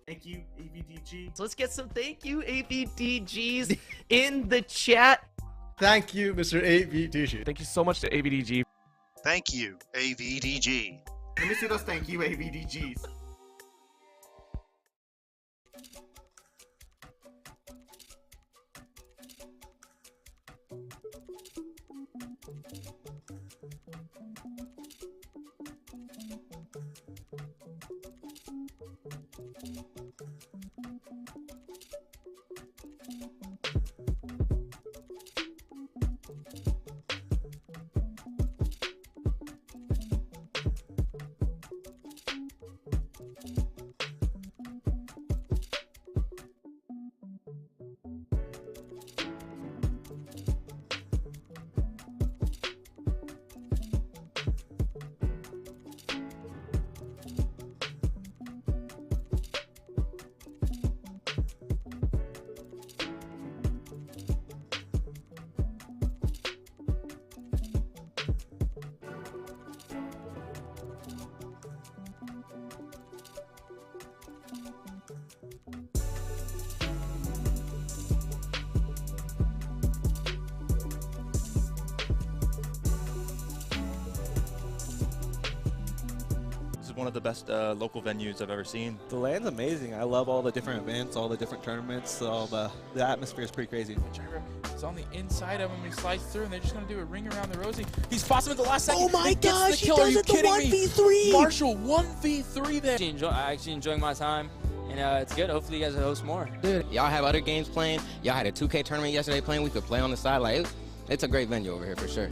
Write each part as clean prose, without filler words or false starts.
Thank you, AVDG. So let's get some thank you AVDGs in the chat. Thank you, Mr. AVDG. Thank you so much to AVDG. Thank you, AVDG. Let me see those thank you, AVDGs. This is one of the best local venues I've ever seen. The land's amazing. I love all the different events, all the different tournaments. All the atmosphere is pretty crazy. Whichever is on the inside of him, he slides through, and they're just gonna do a ring around the Rosie. He spots him at the last second. Oh my He gets gosh, the kill. he Are does you it, the kidding me? 1v3. Marshall 1v3 there. Actually enjoying my time, and it's good. Hopefully you guys will host more. Dude, y'all have other games playing. Y'all had a 2K tournament yesterday playing. We could play on the side. Like, it's a great venue over here for sure.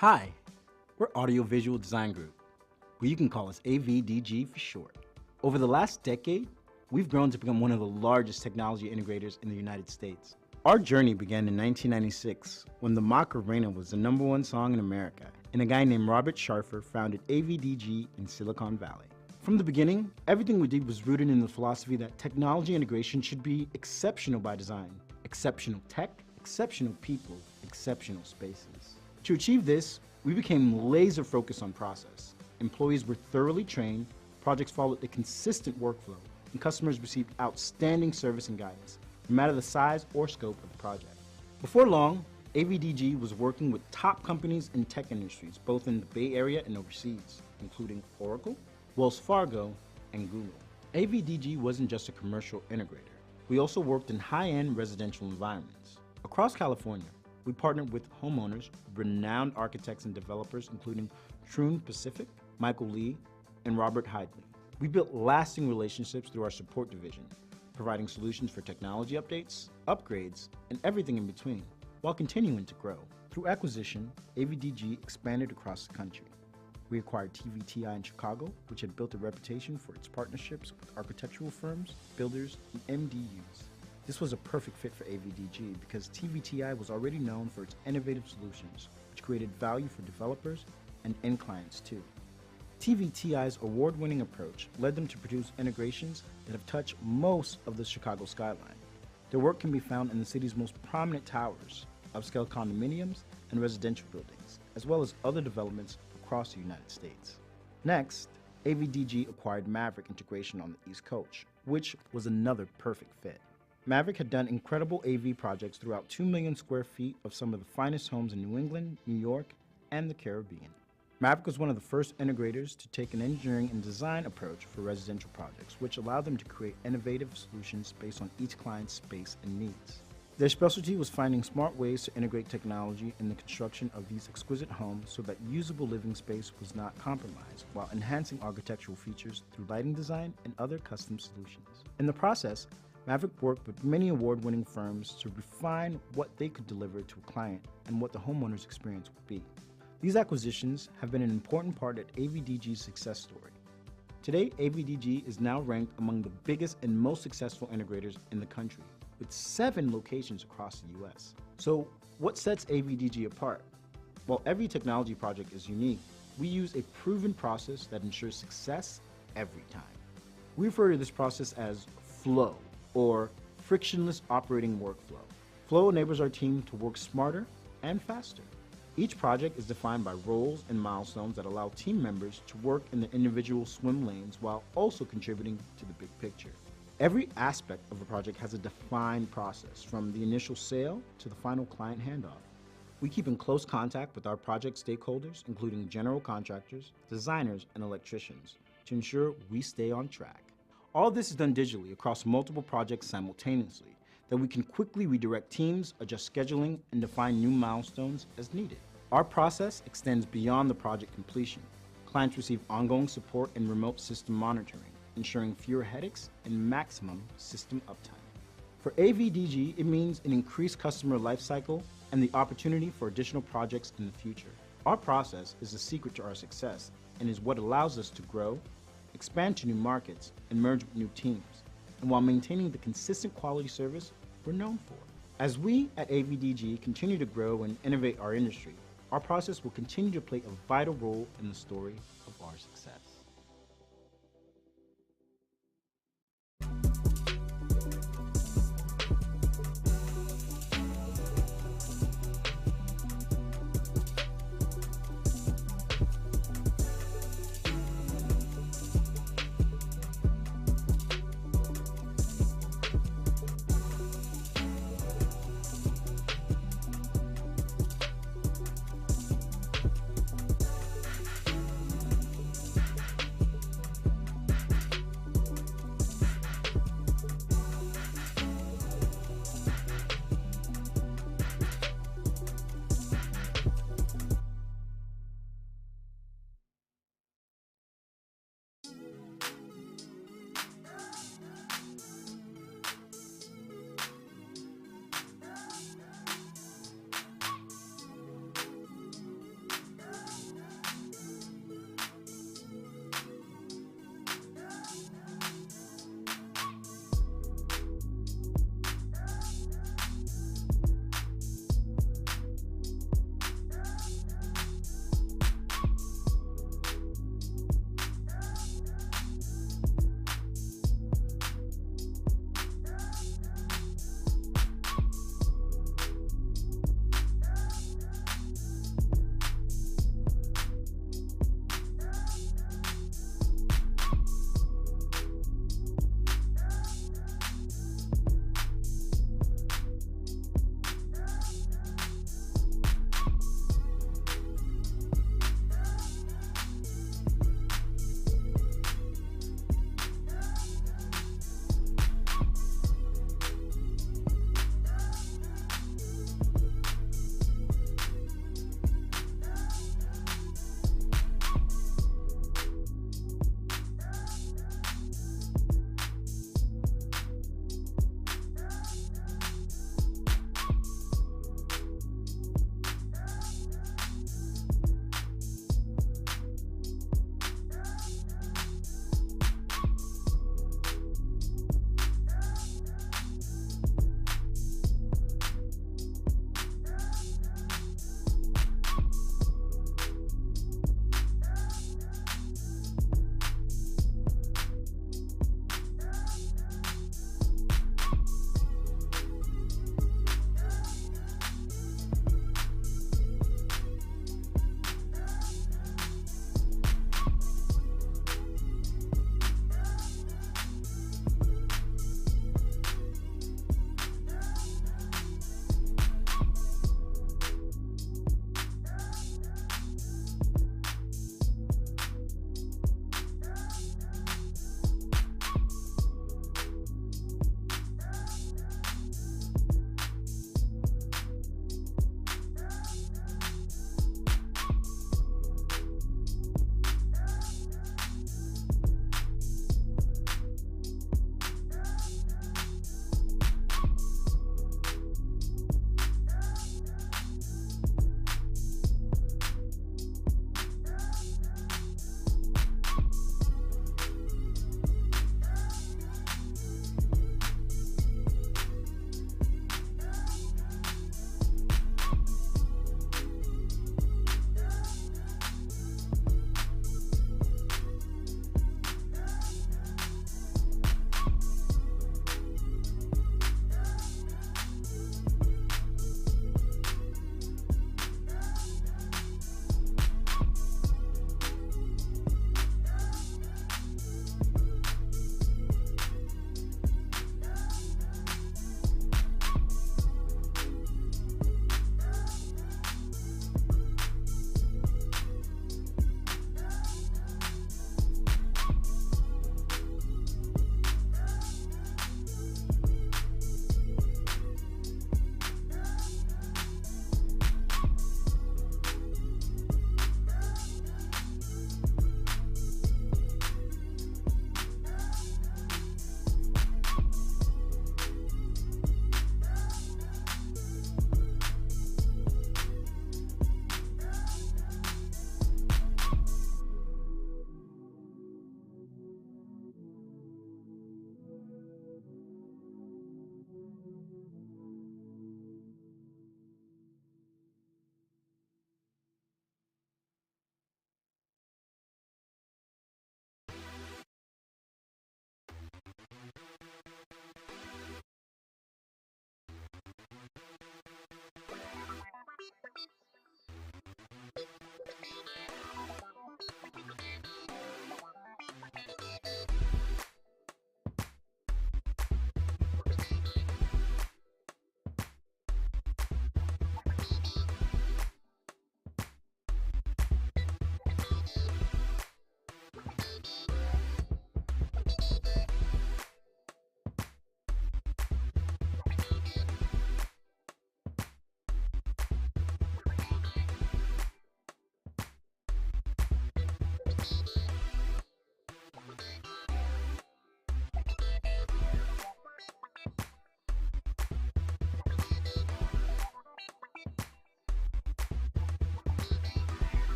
Hi, we're Audiovisual Design Group, or you can call us AVDG for short. Over the last decade, we've grown to become one of the largest technology integrators in the United States. Our journey began in 1996 when the Macarena was the #1 song in America, and a guy named Robert Sharfer founded AVDG in Silicon Valley. From the beginning, everything we did was rooted in the philosophy that technology integration should be exceptional by design. Exceptional tech, exceptional people, exceptional spaces. To achieve this, we became laser focused on process. Employees were thoroughly trained, projects followed a consistent workflow, and customers received outstanding service and guidance, no matter the size or scope of the project. Before long, AVDG was working with top companies in tech industries, both in the Bay Area and overseas, including Oracle, Wells Fargo, and Google. AVDG wasn't just a commercial integrator. We also worked in high-end residential environments. Across California, we partnered with homeowners, renowned architects and developers, including Troon Pacific, Michael Lee, and Robert Hidley. We built lasting relationships through our support division, providing solutions for technology updates, upgrades, and everything in between, while continuing to grow. Through acquisition, AVDG expanded across the country. We acquired TVTI in Chicago, which had built a reputation for its partnerships with architectural firms, builders, and MDUs. This was a perfect fit for AVDG because TVTI was already known for its innovative solutions, which created value for developers and end clients too. TVTI's award-winning approach led them to produce integrations that have touched most of the Chicago skyline. Their work can be found in the city's most prominent towers, upscale condominiums, and residential buildings, as well as other developments across the United States. Next, AVDG acquired Maverick Integration on the East Coast, which was another perfect fit. Maverick had done incredible AV projects throughout 2 million square feet of some of the finest homes in New England, New York, and the Caribbean. Maverick was one of the first integrators to take an engineering and design approach for residential projects, which allowed them to create innovative solutions based on each client's space and needs. Their specialty was finding smart ways to integrate technology in the construction of these exquisite homes so that usable living space was not compromised, while enhancing architectural features through lighting design and other custom solutions. In the process, Maverick worked with many award-winning firms to refine what they could deliver to a client and what the homeowner's experience would be. These acquisitions have been an important part of AVDG's success story. Today, AVDG is now ranked among the biggest and most successful integrators in the country, with 7 locations across the US. So, what sets AVDG apart? While every technology project is unique, we use a proven process that ensures success every time. We refer to this process as FLOW, or Frictionless Operating Workflow. FLOW enables our team to work smarter and faster. Each project is defined by roles and milestones that allow team members to work in the individual swim lanes while also contributing to the big picture. Every aspect of a project has a defined process, from the initial sale to the final client handoff. We keep in close contact with our project stakeholders, including general contractors, designers, and electricians, to ensure we stay on track. All this is done digitally across multiple projects simultaneously, that we can quickly redirect teams, adjust scheduling, and define new milestones as needed. Our process extends beyond the project completion. Clients receive ongoing support and remote system monitoring, ensuring fewer headaches and maximum system uptime. For AVDG, it means an increased customer lifecycle and the opportunity for additional projects in the future. Our process is the secret to our success and is what allows us to grow, expand to new markets, and merge with new teams, and while maintaining the consistent quality service we're known for. As we at AVDG continue to grow and innovate our industry, our process will continue to play a vital role in the story of our success.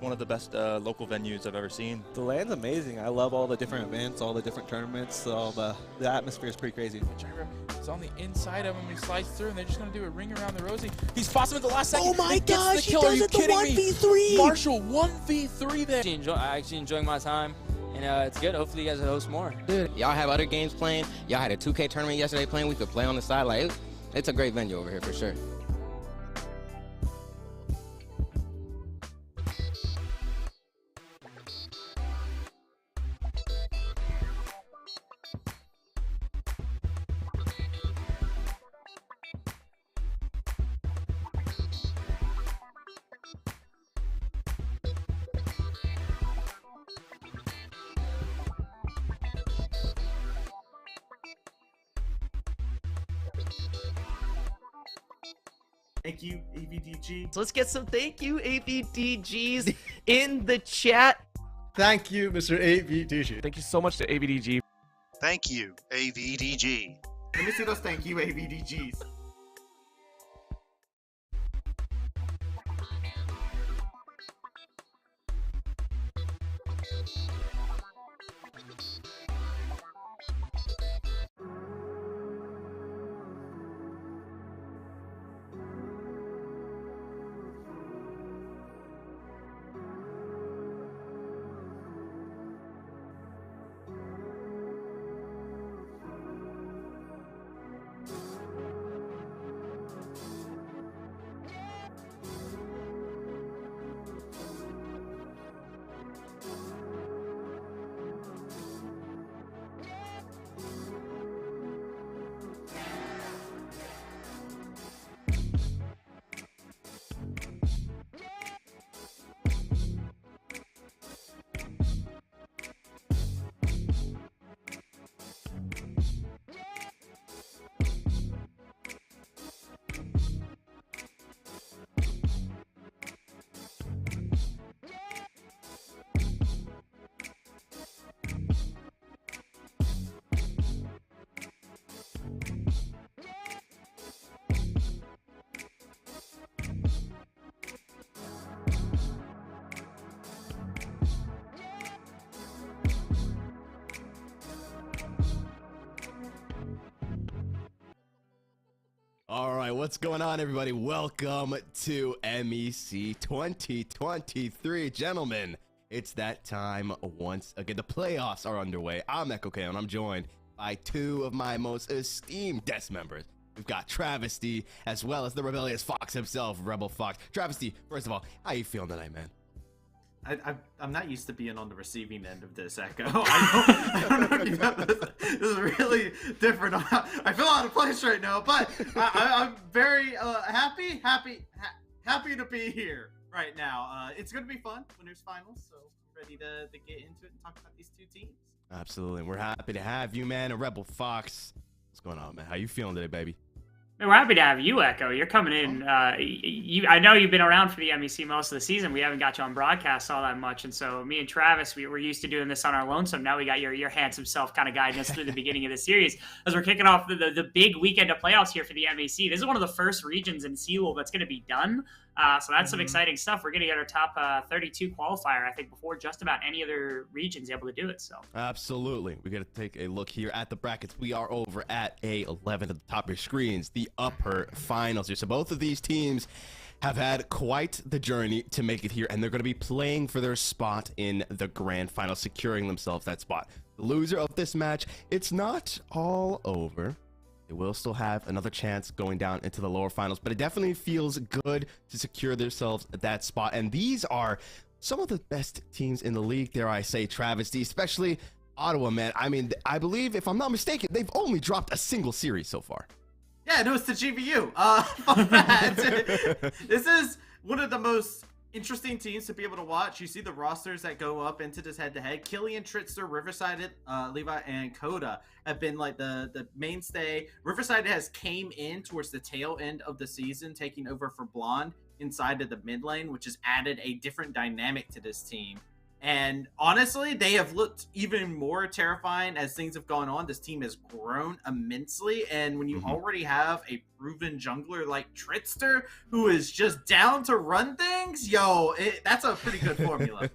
one of the best local venues I've ever seen. The land's amazing. I love all the different events, all the different tournaments. All the atmosphere is pretty crazy. Gyro is on the inside of him. He slides through, and they're just going to do a ring around the Rosie. He spots him at the last second. Oh my He gets gosh, the he kill. does Are you it, the kidding me? 1v3. Marshall, 1v3 there. I actually enjoying my time, and it's good. Hopefully you guys will host more. Dude, y'all have other games playing. Y'all had a 2K tournament yesterday playing. We could play on the side. Like, it's a great venue over here for sure. Thank you, AVDG. So let's get some thank you AVDGs in the chat. Thank you, Mr. AVDG. Thank you so much to AVDG. Thank you, AVDG. Let me see those thank you, AVDGs. All right, what's going on, everybody? Welcome to MEC 2023. Gentlemen, it's that time once again. The playoffs are underway. I'm Echo K, and I'm joined by two of my most esteemed desk members. We've got Travesty, as well as the rebellious Fox himself, Rebel Fox. Travesty, first of all, how you feeling tonight, man? I'm not used to being on the receiving end of this, Echo. I don't know if you know this is really different. I feel out of place right now, but I'm very happy to be here right now. It's going to be fun when there's finals, so I'm ready to get into it and talk about these two teams. Absolutely, and we're happy to have you, man. A Rebel Fox. What's going on, man? How you feeling today, baby? We're happy to have you, Echo. You're coming in. I know you've been around for the MEC most of the season. We haven't got you on broadcast all that much. And so me and Travis, we were used to doing this on our lonesome. Now we got your handsome self kind of guiding us through the beginning of the series. As we're kicking off the big weekend of playoffs here for the MEC. This is one of the first regions in CELO that's going to be done. So that's some exciting stuff. We're going to get our top 32 qualifier, I think, before just about any other region's able to do it. So absolutely. We got to take a look here at the brackets. We are over at A11 at the top of your screens, the upper finals here. So both of these teams have had quite the journey to make it here, and they're going to be playing for their spot in the grand final, securing themselves that spot. The loser of this match, it's not all over. They will still have another chance going down into the lower finals, but it definitely feels good to secure themselves that spot. And these are some of the best teams in the league, dare I say, Travesty, especially Ottawa, man. I mean, I believe, if I'm not mistaken, they've only dropped a single series so far. Yeah, no, it's the GVU. Fun fact. This is one of the most interesting teams to be able to watch. You see the rosters that go up into this head-to-head. Killian, Tritzter, Riverside, Levi, and Coda have been like the mainstay. Riverside has came in towards the tail end of the season, taking over for Blonde inside of the mid lane, which has added a different dynamic to this team. And honestly, they have looked even more terrifying as things have gone on. This team has grown immensely. And when you already have a proven jungler like Trickster, who is just down to run things, that's a pretty good formula.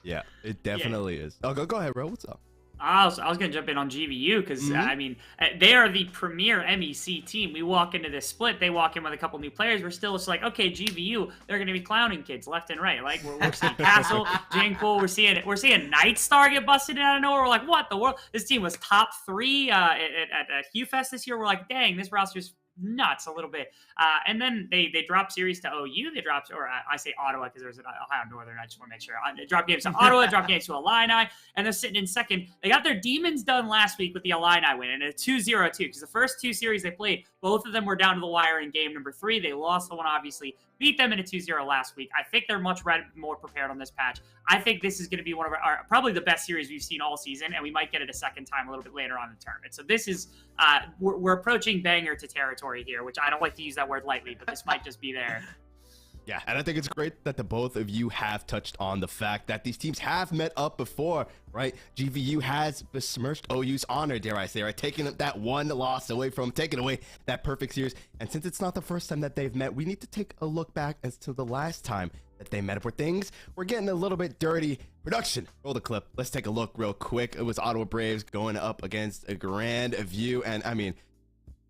Yeah, it definitely is. Oh, go ahead, bro. What's up? I was going to jump in on GVU because, I mean, they are the premier MEC team. We walk into this split, they walk in with a couple new players. We're still just like, okay, GVU, they're going to be clowning kids left and right. Like, we're seeing Castle, Jinkle, we're seeing Nightstar get busted in out of nowhere. We're like, what the world? This team was top 3 at HuFest this year. We're like, dang, this roster's nuts a little bit. And then they dropped series to OU. They dropped, or I say Ottawa because there's an Ohio Northern. I just want to make sure. They dropped games to Ottawa, dropped games to Illini, and they're sitting in second. They got their Demons done last week with the Illini win, and a 2-0-2 because the first 2 series they played, both of them were down to the wire in game number 3. They lost the one, obviously. Beat them in a 2-0 last week. I think they're much more prepared on this patch. I think this is going to be one of our probably the best series we've seen all season, and we might get it a second time a little bit later on in the tournament. So this is we're approaching banger to territory here, which I don't like to use that word lightly, but this might just be there. Yeah, and I think it's great that the both of you have touched on the fact that these teams have met up before, right? GVU has besmirched OU's honor, dare I say, right? Taking that one loss away from, taking away that perfect series. And since it's not the first time that they've met, we need to take a look back as to the last time that they met up where things were getting a little bit dirty. Production, roll the clip. Let's take a look real quick. It was Ottawa Braves going up against a Grand View, and I mean,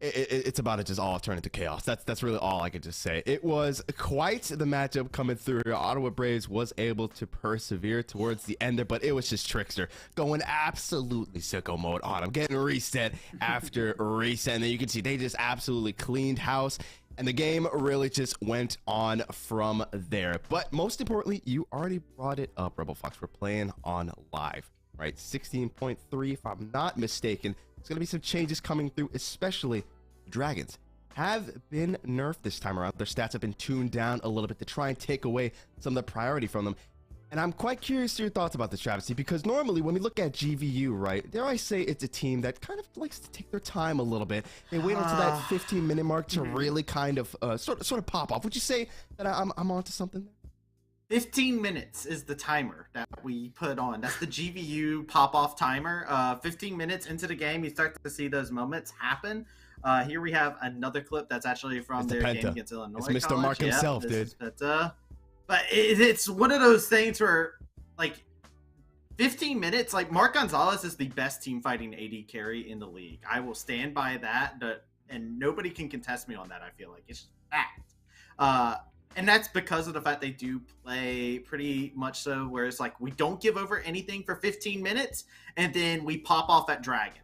it's about to just all turn into chaos. That's really all I could just say. It was quite the matchup coming through. Ottawa Braves was able to persevere towards the end there, but it was just Trickster going absolutely sicko mode on him, getting reset after reset. And then you can see they just absolutely cleaned house, and the game really just went on from there. But most importantly, you already brought it up, Rebel Fox. We're playing on live, right? 16.3, if I'm not mistaken. There's going to be some changes coming through, especially Dragons have been nerfed this time around. Their stats have been tuned down a little bit to try and take away some of the priority from them. And I'm quite curious to your thoughts about this, Travis, because normally when we look at GVU, right, dare I say it's a team that kind of likes to take their time a little bit. They wait until that 15-minute mark to really kind of sort of pop off. Would you say that I'm onto something there? 15 minutes is the timer that we put on. That's the GVU pop-off timer. 15 minutes into the game, you start to see those moments happen. Here we have another clip that's actually from their game against Illinois. It's Mr. Mark himself, dude. But it's one of those things where, like, 15 minutes, like, Mark Gonzalez is the best team fighting AD carry in the league. I will stand by that, and nobody can contest me on that, I feel like. It's just fact. And that's because of the fact they do play pretty much so where it's like we don't give over anything for 15 minutes and then we pop off at Dragon.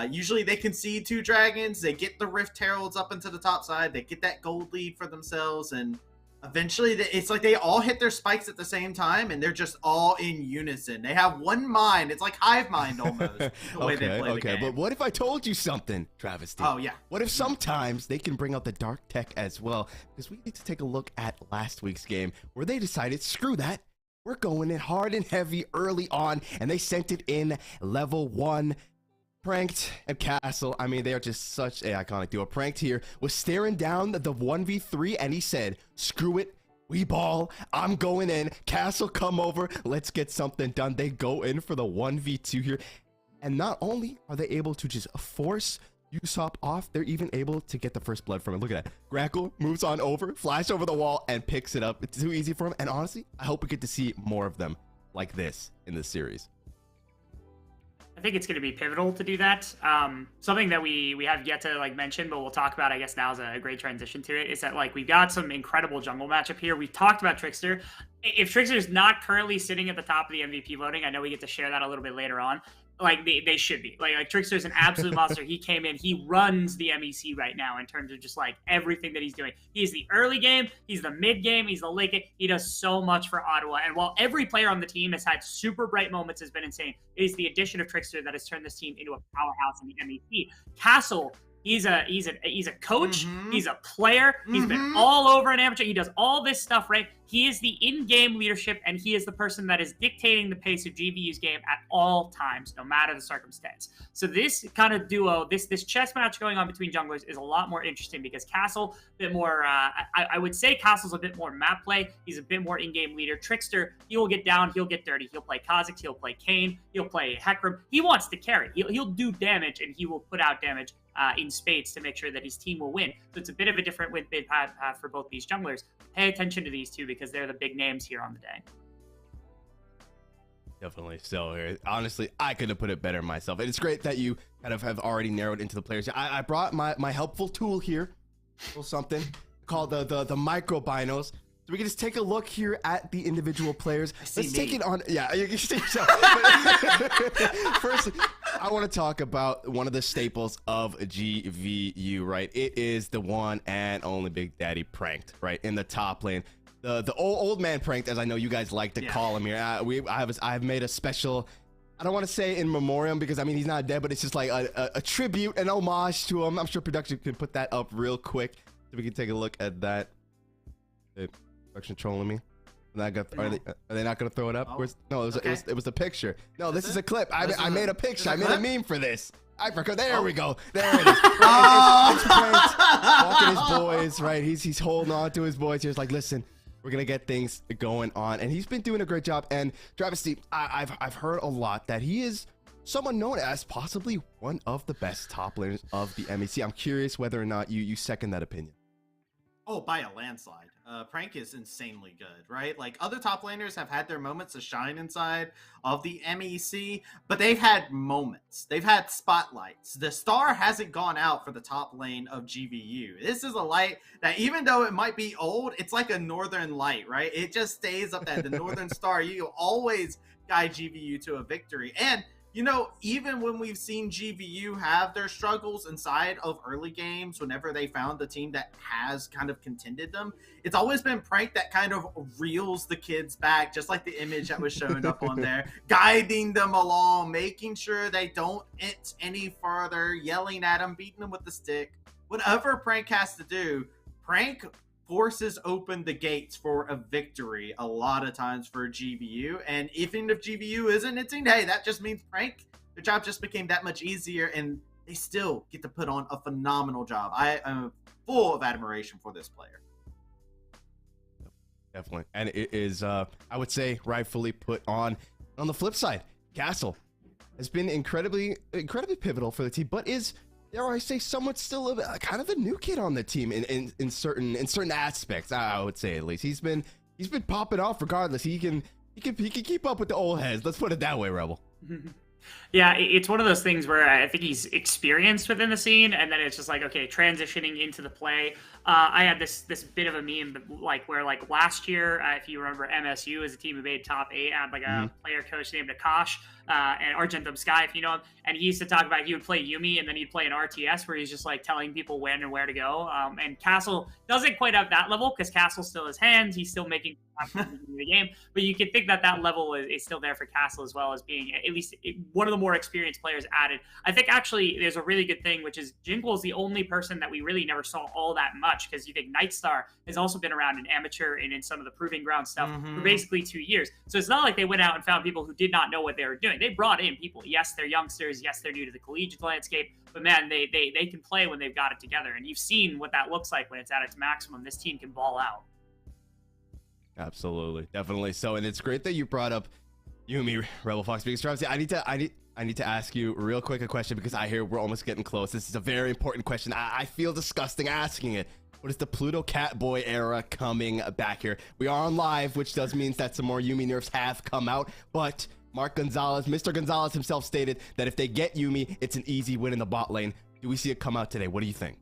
Usually they concede 2 Dragons, they get the Rift Heralds up into the top side, they get that gold lead for themselves, and eventually it's like they all hit their spikes at the same time and they're just all in unison. They have one mind. It's like hive mind almost. The way they play the game. But what if I told you something, Travis? Oh, yeah. What if sometimes they can bring out the dark tech as well? Because we need to take a look at last week's game where they decided, screw that. We're going in hard and heavy early on, and they sent it in level 1. Pranked and Castle, I mean, they are just such an iconic duo. Pranked here was staring down the 1v3 and he said, screw it, we ball, I'm going in. Castle, come over, let's get something done. They go in for the 1v2 here. And not only are they able to just force Usopp off, they're even able to get the first blood from it. Look at that. Grackle moves on over, flies over the wall, and picks it up. It's too easy for him. And honestly, I hope we get to see more of them like this in this series. I think it's going to be pivotal to do that. Something that we have yet to mention, but we'll talk about, I guess now is a great transition to it, is that we've got some incredible jungle matchup here. We've talked about Trickster. If Trickster is not currently sitting at the top of the MVP voting, I know we get to share that a little bit later on. They should be. Like Trickster's an absolute monster. He came in, he runs the MEC right now in terms of just everything that he's doing. He's the early game, he's the mid game, he's the late game. He does so much for Ottawa. And while every player on the team has had super bright moments, has been insane, it is the addition of Trickster that has turned this team into a powerhouse in the MEC. Castle, He's a coach. Mhm. He's a player. He's been all over an amateur. He does all this stuff, right? He is the in-game leadership, and he is the person that is dictating the pace of GVU's game at all times, no matter the circumstance. So this kind of duo, this chess match going on between junglers is a lot more interesting because Castle, a bit more, I would say Castle's a bit more map play. He's a bit more in-game leader. Trickster, he will get down, he'll get dirty. He'll play Kha'Zix, he'll play Kayn, he'll play Hecarim. He wants to carry. He'll do damage, and he will put out damage in spades to make sure that his team will win. So it's a bit of a different win-win path for both these junglers. Pay attention to these two because they're the big names here on the day. Definitely. So honestly, I couldn't have put it better myself. And it's great that you kind of have already narrowed into the players. I brought my helpful tool here, a little something called the micro binos. So we can just take a look here at the individual players. Let's take it on. Yeah, you can see yourself. First, I want to talk about one of the staples of GVU, right? It is the one and only Big Daddy Pranked, right? In the top lane. The old man Pranked, as I know you guys like to call him here. I've made a special, I don't want to say in memoriam because I mean he's not dead, but it's just like a tribute, an homage to him. I'm sure production can put that up real quick so we can take a look at that. Production trolling me. Are they not gonna throw it up? No, it was a picture. No, this is a clip. I made a picture. I made a meme for this. I forgot. There we go. There it is. It's Pranked, walking his boys. Right, he's holding on to his boys. He's like, listen, we're gonna get things going on, and he's been doing a great job. And Travesty, I've heard a lot that he is someone known as possibly one of the best top laners of the MEC. I'm curious whether or not you second that opinion. Oh, by a landslide. Prank is insanely good, right? Like, other top laners have had their moments to shine inside of the MEC, but they've had moments. They've had spotlights. The star hasn't gone out for the top lane of GVU. This is a light that, even though it might be old, it's like a northern light, right? It just stays up there. The northern star, you always guide GVU to a victory. And you know, even when we've seen GVU have their struggles inside of early games, whenever they found the team that has kind of contended them, it's always been Prank that kind of reels the kids back, just like the image that was shown up on there, guiding them along, making sure they don't inch any further, yelling at them, beating them with the stick. Whatever Prank has to do, Prank forces open the gates for a victory a lot of times for GVU. And even if GVU isn't hitting, hey, that just means Prank, their job just became that much easier, and they still get to put on a phenomenal job. I am full of admiration for this player. Definitely. And it is, I would say, rightfully put on. On the flip side, Castle has been incredibly pivotal for the team, but is, dare I say, somewhat still kind of a new kid on the team in certain aspects. I would say, at least he's been popping off regardless. He can keep up with the old heads. Let's put it that way, Rebel. Yeah, it's one of those things where I think he's experienced within the scene, and then it's just like, okay, transitioning into the play. I had this bit of a meme, like where like last year, if you remember, MSU as a team who made top 8, had like a player coach named Akash and Argentum Sky, if you know him, and he used to talk about he would play Yuumi and then he'd play an RTS where he's just like telling people when and where to go. And Castle doesn't quite have that level because Castle still has hands, he's still making the game, but you can think that level is still there for Castle as well as being at least one of the more experienced players added. I think actually there's a really good thing, which is Jingle is the only person that we really never saw all that much, because you think Nightstar has also been around in amateur and in some of the proving ground stuff for basically 2 years. So it's not like they went out and found people who did not know what they were doing. They brought in people. Yes, they're youngsters. Yes, they're new to the collegiate landscape, but man, they can play when they've got it together. And you've seen what that looks like when it's at its maximum. This team can ball out. Absolutely, definitely so. And it's great that you brought up Yuumi, Rebel Fox, because Travis, I need to ask you real quick a question, because I hear we're almost getting close. This is a very important question. I feel disgusting asking it. What is the Pluto Catboy era coming back here? We are on live, which does mean that some more Yuumi nerfs have come out, but Mark Gonzalez, Mr. Gonzalez himself stated that if they get Yuumi, it's an easy win in the bot lane. Do we see it come out today? What do you think?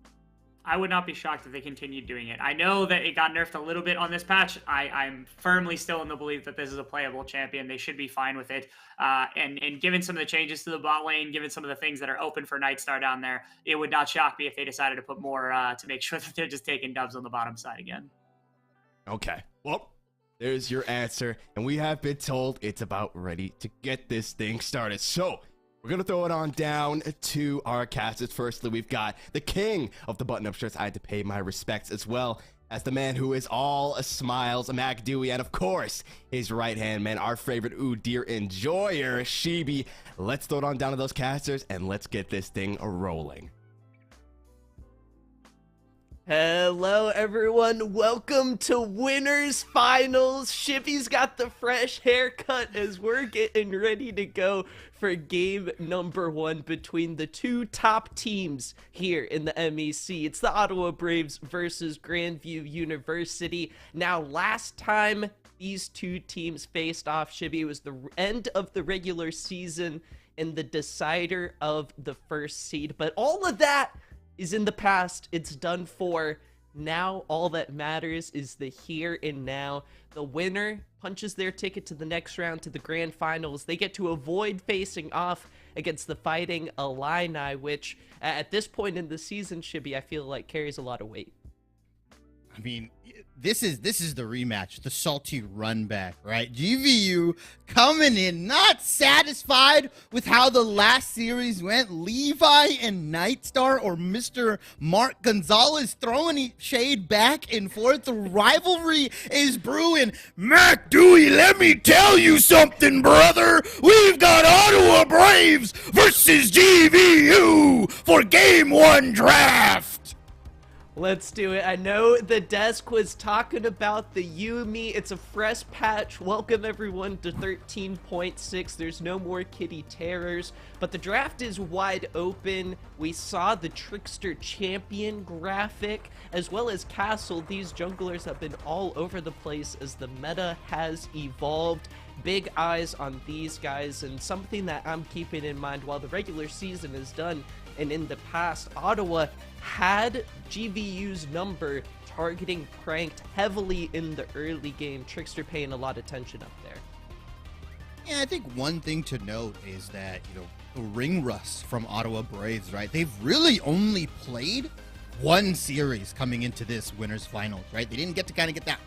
I would not be shocked if they continued doing it. I know that it got nerfed a little bit on this patch. I'm firmly still in the belief that this is a playable champion. They should be fine with it. And given some of the changes to the bot lane, given some of the things that are open for Nightstar down there, it would not shock me if they decided to put more to make sure that they're just taking dubs on the bottom side again. Okay. Well, there's your answer. And we have been told it's about ready to get this thing started. So, We're going to throw it on down to our casters. Firstly, we've got the king of the button-up shirts. I had to pay my respects as well as the man who is all smiles, Mac Dewey, and of course, his right-hand man, our favorite dear enjoyer, Shibi. Let's throw it on down to those casters, and let's get this thing rolling. Hello, everyone. Welcome to Winners Finals. Shippy's got the fresh haircut as we're getting ready to go for game number 1 between the two top teams here in the MEC. It's the Ottawa Braves versus Grandview University. Now, last time these two teams faced off, Shibby, was the end of the regular season and the decider of the first seed. But all of that is in the past. It's done for. Now all that matters is the here and now. The winner punches their ticket to the next round, to the grand finals. They get to avoid facing off against the Fighting Illini, which at this point in the season, Shibby, I feel like carries a lot of weight. I mean, this is the rematch, the salty run back, right? GVU coming in not satisfied with how the last series went. Levi and Nightstar, or Mr. Mark Gonzalez, throwing shade back and forth. The rivalry is brewing. Mac Dewey, let me tell you something, brother. We've got Ottawa Braves versus GVU for Game 1 draft. Let's do it. I know the desk was talking about the Yumi. It's a fresh patch. Welcome everyone to 13.6. There's no more kitty terrors, but the draft is wide open. We saw the Trickster Champion graphic as well as Castle. These junglers have been all over the place as the meta has evolved. Big eyes on these guys, and something that I'm keeping in mind while the regular season is done and in the past, Ottawa had GVU's number targeting Pranked heavily in the early game. Trickster paying a lot of attention up there. Yeah, I think one thing to note is that, the ring rust from Ottawa Braves, right? They've really only played one series coming into this winners finals, right? They didn't get to kind of get that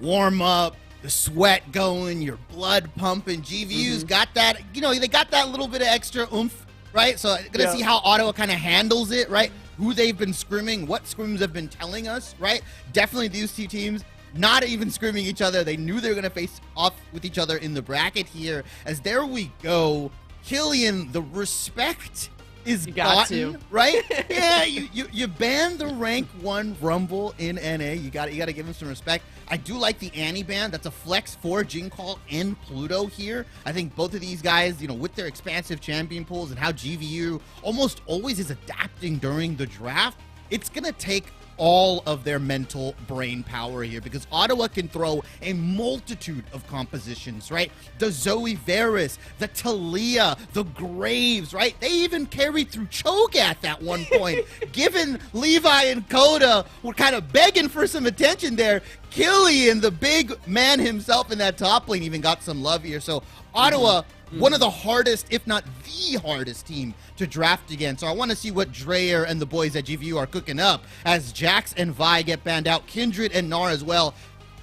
warm up, the sweat going, your blood pumping. GVU's got that, they got that little bit of extra oomph, right? So gonna see how Ottawa kind of handles it, right? Who they've been scrimming, what scrims have been telling us, right? Definitely these two teams not even scrimming each other. They knew they were gonna face off with each other in the bracket here. As there we go, Killian, the respect is gotten, right? Yeah, you banned the rank 1 Rumble in NA. You got to give him some respect. I do like the Annie ban. That's a flex for Jincall and Pluto here. I think both of these guys, with their expansive champion pools and how GVU almost always is adapting during the draft, it's gonna take all of their mental brain power here, because Ottawa can throw a multitude of compositions, right? The Zoe Veris, the Talia, the Graves, right? They even carried through Cho'Gath at one point. Given Levi and Coda were kind of begging for some attention there, Killian, the big man himself in that top lane, even got some love here. So Ottawa, one of the hardest, if not the hardest team to draft again. So I want to see what Dreyer and the boys at GVU are cooking up as Jax and Vi get banned out. Kindred and Nar as well.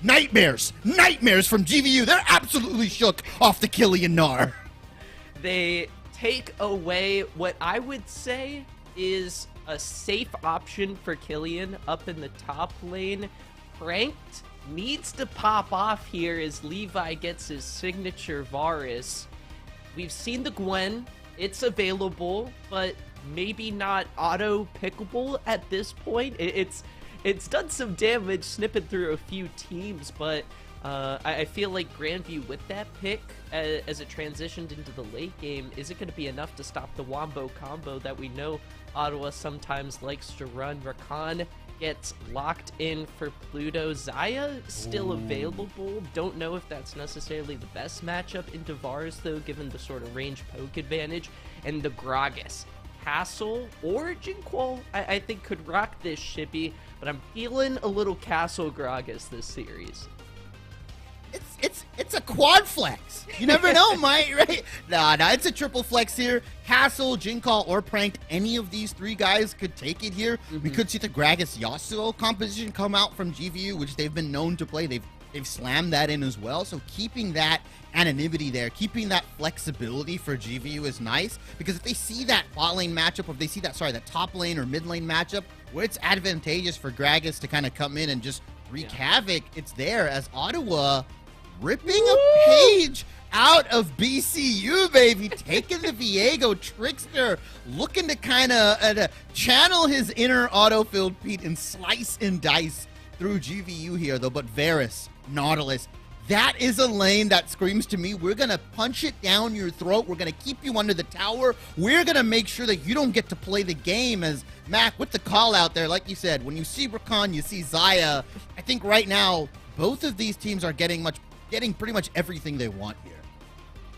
Nightmares from GVU. They're absolutely shook off the Killian Nar. They take away what I would say is a safe option for Killian up in the top lane. Pranked needs to pop off here as Levi gets his signature Varus. We've seen the Gwen. It's available, but maybe not auto-pickable at this point. It's done some damage snipping through a few teams, but I feel like Grandview with that pick as it transitioned into the late game, is it going to be enough to stop the Wombo combo that we know Ottawa sometimes likes to run? Rakan gets locked in for Pluto. Zaya still available. Don't know if that's necessarily the best matchup into Vars, though, given the sort of range poke advantage. And the Gragas. Castle or Jinquil, I think could rock this Shippy, but I'm feeling a little Castle Gragas this series. It's a quad flex. You never know, Mike, right? Nah, it's a triple flex here. Castle, Jincall, or Pranked, any of these three guys could take it here. We could see the Gragas Yasuo composition come out from GVU, which they've been known to play. They've They've slammed that in as well. So keeping that anonymity there, keeping that flexibility for GVU is nice, because if they see that bot lane matchup, or if they see that, that top lane or mid lane matchup where it's advantageous for Gragas to kind of come in and just wreak havoc, it's there, as Ottawa ripping a page out of BCU, baby. Taking the Viego Trickster, looking to kind of channel his inner auto-filled Pete and slice and dice through GVU here, though. But Varus, Nautilus, that is a lane that screams to me, we're going to punch it down your throat. We're going to keep you under the tower. We're going to make sure that you don't get to play the game. As Mac, with the call out there, like you said, when you see Rakan, you see Xayah. I think right now, both of these teams are getting pretty much everything they want here.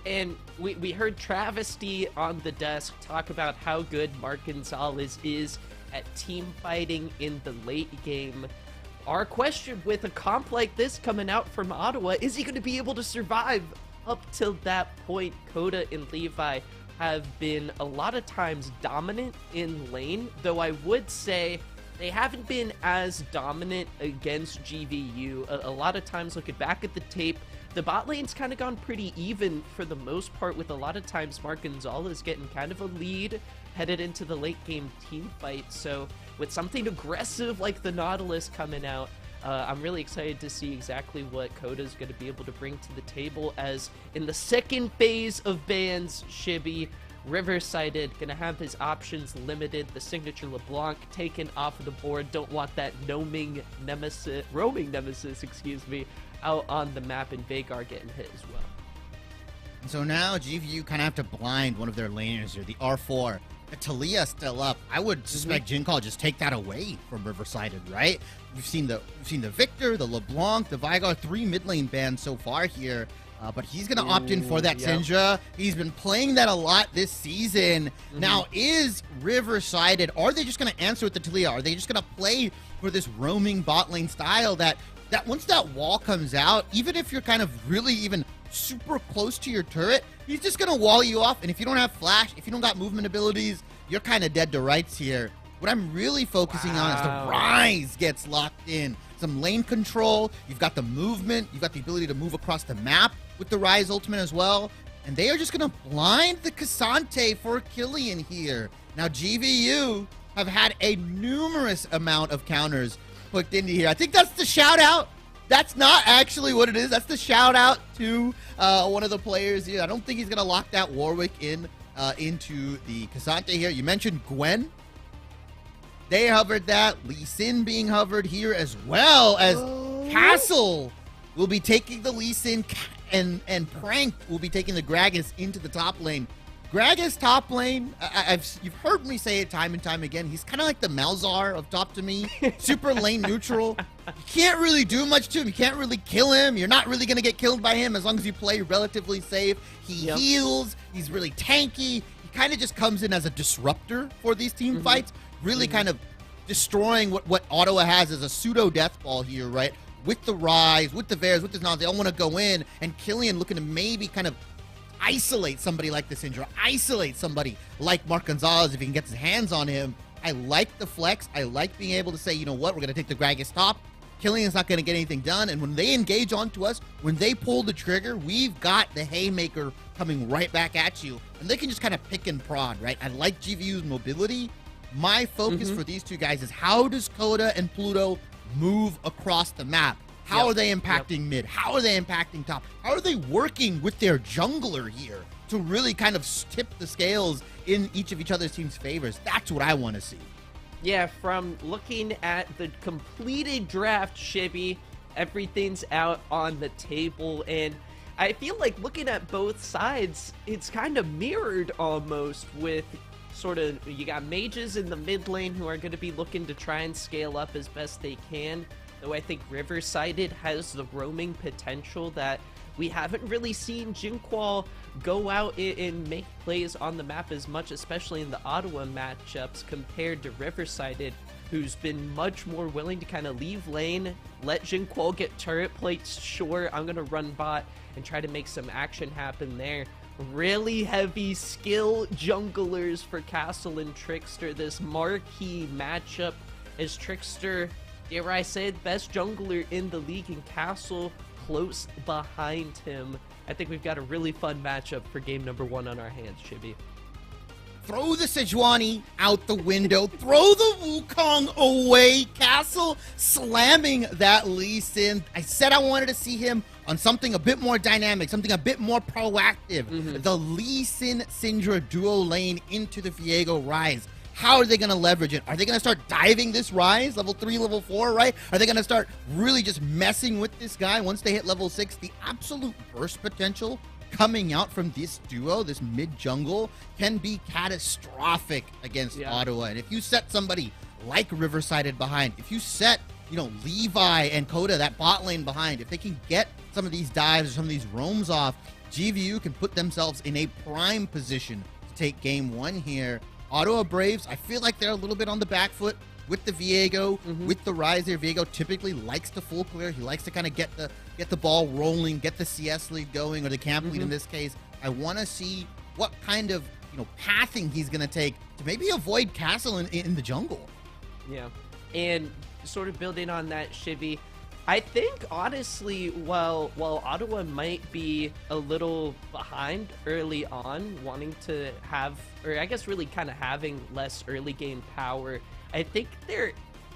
And we heard Travesty on the desk talk about how good Mark Gonzalez is at team fighting in the late game. Our question with a comp like this coming out from Ottawa, is he going to be able to survive up till that point? Coda and Levi have been a lot of times dominant in lane, though I would say they haven't been as dominant against GVU. A lot of times, looking back at the tape, the bot lane's kind of gone pretty even for the most part, with a lot of times Mark Gonzalez getting kind of a lead headed into the late game team fight. So with something aggressive like the Nautilus coming out, I'm really excited to see exactly what Coda's going to be able to bring to the table, as in the second phase of bans, Shibby, River-sided, going to have his options limited. The signature LeBlanc taken off of the board. Don't want that roaming nemesis, out on the map, and Vagar getting hit as well. And so now GVU kind of have to blind one of their laners here, the R4. The Talia still up. I would suspect Jinkall just take that away from River-sided, right? We've seen the Victor, the LeBlanc, the Vigar, 3 mid lane bans so far here. But he's going to opt in for that Syndra. He's been playing that a lot this season. Now, is River-sided, are they just going to answer with the Talia? Are they just going to play for this roaming bot lane style that once that wall comes out, even if you're kind of really even super close to your turret, he's just going to wall you off. And if you don't have flash, if you don't got movement abilities, you're kind of dead to rights here. What I'm really focusing on is the Rise gets locked in. Some lane control, you've got the movement, you've got the ability to move across the map with the Rise ultimate as well. And they are just going to blind the Cassante for Killian here. Now, GVU have had a numerous amount of counters put into here. I think that's the shout out. That's not actually what it is. That's the shout out to one of the players here. I don't think he's going to lock that Warwick in into the Cassante here. You mentioned Gwen. They hovered that. Lee Sin being hovered here, as well as Castle will be taking the Lee Sin, and Prank will be taking the Gragas into the top lane. Gragas top lane, you've heard me say it time and time again, he's kind of like the Malzahar of top to me. Super lane neutral. You can't really do much to him. You can't really kill him. You're not really going to get killed by him as long as you play relatively safe. He heals. He's really tanky. He kind of just comes in as a disruptor for these team fights, really kind of destroying what Ottawa has as a pseudo death ball here, right? With the Rise, with the Varus, with the Knowledge, they all want to go in, and Killian looking to maybe kind of isolate somebody like the Syndra, isolate somebody like Mark Gonzalez if he can get his hands on him. I like the flex. I like being able to say, you know what, we're going to take the Gragas top. Killian's not going to get anything done, and when they engage onto us, when they pull the trigger, we've got the Haymaker coming right back at you, and they can just kind of pick and prod, right? I like GVU's mobility. My focus for these two guys is, how does Coda and Pluto move across the map? How are they impacting mid? How are they impacting top? How are they working with their jungler here to really kind of tip the scales in each of each other's team's favors? That's what I want to see. Yeah, from looking at the completed draft, Shibby, everything's out on the table, and I feel like looking at both sides, it's kind of mirrored almost, with sort of, you got mages in the mid lane who are going to be looking to try and scale up as best they can, though I think River-sided has the roaming potential that we haven't really seen Jinqual go out and make plays on the map as much, especially in the Ottawa matchups, compared to River-sided, who's been much more willing to kind of leave lane, let Jinqual get turret plates, sure, I'm going to run bot and try to make some action happen there. Really heavy skill junglers for Castle and Trickster, this marquee matchup, as Trickster dare I say, the best jungler in the league, and Castle close behind him. I think we've got a really fun matchup for game number 1 on our hands, Chibi. Throw the Sejuani out the window. Throw the Wukong away. Castle slamming that Lee Sin. I said I wanted to see him on something a bit more dynamic, something a bit more proactive. The Lee Sin Syndra duo lane into the Viego Rise. How are they going to leverage it? Are they going to start diving this Rise, level 3, level 4, right? Are they going to start really just messing with this guy once they hit level 6? The absolute burst potential coming out from this duo, this mid-jungle, can be catastrophic against Ottawa. And if you set somebody like Riverside behind, if you set, you know, Levi and Coda, that bot lane behind, if they can get some of these dives or some of these roams off, GVU can put themselves in a prime position to take game 1 here. Ottawa Braves, I feel like they're a little bit on the back foot with the Viego, with the Rise there. Viego typically likes to full clear. He likes to kind of get the ball rolling, get the CS lead going, or the camp lead in this case. I want to see what kind of, you know, pathing he's going to take to maybe avoid Castle in the jungle. Yeah, and sort of building on that, Shivy, I think, honestly, while Ottawa might be a little behind early on, wanting to have, or I guess really kind of having less early game power, I think their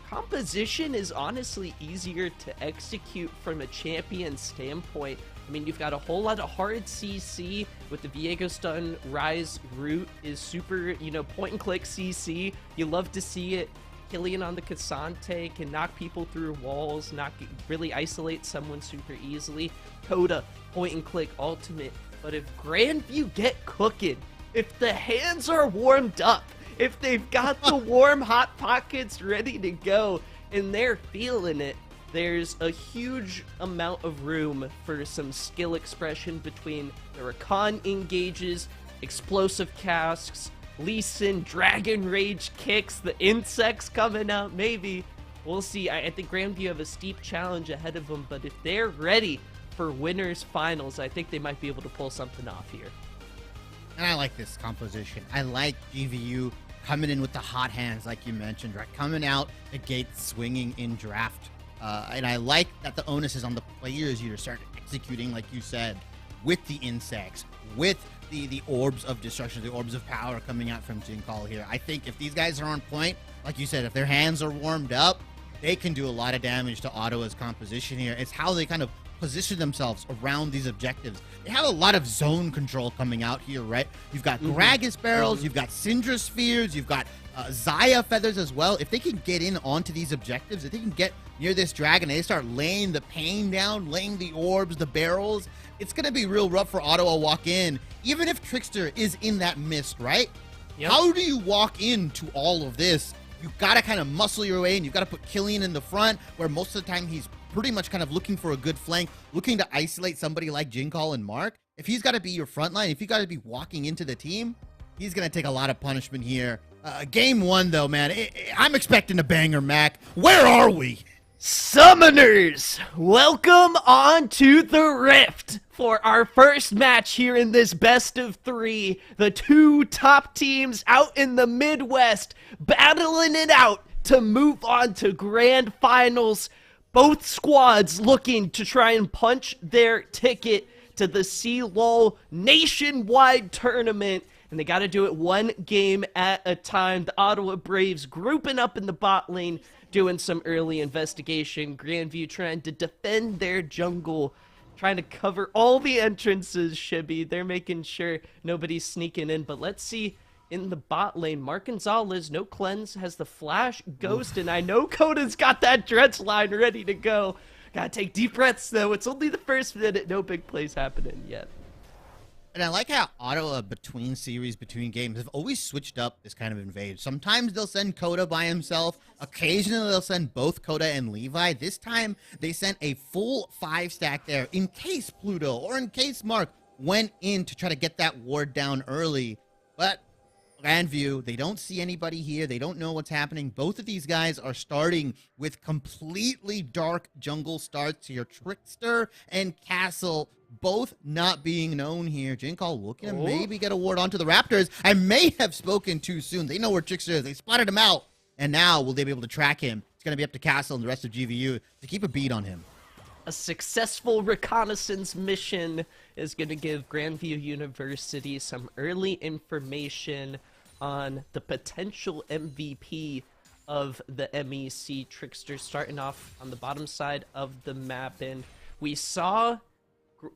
composition is honestly easier to execute from a champion standpoint. I mean, you've got a whole lot of hard CC with the Viego stun. Rise root is super, you know, point and click CC. You love to see it. Killian on the Cassante can knock people through walls, really isolate someone super easily. Coda, point and click ultimate. But if Grandview get cooking, if the hands are warmed up, if they've got the warm hot pockets ready to go and they're feeling it, there's a huge amount of room for some skill expression between the Rakan engages, explosive casks, Lee Sin Dragon Rage kicks, the insects coming out, maybe. We'll see. I think Grandview have a steep challenge ahead of them, but if they're ready for winners finals, I think they might be able to pull something off here. And I like this composition. I like GVU coming in with the hot hands, like you mentioned, right? Coming out the gate swinging in draft. And I like that the onus is on the players here to start executing, like you said, with the insects, with the orbs of destruction, the orbs of power coming out from Jinkall here. I think if these guys are on point, like you said, if their hands are warmed up, they can do a lot of damage to Ottawa's composition here. It's how they kind of position themselves around these objectives. They have a lot of zone control coming out here, right? You've got Gragas barrels, you've got Syndra spheres, you've got Zaya feathers as well. If they can get in onto these objectives, if they can get near this dragon and they start laying the pain down, laying the orbs, the barrels, it's going to be real rough for Ottawa walk in, even if Trickster is in that mist, right? Yep. How do you walk into all of this? You've got to kind of muscle your way in. You've got to put Killian in the front, where most of the time he's pretty much kind of looking for a good flank, looking to isolate somebody like Jinkall and Mark. If he's got to be your front line, if you got to be walking into the team, he's going to take a lot of punishment here. Game 1, though, man, I'm expecting a banger, Mac. Where are we? Summoners, welcome on to the Rift for our first match here in this best of 3. The 2 top teams out in the Midwest battling it out to move on to grand finals. Both squads looking to try and punch their ticket to the CLOL nationwide tournament. And they got to do it one game at a time. The Ottawa Braves grouping up in the bot lane, doing some early investigation. Grandview trying to defend their jungle, trying to cover all the entrances, Shibby. They're making sure nobody's sneaking in. But let's see in the bot lane. Mark Gonzalez, no cleanse, has the flash ghost. And I know Coda's got that dredge line ready to go. Gotta take deep breaths, though. It's only the first minute. No big plays happening yet. And I like how Ottawa, between series, between games, have always switched up this kind of invade. Sometimes they'll send Coda by himself. Occasionally they'll send both Coda and Levi. This time they sent a full 5-stack there in case Pluto or in case Mark went in to try to get that ward down early. But Grandview, they don't see anybody here. They don't know what's happening. Both of these guys are starting with completely dark jungle starts here. Trickster and Castle both not being known here. Jinkall looking to maybe get a ward onto the Raptors. I may have spoken too soon. They know where Trickster is. They spotted him out. And now will they be able to track him? It's going to be up to Castle and the rest of GVU to keep a beat on him. A successful reconnaissance mission is going to give Grandview University some early information on the potential MVP of the MEC. Trickster starting off on the bottom side of the map, and we saw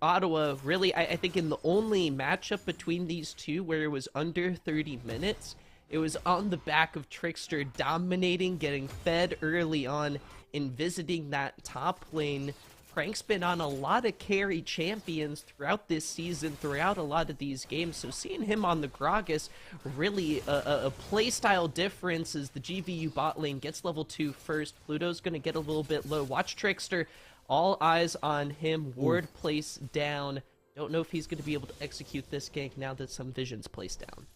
Ottawa really, I think, in the only matchup between these two where it was under 30 minutes, it was on the back of Trickster dominating, getting fed early on, and visiting that top lane. Frank's been on a lot of carry champions throughout this season, throughout a lot of these games, so seeing him on the Gragas, really a playstyle difference as the GVU bot lane gets level 2 first. Pluto's going to get a little bit low. Watch Trickster, all eyes on him, ward placed down. Don't know if he's going to be able to execute this gank now that some vision's placed down.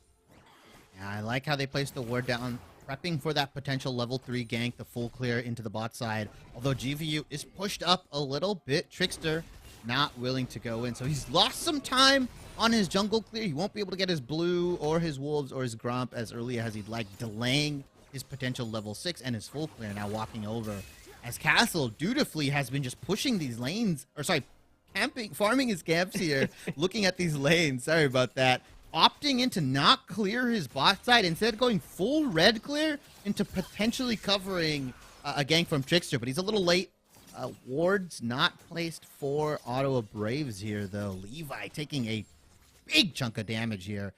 Yeah, I like how they placed the ward down, prepping for that potential level 3 gank, the full clear into the bot side. Although GVU is pushed up a little bit, Trickster not willing to go in. So he's lost some time on his jungle clear. He won't be able to get his blue or his wolves or his grump as early as he'd like, delaying his potential level 6 and his full clear, now walking over. As Castle dutifully has been just pushing these lanes, or sorry, farming his camps here, looking at these lanes, sorry about that. Opting in to not clear his bot side, instead going full red clear into potentially covering a gank from Trickster, but he's a little late. Wards not placed for Ottawa Braves here, though. Levi taking a big chunk of damage here,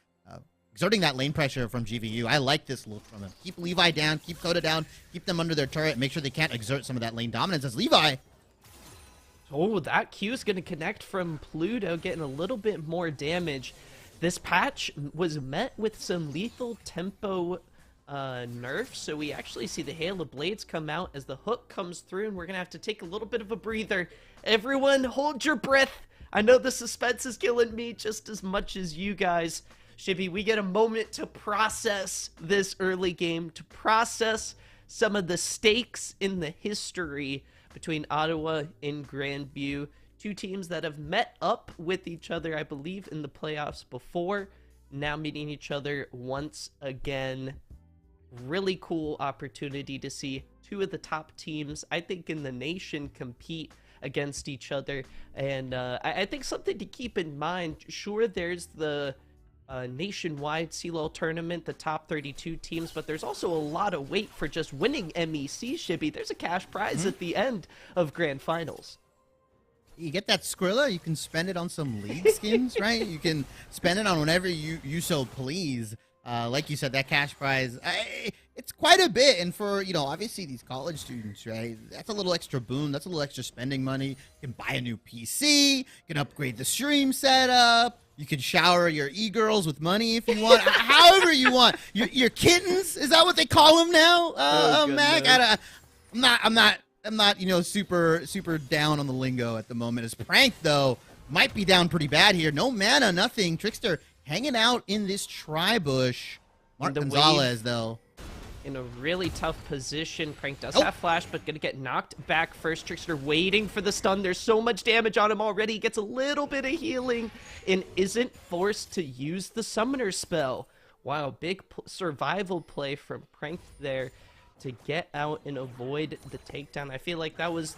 exerting that lane pressure from GVU. I like this look from him. Keep Levi down, keep Coda down, keep them under their turret, make sure they can't exert some of that lane dominance as Levi. Oh, that Q is going to connect from Pluto, getting a little bit more damage. This patch was met with some lethal tempo nerfs, so we actually see the Hail of Blades come out as the hook comes through, and we're going to have to take a little bit of a breather. Everyone, hold your breath. I know the suspense is killing me just as much as you guys. Shibby, we get a moment to process this early game, to process some of the stakes in the history between Ottawa and Grandview. Two teams that have met up with each other, I believe, in the playoffs before, now meeting each other once again. Really cool opportunity to see two of the top teams, I think, in the nation compete against each other. And I think something to keep in mind, sure, there's the nationwide CLOL tournament, the top 32 teams, but there's also a lot of weight for just winning MEC, Shibby. There's a cash prize at the end of Grand Finals. You get that Skrilla, you can spend it on some league skins, right? You can spend it on whenever you so please. Like you said, that cash prize, it's quite a bit. And for, you know, obviously these college students, right? That's a little extra boon. That's a little extra spending money. You can buy a new PC. You can upgrade the stream setup. You can shower your e-girls with money if you want. However you want. Your kittens, is that what they call them now? Mac? I'm not, you know, super down on the lingo at the moment. As Prank, though, might be down pretty bad here. No mana, nothing. Trickster hanging out in this tri-bush. Mark Gonzalez, though, in a really tough position. Prank does have flash, but gonna get knocked back first. Trickster waiting for the stun. There's so much damage on him already. He gets a little bit of healing and isn't forced to use the summoner spell. Wow, big survival play from Prank there to get out and avoid the takedown. I feel like that was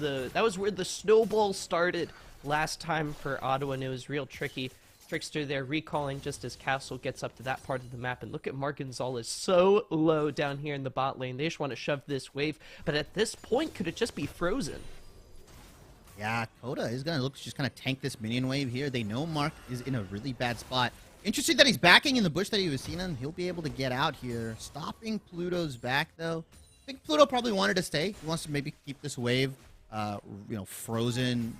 where the snowball started last time for Ottawa, and it was real tricky. Trickster there recalling just as Castle gets up to that part of the map, and look at Mark Gonzalez so low down here in the bot lane. They just want to shove this wave, but at this point, could it just be frozen? Yeah, Coda is gonna just kind of tank this minion wave here. They know Mark is in a really bad spot. Interesting that he's backing in the bush that he was seeing him. He'll be able to get out here. Stopping Pluto's back, though. I think Pluto probably wanted to stay. He wants to maybe keep this wave, you know, frozen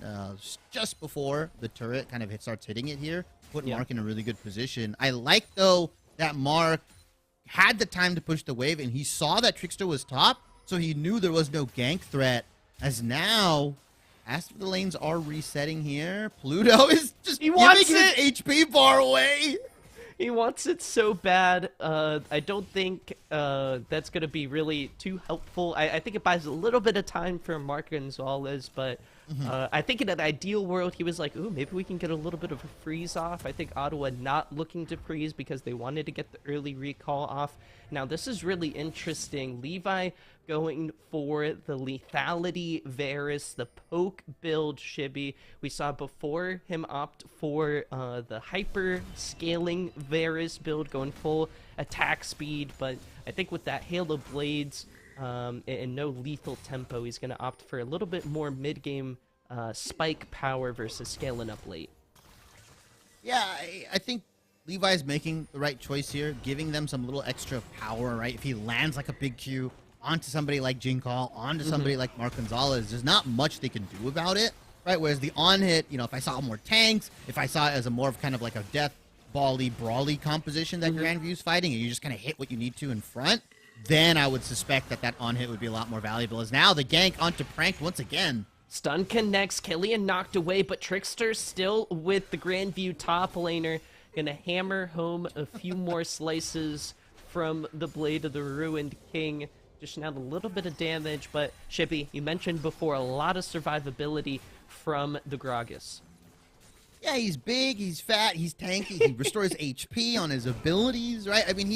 just before the turret kind of starts hitting it here. Put Mark in a really good position. I like, though, that Mark had the time to push the wave, and he saw that Trickster was top, so he knew there was no gank threat. As now, as the lanes are resetting here, Pluto is just giving his HP bar away. He wants it so bad. I don't think that's going to be really too helpful. I think it buys a little bit of time for Mark Gonzalez, but I think in an ideal world, he was like, ooh, maybe we can get a little bit of a freeze off. I think Ottawa not looking to freeze because they wanted to get the early recall off. Now, this is really interesting. Levi going for the lethality Varus, the poke build Shibby. We saw before him opt for the hyper scaling Varus build, going full attack speed, but I think with that Halo Blades and no lethal tempo, he's going to opt for a little bit more mid-game spike power versus scaling up late. Yeah, I think Levi's making the right choice here, giving them some little extra power, right? If he lands like a big Q onto somebody like Jinkall, onto somebody like Mark Gonzalez, there's not much they can do about it, right? Whereas the on-hit, you know, if I saw more tanks, if I saw it as a more of kind of like a death bally brawly composition that Grandview's fighting, and you just kind of hit what you need to in front, then I would suspect that that on-hit would be a lot more valuable. As now the gank onto Pranked once again. Stun connects, Killian knocked away, but Trickster still with the Grandview top laner. Gonna hammer home a few more slices from the Blade of the Ruined King. Dishing out a little bit of damage, but Shippy, you mentioned before, a lot of survivability from the Gragas. Yeah, he's big, he's fat, he's tanky, he restores HP on his abilities, right? I mean,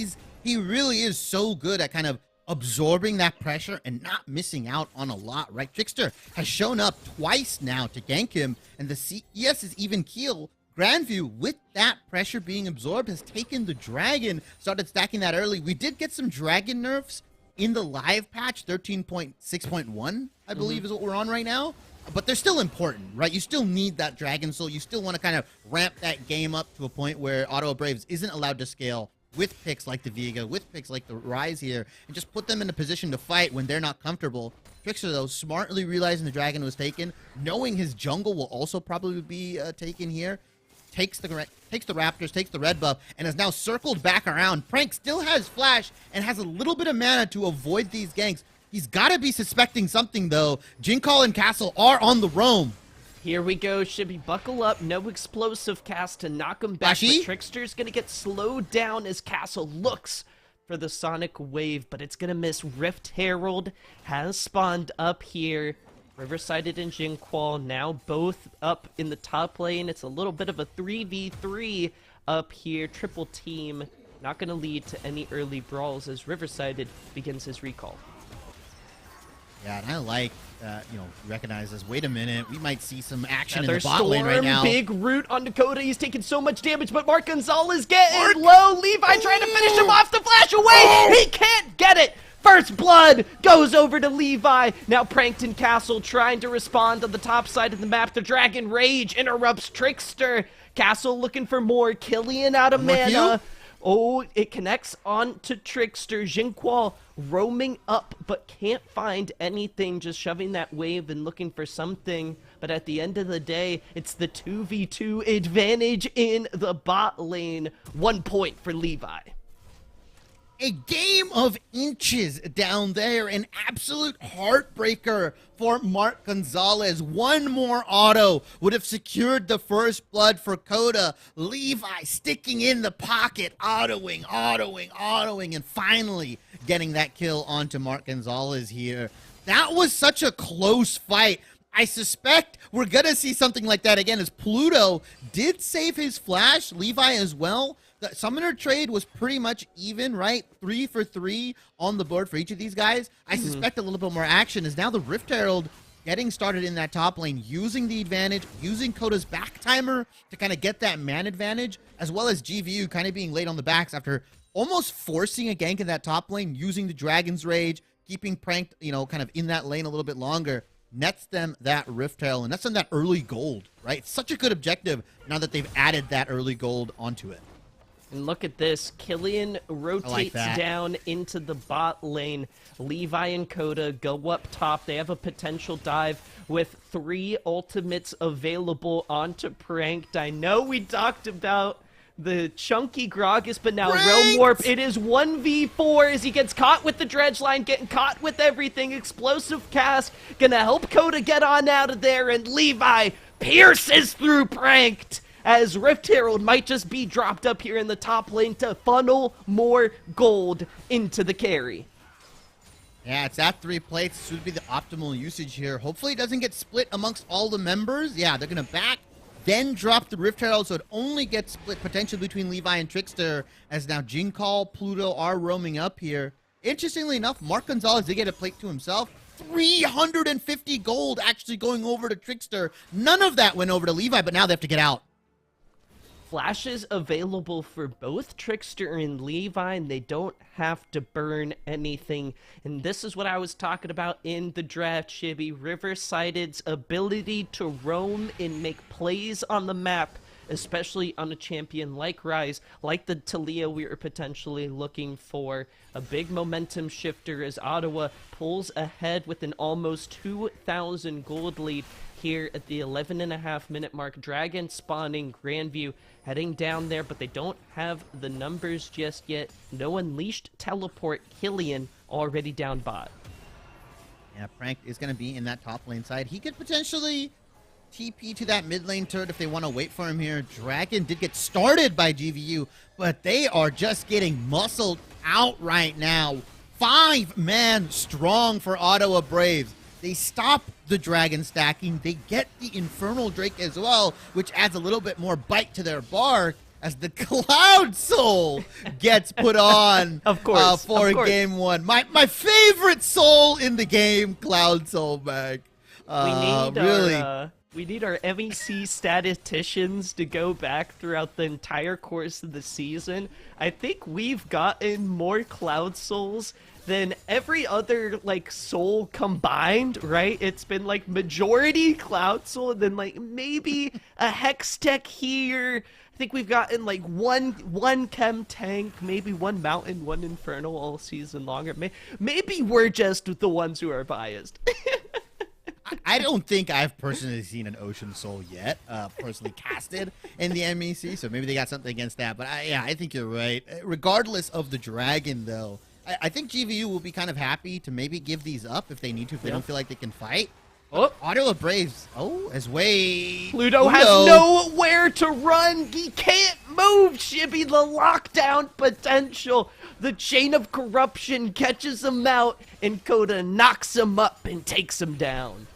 he really is so good at kind of absorbing that pressure and not missing out on a lot, right? Trickster has shown up twice now to gank him, and the CS is even keel. Grandview, with that pressure being absorbed, has taken the Dragon, started stacking that early. We did get some Dragon nerfs in the live patch, 13.6.1, I believe is what we're on right now. But they're still important, right? You still need that Dragon Soul. You still want to kind of ramp that game up to a point where Ottawa Braves isn't allowed to scale with picks like the Vega, with picks like the Rise here, and just put them in a position to fight when they're not comfortable. Trickster, though, smartly realizing the Dragon was taken, knowing his jungle will also probably be taken here, takes the Raptors, takes the red buff, and has now circled back around. Prank still has flash and has a little bit of mana to avoid these ganks. He's got to be suspecting something, though. Jinkall and Castle are on the roam. Here we go, Shibby. Buckle up. No explosive cast to knock him back. But Trickster's going to get slowed down as Castle looks for the Sonic Wave, but it's going to miss. Rift Herald has spawned up here. Riverside and Jinqual now both up in the top lane. It's a little bit of a 3v3 up here. Triple team. Not going to lead to any early brawls as Riverside begins his recall. Yeah, and I like, recognize this. Wait a minute, we might see some action in the bot lane right now. Big root on Dakota. He's taking so much damage, but Mark Gonzalez getting low. Levi trying to finish him off. The flash away. He can't get it. First blood goes over to Levi. Now Prankton Castle trying to respond on the top side of the map. The Dragon Rage interrupts Trickster. Castle looking for more. Killian out of mana. Oh, it connects on to Trickster. Jinqual roaming up, but can't find anything, just shoving that wave and looking for something. But at the end of the day, it's the 2v2 advantage in the bot lane. 1 point for Levi. A game of inches down there. An absolute heartbreaker for Mark Gonzalez. One more auto would have secured the first blood for Coda. Levi sticking in the pocket, autoing, and finally getting that kill onto Mark Gonzalez here. That was such a close fight. I suspect we're going to see something like that again, as Pluto did save his flash, Levi as well. The Summoner trade was pretty much even, right? 3 for 3 on the board for each of these guys. I suspect a little bit more action is now the Rift Herald getting started in that top lane, using the advantage, using Coda's back timer to kind of get that man advantage, as well as GVU kind of being laid on the backs after almost forcing a gank in that top lane, using the Dragon's Rage, keeping Pranked, kind of in that lane a little bit longer. Nets them that Rift Herald, and nets them that early gold, right? It's such a good objective now that they've added that early gold onto it. And look at this. Killian rotates down into the bot lane. Levi and Coda go up top. They have a potential dive with 3 ultimates available onto Pranked. I know we talked about the chunky Gragas, but now Realm Warp. It is 1v4 as he gets caught with the dredge line, getting caught with everything. Explosive cast gonna help Coda get on out of there, and Levi pierces through Pranked, as Rift Herald might just be dropped up here in the top lane to funnel more gold into the carry. Yeah, it's at 3 plates. This would be the optimal usage here. Hopefully it doesn't get split amongst all the members. Yeah, they're going to back, then drop the Rift Herald, so it only gets split potentially between Levi and Trickster, as now Jinkall, Pluto are roaming up here. Interestingly enough, Mark Gonzalez did get a plate to himself. 350 gold actually going over to Trickster. None of that went over to Levi, but now they have to get out. Flashes available for both Trickster and Levi, and they don't have to burn anything. And this is what I was talking about in the draft, Chibi. Riversided's ability to roam and make plays on the map, especially on a champion like Rise, like the Talia we were potentially looking for. A big momentum shifter as Ottawa pulls ahead with an almost 2,000 gold lead here at the 11.5-minute mark. Dragon spawning, Grandview heading down there, but they don't have the numbers just yet. No unleashed teleport. Killian already down bot. Yeah, Prank is going to be in that top lane side. He could potentially TP to that mid lane turret if they want to wait for him here. Dragon did get started by GVU, but they are just getting muscled out right now. 5-man strong for Ottawa Braves. They stop the Dragon stacking. They get the Infernal Drake as well, which adds a little bit more bite to their bark as the Cloud Soul gets put on of course, for game 1. My favorite soul in the game, Cloud Soul, Mag. We need our MEC statisticians to go back throughout the entire course of the season. I think we've gotten more Cloud Souls than every other, like, soul combined, right? It's been, like, majority Cloud Soul, and then, like, maybe a Hex Tech here. I think we've gotten, like, one Chem Tank, maybe one Mountain, one Infernal all season long. Or maybe we're just the ones who are biased. I don't think I've personally seen an Ocean Soul yet, personally casted in the MEC, so maybe they got something against that. But yeah, I think you're right. Regardless of the Dragon, though, I think GVU will be kind of happy to maybe give these up if they need to, if they don't feel like they can fight. Oh, Ottawa Braves. Oh, as way. Pluto has nowhere to run. He can't move, Shibby. The lockdown potential. The chain of corruption catches him out, and Coda knocks him up and takes him down.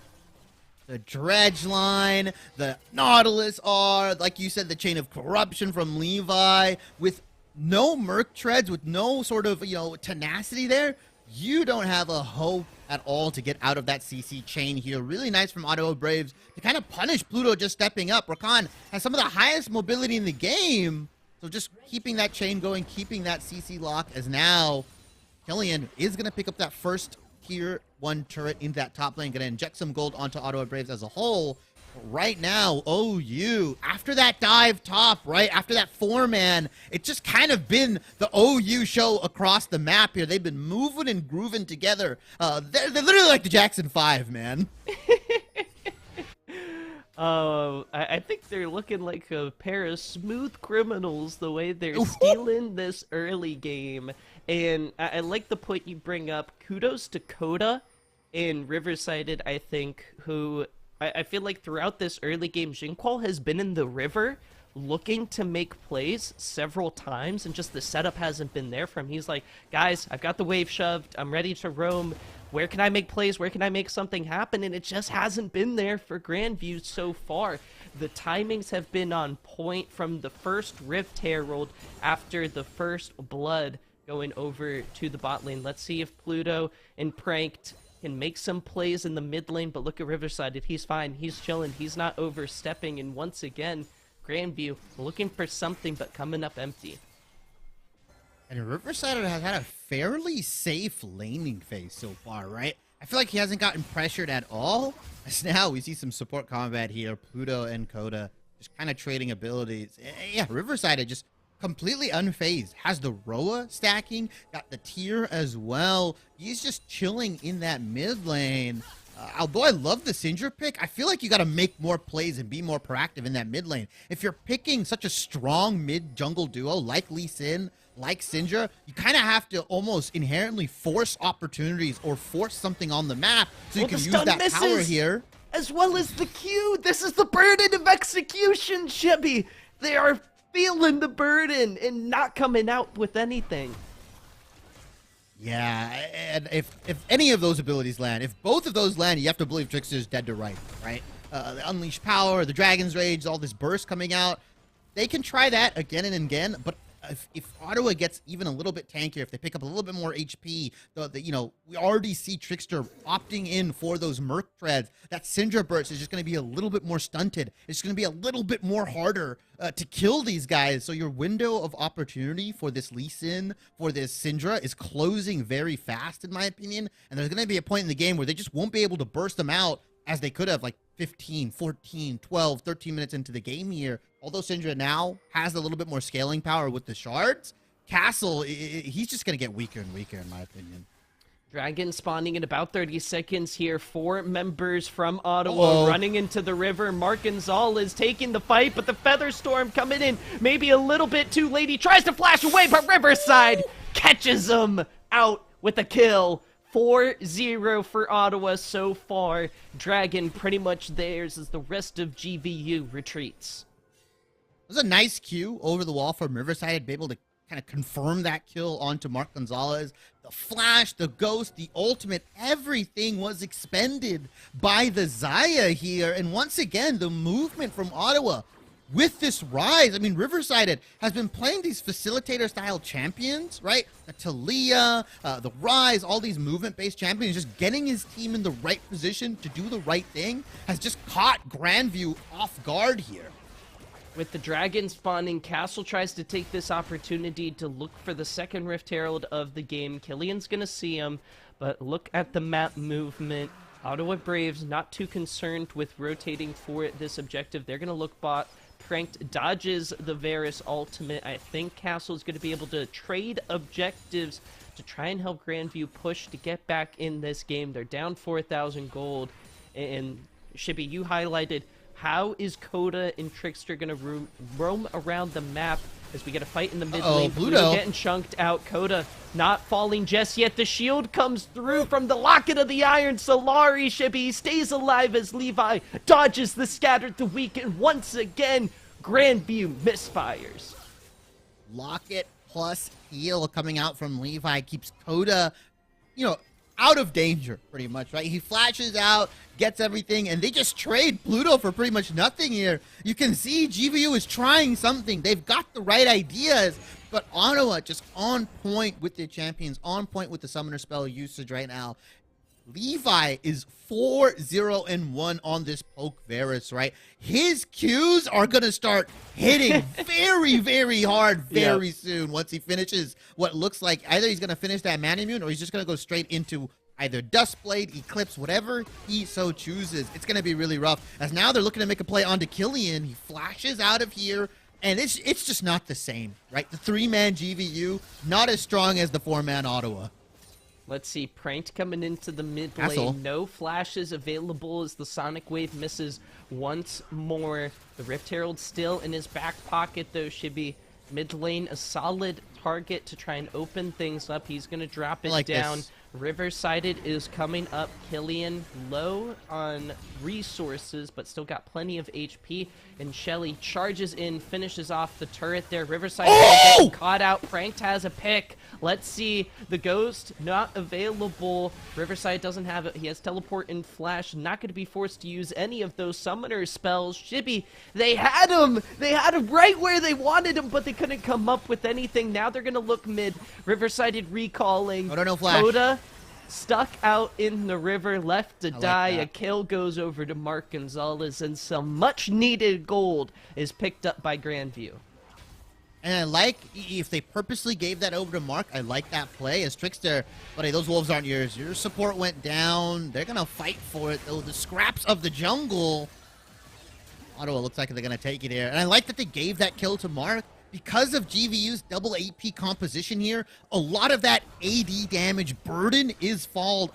The Dredge line, the Nautilus R, like you said, the chain of corruption from Levi, with no Merc treads, with no sort of, tenacity there. You don't have a hope at all to get out of that CC chain here. Really nice from Ottawa Braves to kind of punish Pluto just stepping up. Rakan has some of the highest mobility in the game, so just keeping that chain going, keeping that CC lock, as now Killian is going to pick up that first tier 1 turret in that top lane, going to inject some gold onto Ottawa Braves as a whole. Right now, OU, after that dive top, right, after that 4-man, it's just kind of been the OU show across the map here. They've been moving and grooving together. They're literally like the Jackson 5, man. I think they're looking like a pair of smooth criminals the way they're stealing this early game. And I like the point you bring up. Kudos to Coda and Riversided, I think, who I feel like throughout this early game, Jinqual has been in the river looking to make plays several times, and just the setup hasn't been there for him. He's like, guys, I've got the wave shoved. I'm ready to roam. Where can I make plays? Where can I make something happen? And it just hasn't been there for Grandview so far. The timings have been on point from the first Rift Herald after the first Blood going over to the bot lane. Let's see if Pluto and Pranked can make some plays in the mid lane, but look at Riverside. He's fine. He's chilling. He's not overstepping. And once again, Grandview looking for something, but coming up empty. And Riverside has had a fairly safe laning phase so far, right? I feel like he hasn't gotten pressured at all. As now we see some support combat here. Pluto and Coda just kind of trading abilities. Yeah, Riverside just completely unfazed. Has the Roa stacking, got the tier as well. He's just chilling in that mid lane. Although I love the Syndra pick, I feel like you got to make more plays and be more proactive in that mid lane. If you're picking such a strong mid jungle duo like Lee Sin, like Syndra, you kind of have to almost inherently force opportunities or force something on the map so you can use that power here. As well as the Q. This is the burden of execution, Shibby. They are feeling the burden and not coming out with anything. Yeah, and if any of those abilities land, if both of those land, you have to believe Trickster's dead to rights, right? The Unleashed Power, the Dragon's Rage, all this burst coming out. They can try that again and again, but if Ottawa gets even a little bit tankier, if they pick up a little bit more HP, you know, we already see Trickster opting in for those Merc Treads. That Syndra burst is just going to be a little bit more stunted. It's going to be a little bit more harder to kill these guys. So your window of opportunity for this Lee Sin, for this Syndra, is closing very fast, in my opinion. And there's going to be a point in the game where they just won't be able to burst them out as they could have, like 15, 14, 12, 13 minutes into the game here. Although Syndra now has a little bit more scaling power with the shards, Castle, he's just going to get weaker and weaker, in my opinion. Dragon spawning in about 30 seconds here. 4 members from Ottawa running into the river. Mark Gonzalez taking the fight, but the Feather Storm coming in maybe a little bit too late. He tries to flash away, but Riverside catches him out with a kill. 4-0 for Ottawa so far. Dragon pretty much theirs as the rest of GVU retreats. It was a nice Q over the wall from Riverside to be able to kind of confirm that kill onto Mark Gonzalez. The flash, the ghost, the ultimate, everything was expended by the Xayah here. And once again, the movement from Ottawa with this Rise. I mean, Riverside has been playing these facilitator-style champions, right? The Talia, the Rise, all these movement-based champions, just getting his team in the right position to do the right thing has just caught Grandview off guard here. With the Dragon spawning, Castle tries to take this opportunity to look for the second Rift Herald of the game. Killian's gonna see him, but look at the map movement. Ottawa Braves not too concerned with rotating for this objective. They're gonna look bot. Pranked dodges the Varus ultimate. I think Castle's gonna be able to trade objectives to try and help Grandview push to get back in this game. They're down 4,000 gold. And Shippy, you highlighted, how is Coda and Trickster going to roam around the map as we get a fight in the mid lane? Pluto getting chunked out. Coda not falling just yet. The shield comes through from the Locket of the Iron. Solari, Shippy, stays alive as Levi dodges the Scattered the Weak, and once again, Grandview misfires. Locket plus heal coming out from Levi keeps Coda, you know, out of danger, pretty much, right? He flashes out, gets everything, and they just trade Pluto for pretty much nothing here. You can see GVU is trying something. They've got the right ideas, but Ottawa just on point with their champions, on point with the Summoner spell usage right now. Levi is 4-0-1 on this poke Varus, right? His Qs are going to start hitting very, very hard very soon once he finishes what looks like either he's going to finish that Mana Immune or he's just going to go straight into either Duskblade, Eclipse, whatever he so chooses. It's going to be really rough as now they're looking to make a play onto Killian. He flashes out of here. And it's just not the same, right? The 3-man GVU, not as strong as the 4-man Ottawa. Let's see, Pranked coming into the mid Castle. lane. No flashes available as the Sonic Wave misses once more. The Rift Herald still in his back pocket, though. Shibby, mid lane, a solid target to try and open things up. He's going to drop it down. This. River-sided is coming up. Killian low on resources, but still got plenty of HP. And Shelly charges in, finishes off the turret there. Riverside getting caught out. Pranked has a pick. Let's see. The Ghost not available. Riverside doesn't have it. He has Teleport and Flash. Not going to be forced to use any of those Summoner spells. Shibby, they had him. They had him right where they wanted him, but they couldn't come up with anything. Now they're going to look mid. Riverside recalling. Oh, no Flash. Coda stuck out in the river, left to die. A kill goes over to Mark Gonzalez, and some much-needed gold is picked up by Grandview. And I like, if they purposely gave that over to Mark, I like that play as Trickster. But hey, those wolves aren't yours. Your support went down. They're going to fight for it, though. The scraps of the jungle. Ottawa looks like they're going to take it here. And I like that they gave that kill to Mark. Because of GVU's double AP composition here, a lot of that AD damage burden is fallen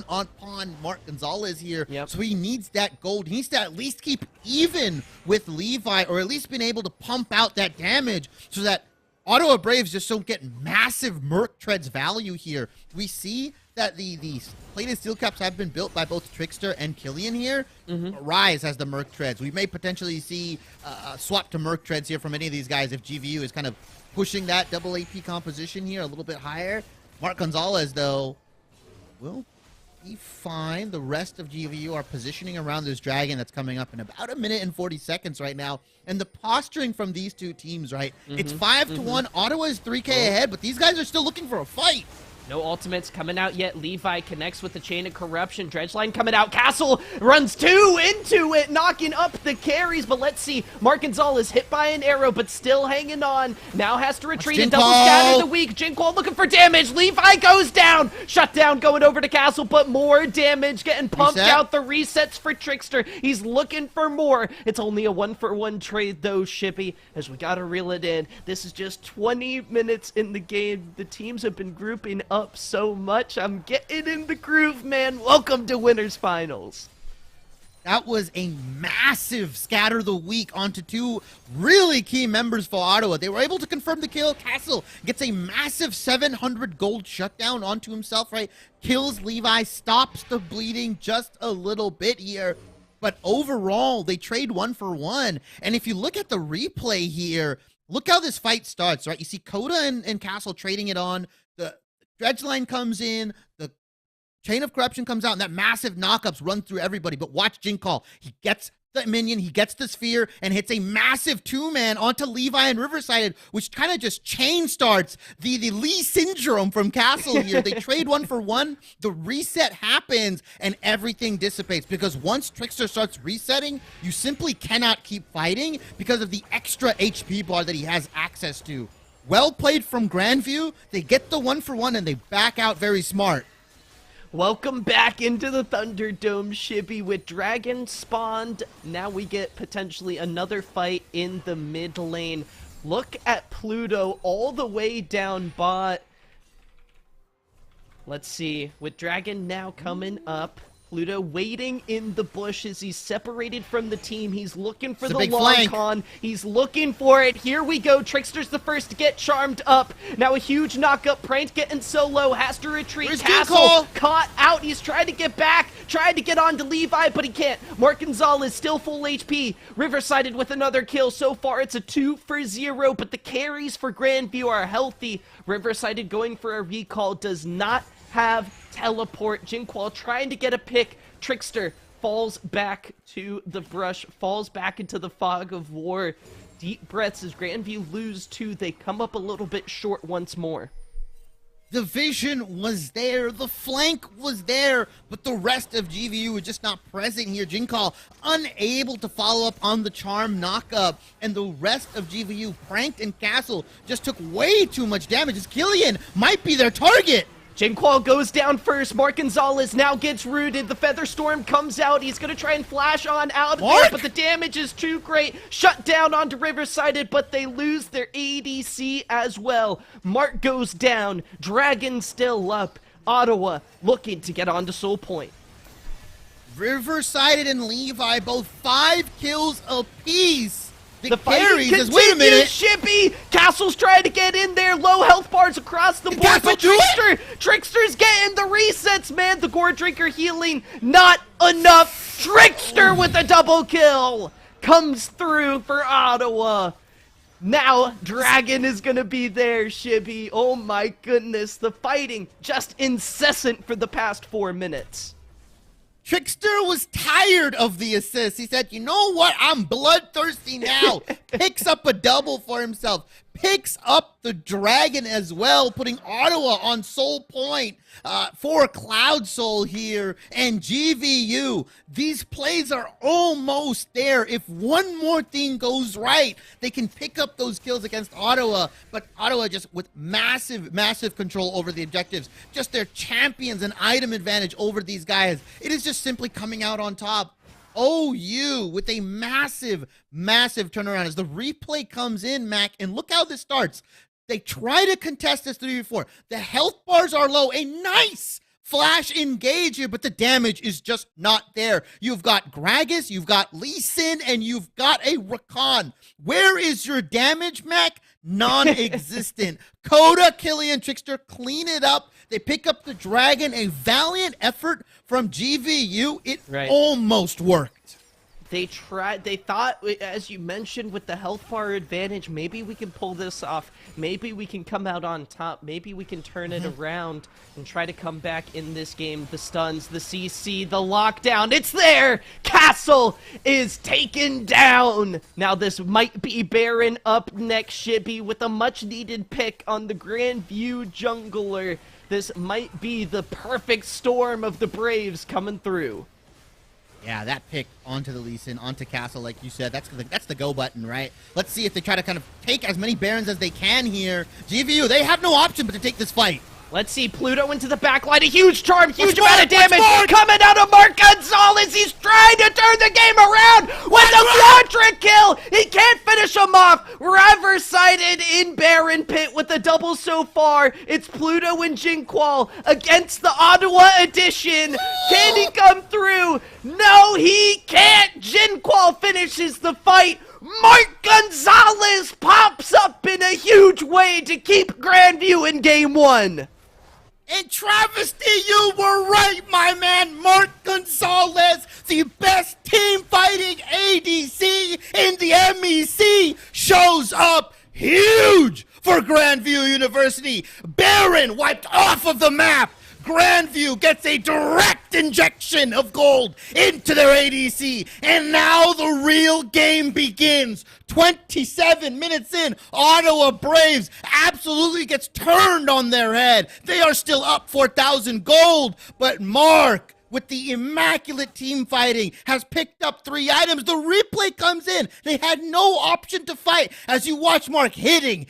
upon Mark Gonzalez here. So he needs that gold. He needs to at least keep even with Levi, or at least been able to pump out that damage so that Ottawa Braves just don't get massive Merc Treads value here. We see that the plated steel caps have been built by both Trickster and Killian here. Rise has the Merc Treads. We may potentially see a swap to Merc Treads here from any of these guys if GVU is kind of pushing that double AP composition here a little bit higher. Mark Gonzalez, though, will be fine. The rest of GVU are positioning around this dragon that's coming up in about 1 minute and 40 seconds right now. And the posturing from these two teams, right? It's 5-1. Ottawa is 3K ahead, but these guys are still looking for a fight. No ultimates coming out yet. Levi connects with the chain of corruption. Dredgeline coming out. Castle runs 2 into it, knocking up the carries. But let's see. Mark Gonzalez hit by an arrow, but still hanging on. Now has to retreat and double scatter the weak. Jinqual looking for damage. Levi goes down. Shut down going over to Castle, but more damage getting pumped out. The resets for Trickster. He's looking for more. It's only a 1-for-1 trade though, Shippy, as we gotta reel it in. This is just 20 minutes in the game. The teams have been grouping up so much. I'm getting in the groove, man. Welcome to Winners Finals. That was a massive scatter the week onto 2 really key members for Ottawa. They were able to confirm the kill. Castle gets a massive 700 gold shutdown onto himself, right? Kills Levi, stops the bleeding just a little bit here. But overall, they trade 1-for-1. And if you look at the replay here, look how this fight starts, right? You see Coda and Castle trading it on. The Dredgeline comes in, the Chain of Corruption comes out, and that massive knockups run through everybody. But watch Jinkall. He gets the minion, he gets the sphere, and hits a massive 2-man onto Levi and Riverside, which kind of just chain starts the Lee syndrome from Castle here. They trade 1-for-1, the reset happens, and everything dissipates. Because once Trickster starts resetting, you simply cannot keep fighting because of the extra HP bar that he has access to. Well played from Grandview. They get the 1-for-1 and they back out very smart. Welcome back into the Thunderdome, Shippy, with Dragon spawned. Now we get potentially another fight in the mid lane. Look at Pluto all the way down bot. Let's see, with Dragon now coming up. Pluto waiting in the bushes. He's separated from the team. He's looking for the long con. He's looking for it. Here we go. Trickster's the first to get charmed up. Now a huge knock-up. Pranked getting so low. Has to retreat. Castle caught out. He's trying to get back. Tried to get on to Levi, but he can't. Mark Gonzalez still full HP. Riversided with another kill. So far, it's a 2-for-0, but the carries for Grandview are healthy. Riversided going for a recall. Does not have teleport. Jinqual trying to get a pick. Trickster falls back to the brush, falls back into the fog of war. Deep breaths as Grandview lose 2. They come up a little bit short once more. The vision was there, the flank was there, but the rest of GVU was just not present here. Jinkall unable to follow up on the charm knockup, and the rest of GVU, Pranked and Castle, just took way too much damage as Killian might be their target. Jinqual goes down first. Mark Gonzalez now gets rooted. The Feather Storm comes out. He's going to try and flash on out of there, but the damage is too great. Shut down onto Riversided, but they lose their ADC as well. Mark goes down. Dragon still up. Ottawa looking to get onto Soul Point. Riversided and Levi, both 5 kills apiece. The fight continues, wait a minute. Shippy! Castle's trying to get in there. Low health bars across the board, but Trickster's getting the resets, man. The Gore Drinker healing, not enough. Trickster with a double kill comes through for Ottawa. Now, Dragon is going to be there, Shippy. Oh my goodness, the fighting just incessant for the past 4 minutes. Trickster was tired of the assist. He said, you know what? I'm bloodthirsty now. Picks up a double for himself. Picks up the dragon as well, putting Ottawa on Soul Point for Cloud Soul here. And GVU, these plays are almost there. If one more thing goes right, they can pick up those kills against Ottawa. But Ottawa just with massive, massive control over the objectives. Just their champions and item advantage over these guys. It is just simply coming out on top. OU with a massive, massive turnaround as the replay comes in, Mac, and look how this starts. They try to contest this 3v4. The health bars are low. A nice flash engage here, but the damage is just not there. You've got Gragas, you've got Lee Sin, and you've got a Rakan. Where is your damage, Mac? Non-existent. Coda, Killian, Trickster clean it up. They pick up the dragon. A valiant effort from GVU. It almost worked. They thought, as you mentioned, with the health bar advantage, maybe we can pull this off. Maybe we can come out on top. Maybe we can turn it around and try to come back in this game. The stuns, the CC, the lockdown, it's there! Castle is taken down! Now this might be Baron up next, Shibby, with a much-needed pick on the Grandview jungler. This might be the perfect storm of the Braves coming through. Yeah, that pick onto the Lee Sin, onto Castle, like you said, that's the go button, right? Let's see if they try to kind of take as many Barons as they can here. GVU, they have no option but to take this fight. Let's see, Pluto into the backline, a huge charm, huge amount of damage coming out of Mark Gonzalez. He's trying to turn the game around with a quadra kill. He can't finish him off. River-sided in Baron Pit with a double so far. It's Pluto and Jinqual against the Ottawa edition. Can he come through? No, he can't. Jinqual finishes the fight. Mark Gonzalez pops up in a huge way to keep Grandview in game 1. And Travesty, you were right, my man. Mark Gonzalez, the best team fighting ADC in the MEC, shows up huge for Grandview University. Baron wiped off of the map. Grandview gets a direct injection of gold into their ADC, and now the real game begins. 27 minutes in, Ottawa Braves absolutely gets turned on their head. They are still up 4,000 gold, but Mark, with the immaculate team fighting, has picked up 3 items. The replay comes in. They had no option to fight as you watch Mark hitting.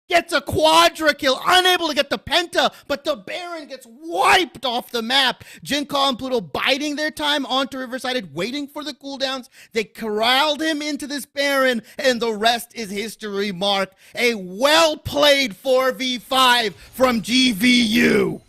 Gets a quadra kill, unable to get the penta, but the Baron gets wiped off the map. Jinqual and Pluto biding their time onto Riverside, waiting for the cooldowns. They corralled him into this Baron, and the rest is history, Mark. A well-played 4v5 from GVU.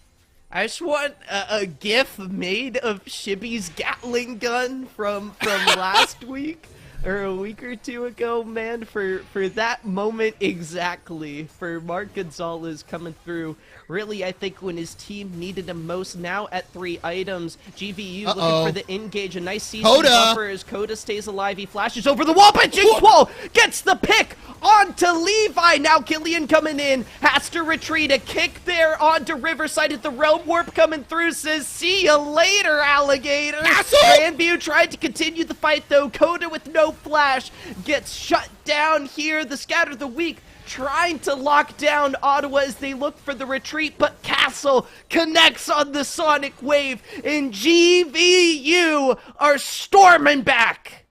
I just want a gif made of Shibby's Gatling gun from last week. Or a week or two ago, man, for that moment exactly, for Mark Gonzalez coming through. Really, I think when his team needed him most, now at 3 items, GVU looking for the engage, a nice season buffer as Coda stays alive. He flashes over the wall, but Jinqual gets the pick onto Levi. Now Killian coming in, has to retreat, a kick there onto Riverside at the Realm Warp coming through, says, see you later, alligator. Grandview tried to continue the fight though, Coda with no flash gets shut down here. The Scatter of the Weak trying to lock down Ottawa as they look for the retreat, but Castle connects on the Sonic Wave, and GVU are storming back.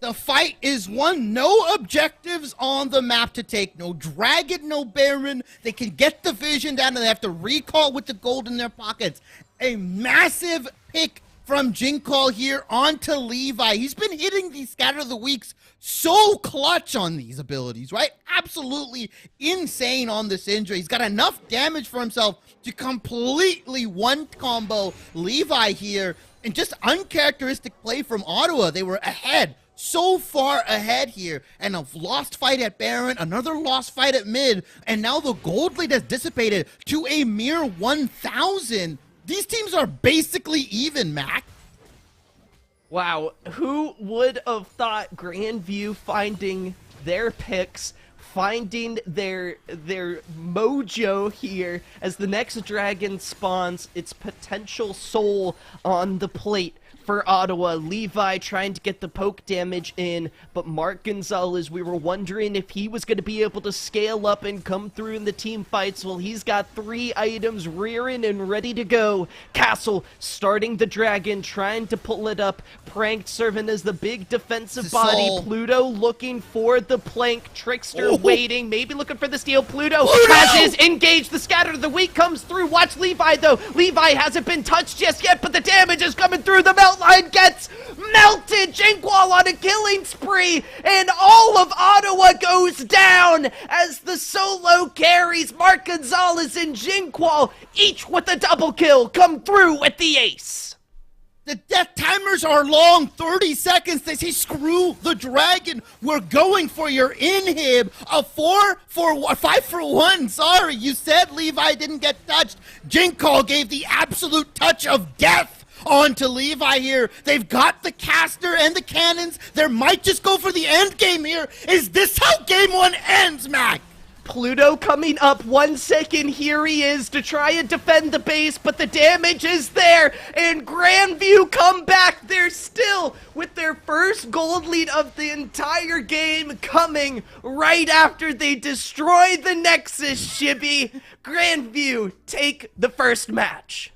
The fight is won. No objectives on the map to take. No Dragon, no Baron. They can get the vision down, and they have to recall with the gold in their pockets. A massive pick from Jinqual here onto Levi. He's been hitting these Scatter of the Weeks so clutch on these abilities, right? Absolutely insane on this injury. He's got enough damage for himself to completely one-combo Levi here. And just uncharacteristic play from Ottawa. They were ahead, so far ahead here. And a lost fight at Baron, another lost fight at mid, and now the gold lead has dissipated to a mere 1,000. These teams are basically even, Mac. Wow, who would have thought Grandview finding their picks, finding their mojo here as the next dragon spawns its potential soul on the plate for Ottawa. Levi trying to get the poke damage in, but Mark Gonzalez, we were wondering if he was going to be able to scale up and come through in the team fights. Well, he's got 3 items rearing and ready to go. Castle starting the dragon, trying to pull it up. Pranked serving as the big defensive body. Pluto looking for the plank. Trickster waiting, maybe looking for the steal. Pluto has his engage. The Scatter of the Weak comes through. Watch Levi though. Levi hasn't been touched just yet, but the damage is coming through. The melt line gets melted. Jinqual on a killing spree, and all of Ottawa goes down as the solo carries. Mark Gonzalez and Jinqual, each with a double kill, come through with the ace. The death timers are long, 30 seconds. They say, screw the dragon. We're going for your inhib. A 5 for 1. Sorry, you said Levi didn't get touched. Jinqual gave the absolute touch of death on to Levi here. They've got the caster and the cannons. They might just go for the end game here. Is this how game 1 ends, Mac? Pluto coming up 1 second. Here he is to try and defend the base, but the damage is there. And Grandview come back. They're still with their first gold lead of the entire game coming right after they destroy the Nexus, Shibby. Grandview take the first match.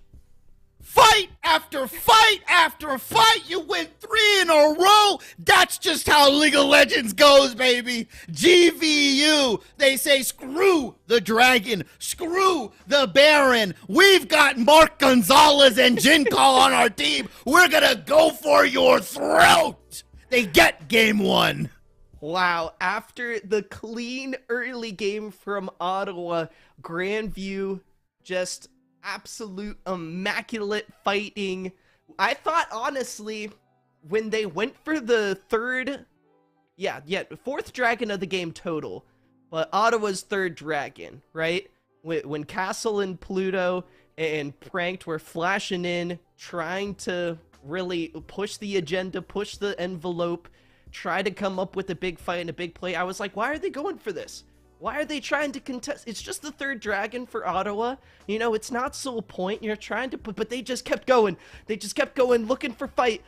Fight after fight after fight, you win 3 in a row. That's just how League of Legends goes, baby. GVU, they say screw the dragon, screw the Baron. We've got Mark Gonzalez and Jinkall on our team. We're gonna go for your throat. They get game 1. Wow, after the clean early game from Ottawa, Grandview just absolute immaculate fighting. I thought, honestly, when they went for the fourth dragon of the game total, but Ottawa's third dragon, right? When Castle and Pluto and Pranked were flashing in, trying to really push the agenda, push the envelope, try to come up with a big fight and a big play, I was like, why are they going for this? Why are they trying to contest? It's just the third dragon for Ottawa. You know, it's not Soul Point. You're trying to, but they just kept going. They just kept going, looking for fight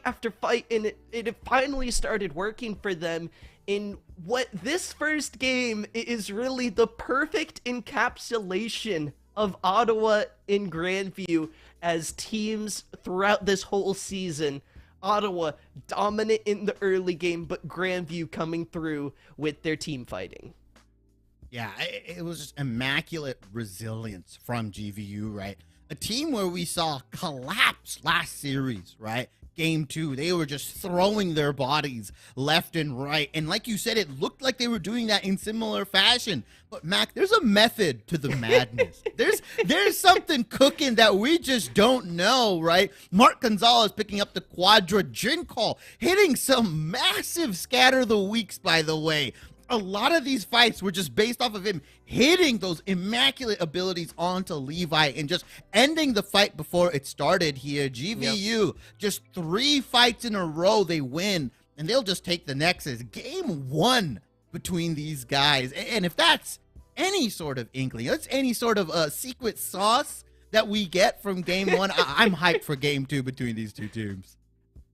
after fight, and it finally started working for them. In what this first game is really the perfect encapsulation of Ottawa in Grandview as teams throughout this whole season. Ottawa dominant in the early game, but Grandview coming through with their team fighting. Yeah, it was just immaculate resilience from GVU, right? A team where we saw collapse last series, right? Game 2, they were just throwing their bodies left and right. And like you said, it looked like they were doing that in similar fashion. But Mac, there's a method to the madness. There's something cooking that we just don't know, right? Mark Gonzalez picking up the Quadra Jinkall, hitting some massive scatter the weeks, by the way. A lot of these fights were just based off of him hitting those immaculate abilities onto Levi and just ending the fight before it started here. GVU, just 3 fights in a row they win, and they'll just take the Nexus. Game 1 between these guys. And if that's any sort of inkling, that's any sort of secret sauce that we get from game 1, I'm hyped for game 2 between these two teams.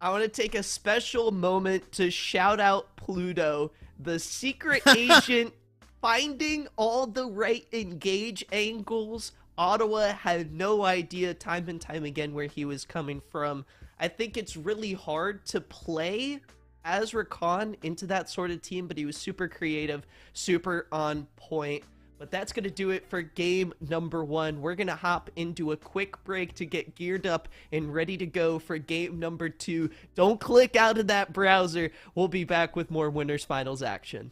I want to take a special moment to shout out Pluto, the secret agent, finding all the right engage angles. Ottawa had no idea time and time again where he was coming from. I think it's really hard to play as Rakan into that sort of team, but he was super creative, super on point. But that's going to do it for game number 1. We're going to hop into a quick break to get geared up and ready to go for game number 2. Don't click out of that browser. We'll be back with more Winners Finals action.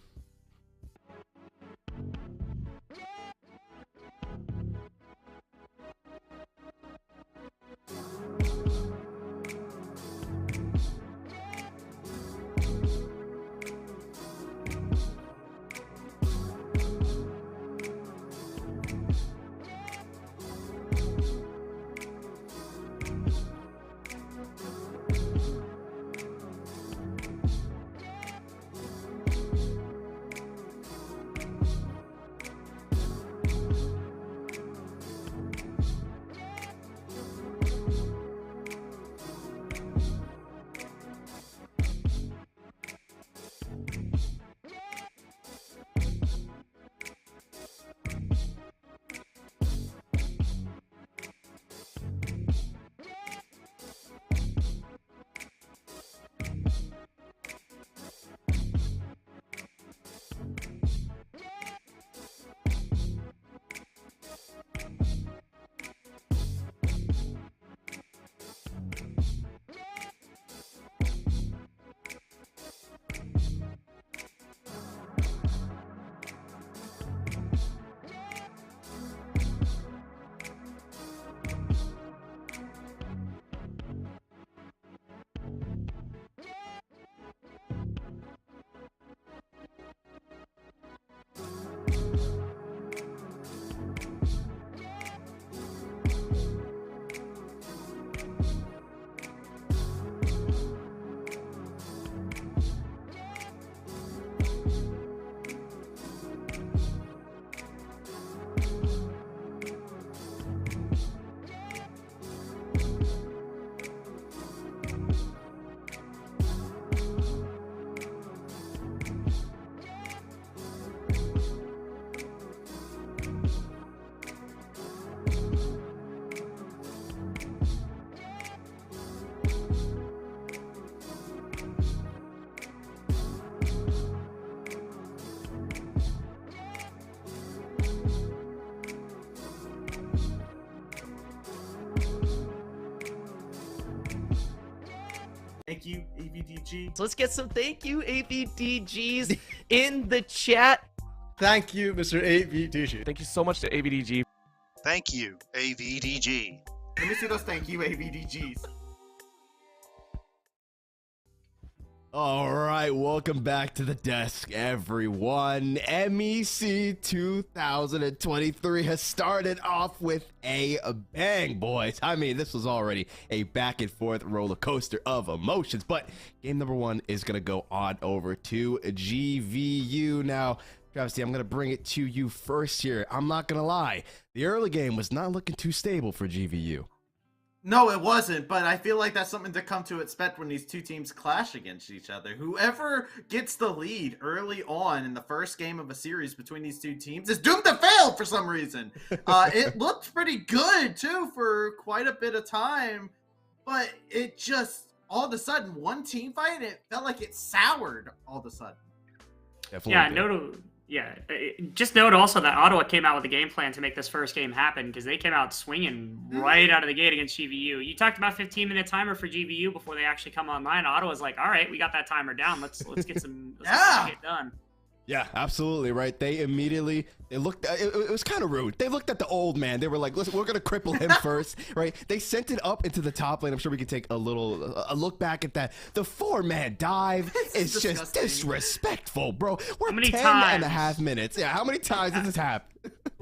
thank you, AVDG. So let's get some thank you AVDGs in the chat. Thank you, Mr. AVDG. Thank you so much to AVDG. Thank you, AVDG. Let me see those thank you, AVDGs. All right, welcome back to the desk, everyone. MEC 2023 has started off with a bang, boys. I mean, this was already a back and forth roller coaster of emotions, but game number 1 is going to go on over to GVU. Now, Travis, I'm going to bring it to you first here. I'm not going to lie. The early game was not looking too stable for GVU. No, it wasn't, but I feel like that's something to come to expect when these two teams clash against each other. Whoever gets the lead early on in the first game of a series between these two teams is doomed to fail for some reason. It looked pretty good, too, for quite a bit of time, but it just, all of a sudden, one team fight, it felt like it soured all of a sudden. Definitely just note also that Ottawa came out with a game plan to make this first game happen because they came out swinging right out of the gate against GVU. You talked about 15-minute timer for GVU before they actually come online. Ottawa's like, all right, we got that timer down. Let's get some shit done. Yeah, absolutely right. They looked. It was kind of rude. They looked at the old man. They were like, "Listen, we're gonna cripple him first, right?" They sent it up into the top lane. I'm sure we can take a look back at that. The 4-man dive is just disrespectful, bro. We're 10.5 minutes. Yeah, how many times does this happen?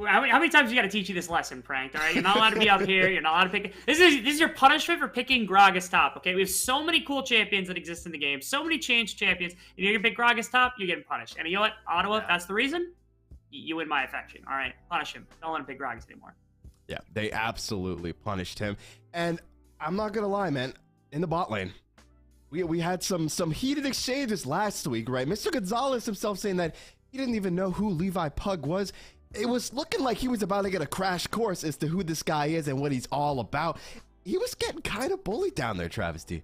How many times you got to teach you this lesson, Pranked? All right, you're not allowed to be up here. You're not allowed to pick. This is your punishment for picking Gragas top. Okay, we have so many cool champions that exist in the game, so many changed champions, and you're gonna pick Gragas top. You're getting punished. And you know what, Ottawa? If that's the reason, you win my affection. All right, punish him. Don't let him pick Gragas anymore. Yeah, they absolutely punished him. And I'm not gonna lie, man. In the bot lane, we had some heated exchanges last week, right? Mr. Gonzalez himself saying that he didn't even know who Levi Pug was. It was looking like he was about to get a crash course as to who this guy is and what he's all about. He was getting kind of bullied down there, Travis D.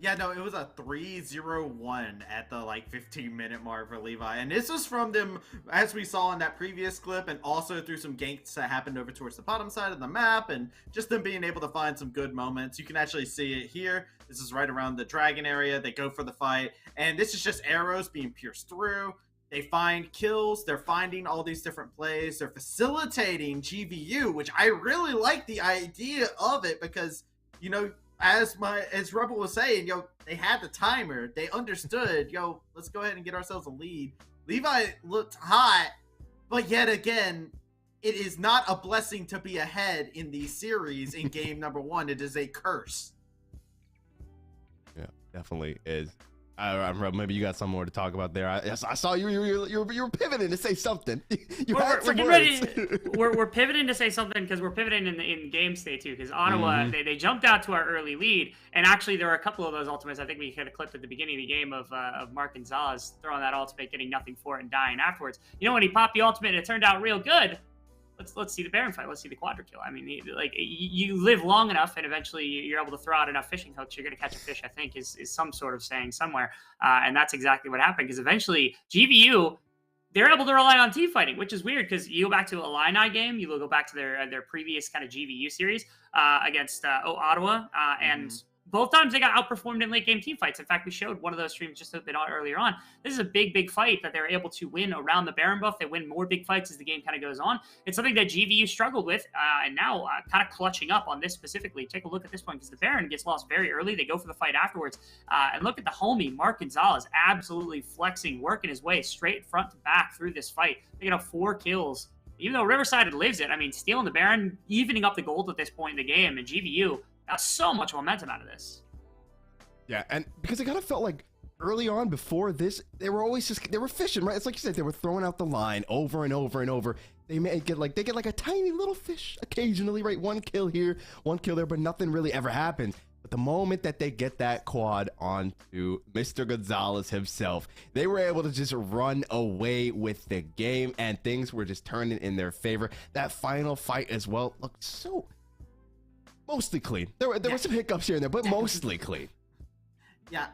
Yeah, no, it was a 3-0-1 at the 15-minute mark for Levi. And this was from them, as we saw in that previous clip, and also through some ganks that happened over towards the bottom side of the map, and just them being able to find some good moments. You can actually see it here. This is right around the dragon area. They go for the fight, and this is just arrows being pierced through. They find kills. They're finding all these different plays. They're facilitating GVU, which I really like the idea of it because, you know, as Rebel was saying, they had the timer. They understood, let's go ahead and get ourselves a lead. Levi looked hot, but yet again, it is not a blessing to be ahead in these series in game number 1. It is a curse. Yeah, definitely is. Maybe you got some more to talk about there. I saw you were pivoting to say something. We're pivoting to say something because we're pivoting in game state too. Because Ottawa they jumped out to our early lead, and actually there were a couple of those ultimates. I think we had a clip at the beginning of the game of Mark Gonzalez throwing that ultimate, getting nothing for it, and dying afterwards. You know, when he popped the ultimate, and it turned out real good. Let's see the Baron fight. Let's see the quadra kill. I mean, you live long enough, and eventually you're able to throw out enough fishing hooks. You're going to catch a fish. I think is some sort of saying somewhere, and that's exactly what happened. Because eventually GVU, they're able to rely on team fighting, which is weird. Because you go back to a Illini game, you go back to their previous kind of GVU series against Ottawa, and both times they got outperformed in late game team fights. In fact, we showed one of those streams just a bit earlier on. This is a big fight that they're able to win around the Baron buff. They win more big fights as the game kind of goes on. It's something that GVU struggled with, and now kind of clutching up on this specifically. Take a look at this one because the Baron gets lost very early. They go for the fight afterwards. And look at the homie, Mark Gonzalez, absolutely flexing, working his way straight front to back through this fight. Picking up 4 kills. Even though Riverside lives it, I mean, stealing the Baron, evening up the gold at this point in the game, and GVU got so much momentum out of this. Yeah, and because it kind of felt like early on before this, they were always they were fishing, right? It's like you said, they were throwing out the line over and over and over. They get like a tiny little fish occasionally, right? 1 kill here, 1 kill there, but nothing really ever happens. But the moment that they get that quad onto Mr. Gonzalez himself, they were able to just run away with the game, and things were just turning in their favor. That final fight as well looked so mostly clean. There were some hiccups here and there, but mostly clean. Yeah,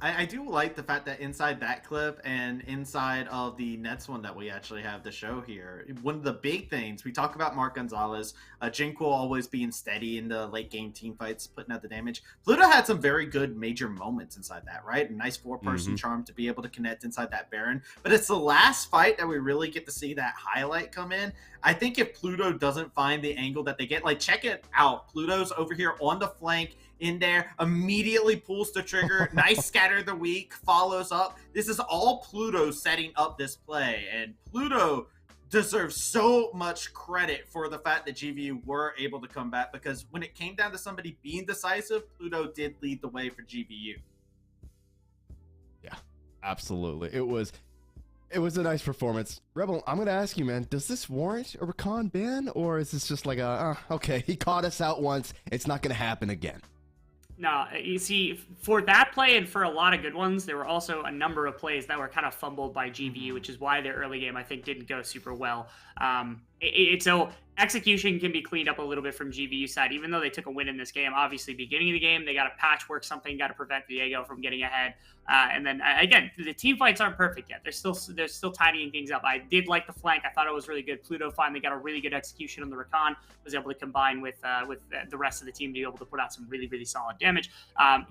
I do like the fact that inside that clip and inside of the Nets one that we actually have to show here, one of the big things, we talk about Mark Gonzalez, Jinko always being steady in the late game team fights, putting out the damage. Pluto had some very good major moments inside that, right? A nice four-person charm to be able to connect inside that Baron. But it's the last fight that we really get to see that highlight come in. I think if Pluto doesn't find the angle that they get, like, check it out. Pluto's over here on the flank, in there, immediately pulls the trigger. Nice scatter of the weak, follows up. This is all Pluto setting up this play, and Pluto deserves so much credit for the fact that GVU were able to come back, because when it came down to somebody being decisive, Pluto did lead the way for GVU. Yeah, absolutely. It was a nice performance. Rebel, I'm going to ask you, man, does this warrant a Rakan ban, or is this just like okay, he caught us out once, it's not going to happen again? No, you see, for that play and for a lot of good ones, there were also a number of plays that were kind of fumbled by GVU, which is why their early game, I think, didn't go super well. So execution can be cleaned up a little bit from GVU side, even though they took a win in this game. Obviously, beginning of the game, they got to patchwork something, got to prevent Diego from getting ahead. And then again, the team fights aren't perfect yet. They're still tidying things up. I did like the flank. I thought it was really good. Pluto finally got a really good execution on the Rakan. Was able to combine with the rest of the team to be able to put out some really, really solid damage.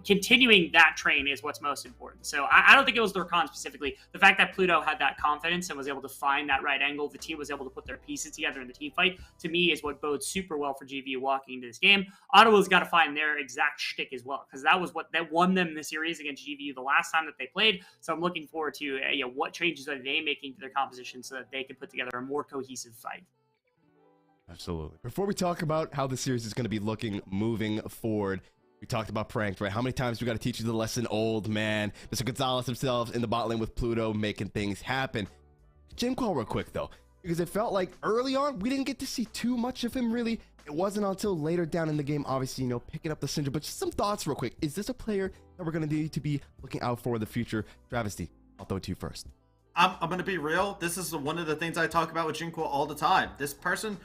Continuing that train is what's most important. So I don't think it was the Rakan specifically. The fact that Pluto had that confidence and was able to find that right angle, the team was able to put their pieces together in the team fight, to me is what bodes super well for GVU walking into this game. Ottawa's got to find their exact shtick as well, because that was what that won them the series against GVU the last time that they played. So I'm looking forward to what changes are they making to their composition so that they can put together a more cohesive fight. Absolutely. Before we talk about how the series is going to be looking moving forward, we talked about pranked, right? How many times we got to teach you the lesson, old man? Mr. Gonzalez himself in the bot lane with Pluto making things happen. Jim Call real quick, though, because it felt like early on we didn't get to see too much of him, really. It wasn't until later down in the game, obviously, picking up the Syndra. But just some thoughts real quick. Is this a player that we're going to need to be looking out for in the future? Travesty, I'll throw it to you first. I'm going to be real. This is one of the things I talk about with Jinko all the time. This person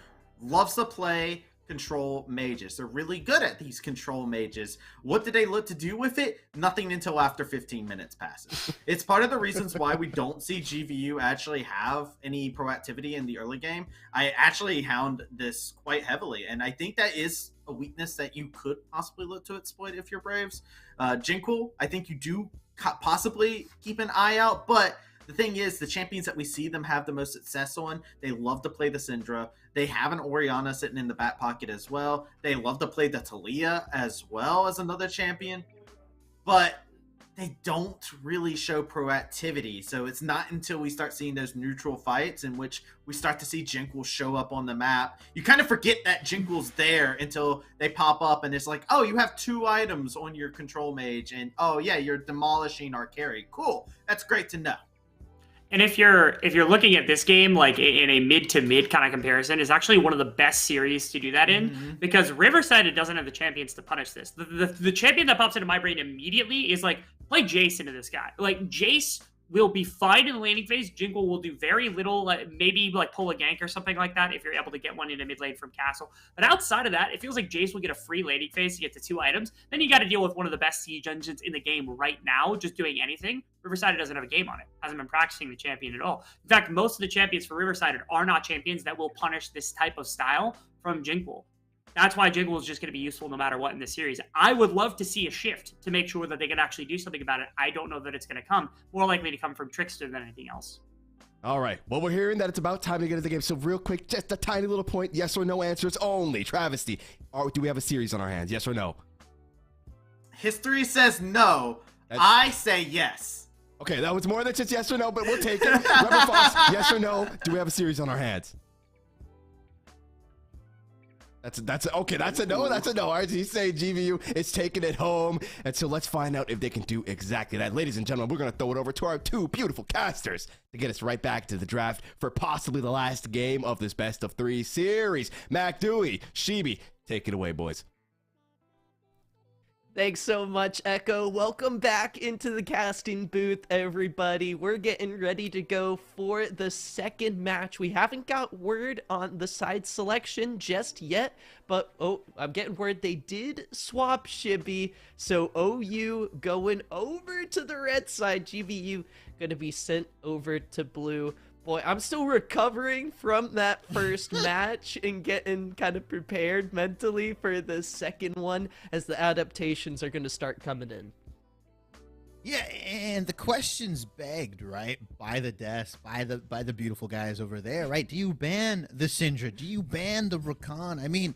loves to play control mages. They're really good at these control mages. What did they look to do with it? Nothing until after 15 minutes passes. It's part of the reasons why we don't see GVU actually have any proactivity in the early game. I actually hound this quite heavily, and I think that is a weakness that you could possibly look to exploit if you're Braves. Jinko, I think you do possibly keep an eye out, but the thing is, the champions that we see them have the most success on, they love to play the Syndra. They have an Orianna sitting in the back pocket as well. They love to play the Talia as well as another champion. But they don't really show proactivity. So it's not until we start seeing those neutral fights in which we start to see Jinko show up on the map. You kind of forget that Jinko's there until they pop up and it's like, oh, you have 2 items on your control mage. And oh yeah, you're demolishing our carry. Cool. That's great to know. And if you're looking at this game like in a mid to mid kind of comparison, is actually one of the best series to do that in, because Riverside doesn't have the champions to punish this. The champion that pops into my brain immediately is like, play Jace into this guy. Like Jace will be fine in the laning phase. Jinko will do very little, maybe like pull a gank or something like that if you're able to get one into mid lane from Castle. But outside of that, it feels like Jace will get a free laning phase to get to 2 items. Then you got to deal with one of the best siege engines in the game right now, just doing anything. Riverside doesn't have a game on it. Hasn't been practicing the champion at all. In fact, most of the champions for Riverside are not champions that will punish this type of style from Jinko. That's why Jingle is just going to be useful no matter what in this series. I would love to see a shift to make sure that they can actually do something about it. I don't know that it's going to come. More likely to come from Trickster than anything else. All right. Well, we're hearing that it's about time to get into the game. So real quick, just a tiny little point. Yes or no answers only. Travesty. Do we have a series on our hands? Yes or no? History says no. I say yes. Okay, that was more than just yes or no, but we'll take it. Rebel Fox, yes or no? Do we have a series on our hands? That's okay. That's a no. That's a no. All right, he's saying GVU is taking it home, and so let's find out if they can do exactly that. Ladies and gentlemen, we're gonna throw it over to our 2 beautiful casters to get us right back to the draft for possibly the last game of this best of 3 series. Mac Dewey, Sheeby, take it away, boys. Thanks so much, Echo. Welcome back into the casting booth, everybody. We're getting ready to go for the second match. We haven't got word on the side selection just yet, but I'm getting word they did swap Shibby. So OU going over to the red side, GVU gonna be sent over to blue. Boy, I'm still recovering from that first match and getting kind of prepared mentally for the second one as the adaptations are going to start coming in. Yeah, and the question's begged, right, by the desk, by the beautiful guys over there, right? Do you ban the Syndra? Do you ban the Rakan? I mean,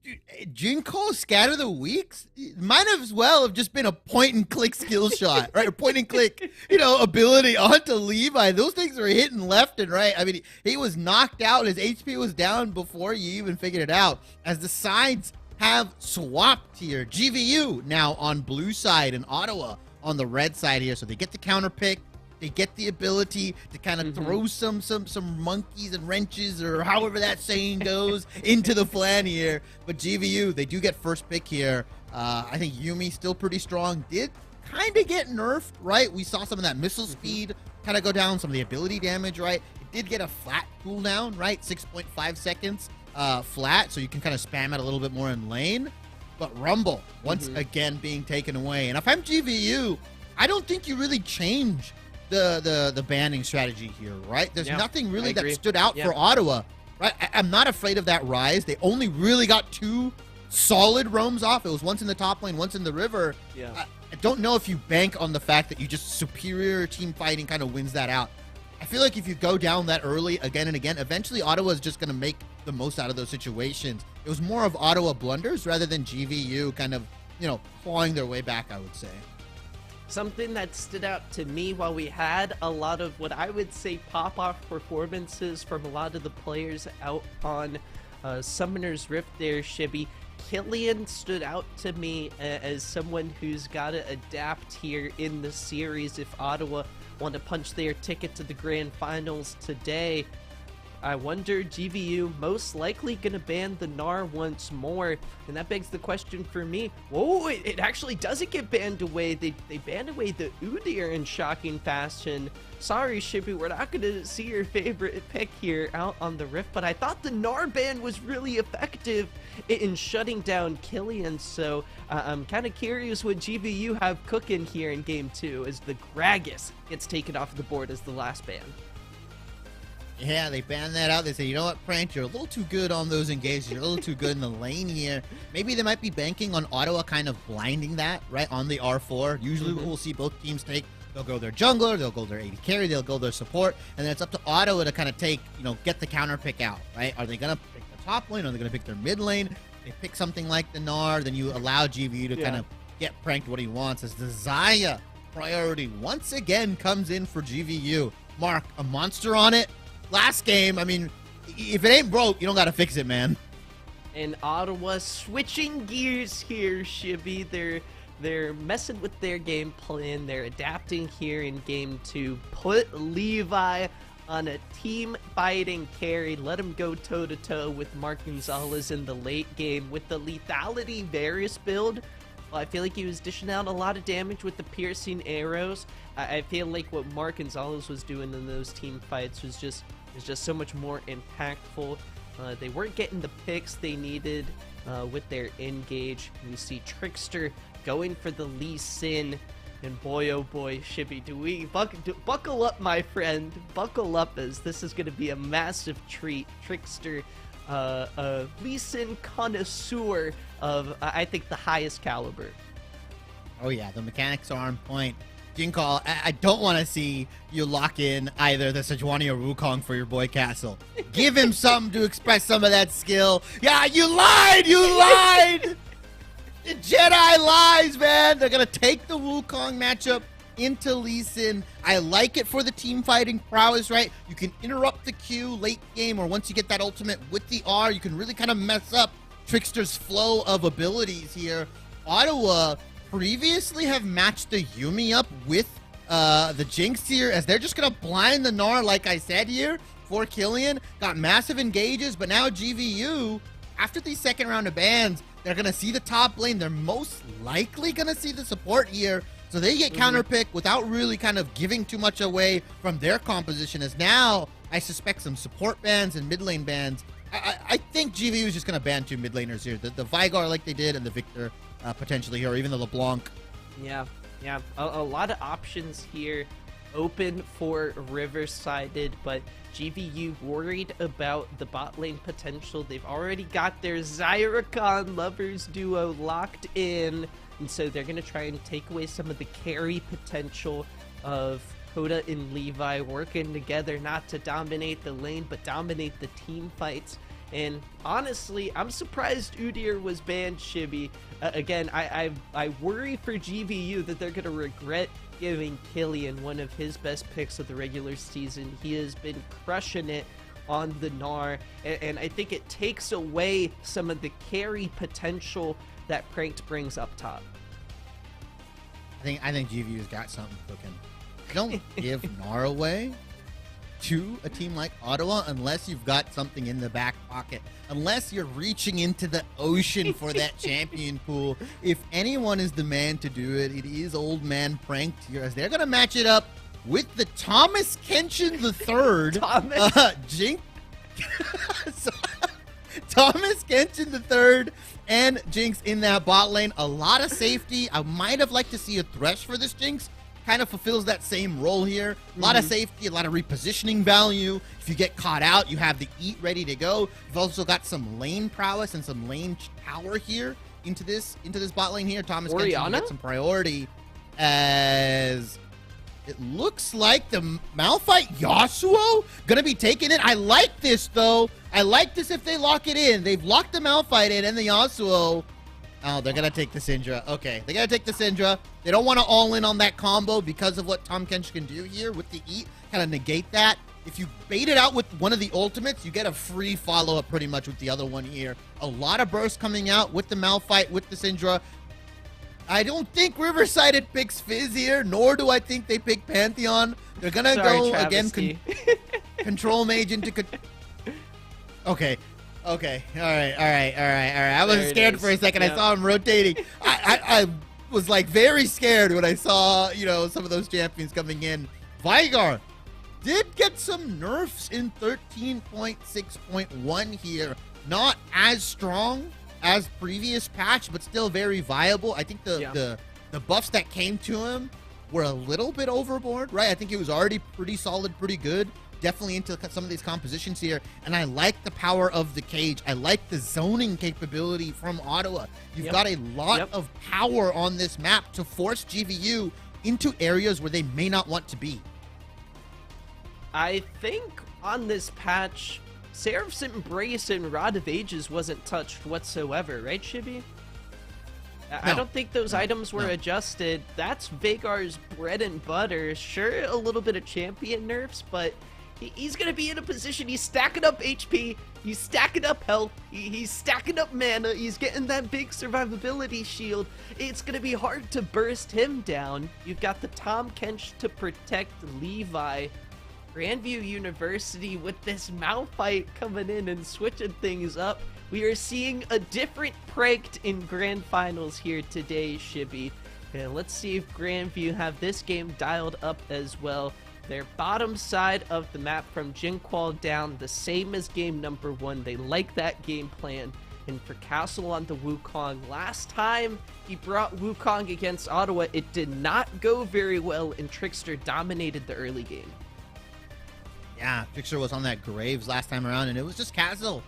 dude, Jinko Scatter the Weeks might as well have just been a point-and-click skill shot, right? Or point-and-click, ability onto Levi. Those things are hitting left and right. I mean, he was knocked out. His HP was down before you even figured it out. As the sides have swapped here. GVU now on blue side and Ottawa on the red side here. So they get the counter pick. They get the ability to kind of throw some monkeys and wrenches, or however that saying goes, into the flan here. But GVU, they do get first pick here. I think Yumi still pretty strong. Did kind of get nerfed, right? We saw some of that missile speed kind of go down, some of the ability damage, right? It did get a flat cooldown, right? 6.5 seconds flat, so you can kind of spam it a little bit more in lane. But Rumble, once again, being taken away. And if I'm GVU, I don't think you really change the banning strategy here, right? There's nothing really that stood out for Ottawa, right? I'm not afraid of that rise. They only really got 2 solid roams off. It was once in the top lane, once in the river. I don't know if you bank on the fact that you just superior team fighting kind of wins that out. I feel like if you go down that early again and again, eventually Ottawa is just going to make the most out of those situations. It was more of Ottawa blunders rather than GVU kind of, clawing their way back, I would say. Something that stood out to me while we had a lot of what I would say pop-off performances from a lot of the players out on Summoner's Rift there, Shibby, Killian stood out to me as someone who's got to adapt here in the series if Ottawa want to punch their ticket to the grand finals today. I wonder, GVU most likely going to ban the Gnar once more, and that begs the question for me. Whoa, it actually doesn't get banned away. They banned away the Udyr in shocking fashion. Sorry, Shibby, we're not going to see your favorite pick here out on the Rift, but I thought the Gnar ban was really effective in shutting down Killian, so I'm kind of curious what GVU have cooking here in Game 2 as the Gragas gets taken off the board as the last ban. Yeah, they banned that out. They say, you know what, Prank, you're a little too good on those engages. You're a little too good in the lane here. Maybe they might be banking on Ottawa kind of blinding that, right, on the R4. Usually we'll see both teams take, they'll go their jungler, they'll go their AD carry, they'll go their support, and then it's up to Ottawa to kind of take, get the counter pick out, right? Are they going to pick the top lane? Are they going to pick their mid lane? If they pick something like the Gnar, then you allow GVU to kind of get Pranked what he wants, as the Xayah priority once again comes in for GVU. Mark, a monster on it. Last game, I mean, if it ain't broke, you don't got to fix it, man. And Ottawa switching gears here, Shibby. They're messing with their game plan. They're adapting here in Game 2. Put Levi on a team fighting carry. Let him go toe-to-toe with Mark Gonzalez in the late game. With the lethality Varus build, well, I feel like he was dishing out a lot of damage with the piercing arrows. I feel like what Mark Gonzalez was doing in those team fights was just so much more impactful. They weren't getting the picks they needed with their engage. You see Trickster going for the Lee Sin, and boy oh boy, Shibby, do we buckle up, my friend, buckle up, as this is going to be a massive treat. Trickster, a Lee Sin connoisseur of I think the highest caliber. Oh yeah, the mechanics are on point. Jinkall, I don't want to see you lock in either the Sejuani or Wukong for your boy Castle. Give him something to express some of that skill. Yeah, you lied! You lied! The Jedi lies, man! They're going to take the Wukong matchup into Lee Sin. I like it for the team fighting prowess, right? You can interrupt the Q late game, or once you get that ultimate with the R, you can really kind of mess up Trickster's flow of abilities here. Ottawa previously have matched the Yumi up with the Jinx here, as they're just going to blind the Gnar, like I said here, for Killian. Got massive engages, but now GVU after these second round of bans, they're going to see the top lane. They're most likely going to see the support here. So they get counterpicked without really kind of giving too much away from their composition. As now, I suspect some support bans and mid lane bans. I think GVU is just going to ban 2 mid laners here. The Vigar like they did, and the Victor potentially here, or even the LeBlanc. Yeah. A lot of options here open for River-sided, but GVU worried about the bot lane potential. They've already got their Zyricon lovers duo locked in, and so they're going to try and take away some of the carry potential of Coda and Levi working together, not to dominate the lane, but dominate the team fights. And honestly, I'm surprised Udyr was banned, Shibby. Again, I worry for GVU that they're going to regret giving Killian one of his best picks of the regular season. He has been crushing it on the Gnar, and I think it takes away some of the carry potential that Pranked brings up top. I think GVU's got something cooking. Don't give Gnar away to a team like Ottawa unless you've got something in the back pocket. Unless you're reaching into the ocean for that champion pool. If anyone is the man to do it, it is old man Pranked here, as they're going to match it up with the Thomas Kenshin III. Jinx. Thomas Kenshin III and Jinx in that bot lane. A lot of safety. I might have liked to see a Thresh for this Jinx. Kind of fulfills that same role here. A lot of safety, a lot of repositioning value. If you get caught out, you have the eat ready to go. You've also got some lane prowess and some lane power here into this bot lane here. Thomas Kenshin gets some priority, as it looks like the Malphite Yasuo gonna be taking it. I like this though. I like this if they lock it in. They've locked the Malphite in and the Yasuo. Oh, they're going to take the Syndra. Okay, they got to take the Syndra. They don't want to all in on that combo because of what Tom Kench can do here with the eat. Kind of negate that. If you bait it out with one of the ultimates, you get a free follow-up pretty much with the other one here. A lot of bursts coming out with the Malphite, with the Syndra. I don't think Riverside picks Fizz here, nor do I think they pick Pantheon. They're going to go, again, control mage into... Okay. Okay. All right. I was scared for a second. Yep. I saw him rotating. I was like very scared when I saw, some of those champions coming in. Vigar did get some nerfs in 13.6.1 here. Not as strong as previous patch, but still very viable. I think the buffs that came to him were a little bit overboard, right? I think it was already pretty solid, pretty good. Definitely into some of these compositions here, and I like the power of the cage. I like the zoning capability from Ottawa. You've got a lot of power on this map to force GVU into areas where they may not want to be. I think on this patch, Seraph's Embrace and Rod of Ages wasn't touched whatsoever, right, Shibby? I don't think those items were adjusted. That's Vagar's bread and butter. Sure, a little bit of champion nerfs, but he's going to be in a position, he's stacking up HP, he's stacking up health, he's stacking up mana, he's getting that big survivability shield. It's going to be hard to burst him down. You've got the Tom Kench to protect Levi. Grandview University with this Malphite coming in and switching things up. We are seeing a different Pranked in Grand Finals here today, Shibby. And let's see if Grandview have this game dialed up as well. Their bottom side of the map from Jinqual down, the same as game number 1. They like that game plan. And for Castle on the Wukong, last time he brought Wukong against Ottawa, it did not go very well, and Trickster dominated the early game. Yeah, Trickster was on that Graves last time around, and it was just Castle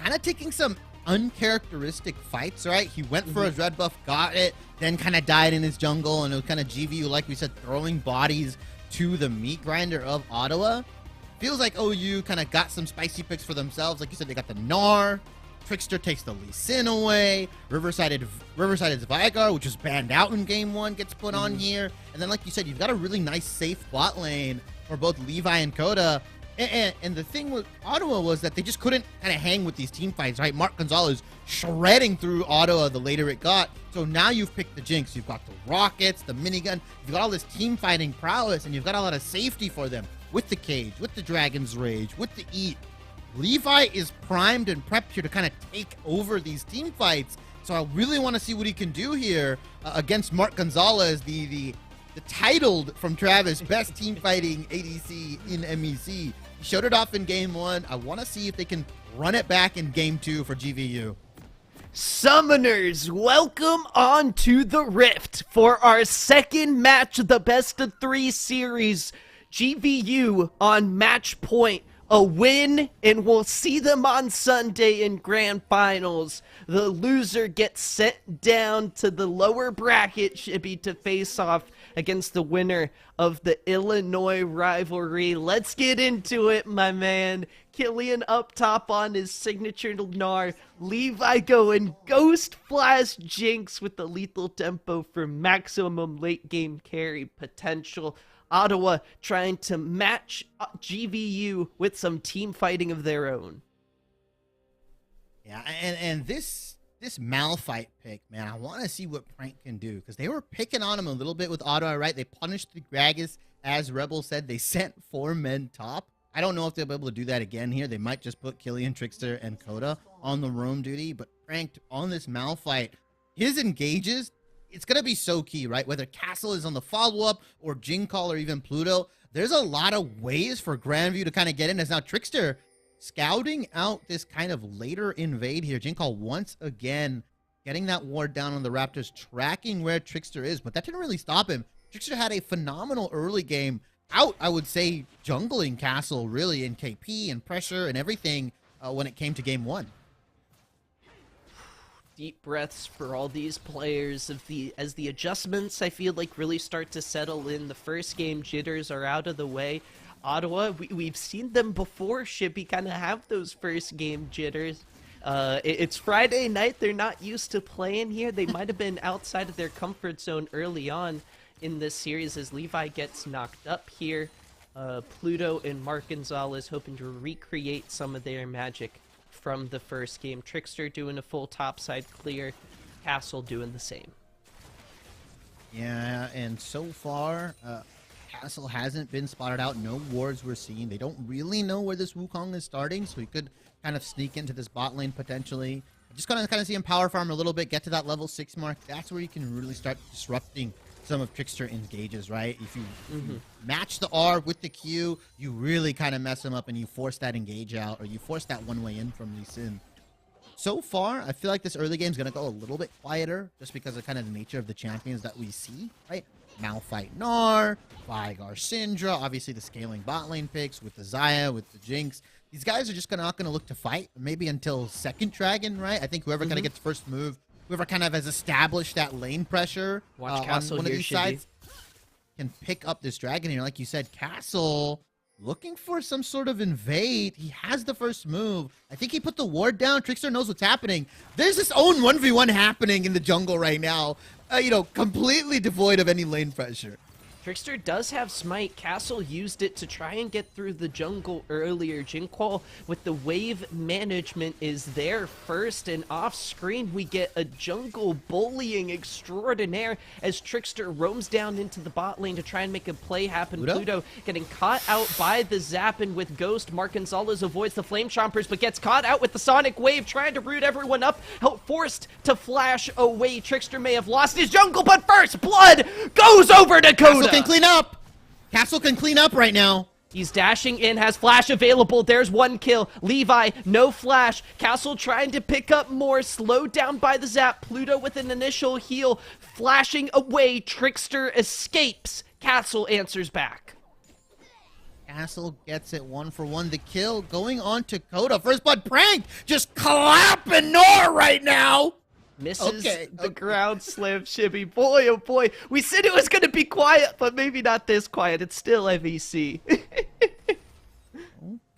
kind of taking some uncharacteristic fights, right? He went for his red buff, got it, then kind of died in his jungle, and it was kind of GVU, like we said, throwing bodies to the meat grinder of Ottawa. Feels like OU kind of got some spicy picks for themselves. Like you said, they got the Gnar. Trickster takes the Lee Sin away. Riverside's Vigar, which was banned out in game 1, gets put on here. And then, like you said, you've got a really nice, safe bot lane for both Levi and Coda. And the thing with Ottawa was that they just couldn't kind of hang with these team fights, right? Mark Gonzalez shredding through Ottawa the later it got. So now you've picked the Jinx. You've got the rockets, the minigun. You've got all this team fighting prowess, and you've got a lot of safety for them with the cage, with the Dragon's Rage, with the eat. Levi is primed and prepped here to kind of take over these team fights. So I really want to see what he can do here against Mark Gonzalez, the titled from Travis best team fighting ADC in MEC. He showed it off in game 1. I want to see if they can run it back in game 2 for GVU. Summoners, welcome on to the Rift for our second match of the best of 3 series. GVU on match point. A win, and we'll see them on Sunday in grand finals. The loser gets sent down to the lower bracket, Shibby, to face off against the winner of the Illinois rivalry. Let's get into it, my man. Killian up top on his signature Gnar. Levi going Ghost Flash Jinx with the lethal tempo for maximum late game carry potential. Ottawa trying to match GVU with some team fighting of their own. Yeah, and this Malphite pick, man, I want to see what Prank can do, because they were picking on him a little bit with Ottawa, right? They punished the Gragas, as Rebel said. They sent 4 men top. I don't know if they'll be able to do that again here. They might just put Killian, Trickster, and Coda on the roam duty, but Prank on this Malphite, his engages, it's going to be so key, right? Whether Castle is on the follow-up or Jinkall or even Pluto, there's a lot of ways for Grandview to kind of get in. As now Trickster scouting out this kind of later invade here. Jinkall once again getting that ward down on the Raptors, tracking where Trickster is, but that didn't really stop him. Trickster had a phenomenal early game out, I would say, jungling Castle really in KP and pressure and everything when it came to game 1. Deep breaths for all these players as the adjustments, I feel like, really start to settle in. The first game jitters are out of the way. Ottawa, we've seen them before, Shippy, kind of have those first game jitters. It's Friday night. They're not used to playing here. They might have been outside of their comfort zone early on in this series as Levi gets knocked up here. Pluto and Mark Gonzalez hoping to recreate some of their magic from the first game. Trickster doing a full topside clear. Castle doing the same. Yeah, and so far, Castle hasn't been spotted out. No wards were seen. They don't really know where this Wukong is starting, so he could kind of sneak into this bot lane potentially. Just kind of see him power farm a little bit, get to that level 6 mark. That's where you can really start disrupting some of Trickster engages, right? If you match the R with the Q, you really kind of mess him up and you force that engage out, or you force that one way in from Lee Sin. So far, I feel like this early game is going to go a little bit quieter just because of kind of the nature of the champions that we see, right? Malphite Gnar, Vigar Syndra, obviously the scaling bot lane picks with the Xayah, with the Jinx. These guys are just not going to look to fight, maybe until second Dragon, right? I think whoever kind of gets first move, whoever kind of has established that lane pressure Watch on one of these sides can pick up this Dragon here. Like you said, Castle looking for some sort of invade. He has the first move. I think he put the ward down. Trickster knows what's happening. There's this own 1v1 happening in the jungle right now, completely devoid of any lane pressure. Trickster does have Smite. Castle used it to try and get through the jungle earlier. Jinqual with the wave management is there first, and off screen we get a jungle bullying extraordinaire as Trickster roams down into the bot lane to try and make a play happen. Pluto getting caught out by the zap, and with Ghost, Mark Gonzalez avoids the Flame Chompers but gets caught out with the Sonic Wave, trying to root everyone up, forced to flash away. Trickster may have lost his jungle, but first blood goes over to Coda. Can clean up. Castle can clean up right now. He's dashing in, has flash available. There's one kill. Levi, no flash. Castle trying to pick up more, slowed down by the zap. Pluto with an initial heal, flashing away. Trickster escapes. Castle answers back. Castle gets it 1-for-1. The kill going on to Coda. First blood. Prank just clapping Nor right now. Misses the ground slam, Shibby. Boy, oh boy. We said it was going to be quiet, but maybe not this quiet. It's still MEC.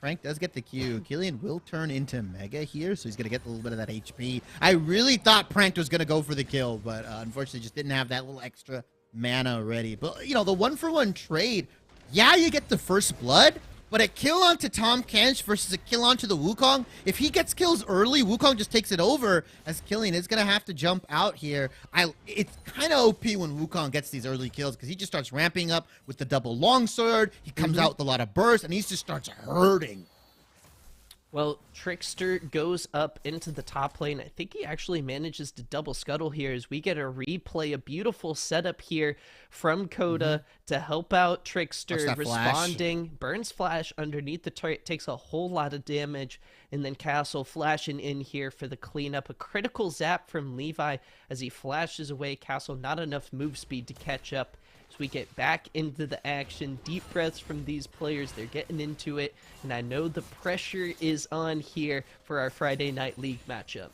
Frank does get the Q. Killian will turn into Mega here, so he's going to get a little bit of that HP. I really thought Prank was going to go for the kill, but unfortunately just didn't have that little extra mana ready. But, the 1-for-1 trade, yeah, you get the first blood, but a kill onto Tahm Kench versus a kill onto the Wukong, if he gets kills early, Wukong just takes it over, as Killian is going to have to jump out here. It's kind of OP when Wukong gets these early kills, because he just starts ramping up with the double longsword, he comes out with a lot of burst, and he just starts hurting. Well, Trickster goes up into the top lane. I think he actually manages to double scuttle here as we get a replay, a beautiful setup here from Coda to help out Trickster, responding. Burns flash underneath the turret, takes a whole lot of damage, and then Castle flashing in here for the cleanup. A critical zap from Levi as he flashes away. Castle not enough move speed to catch up. As we get back into the action, deep breaths from these players. They're getting into it, and I know the pressure is on here for our Friday Night League matchup.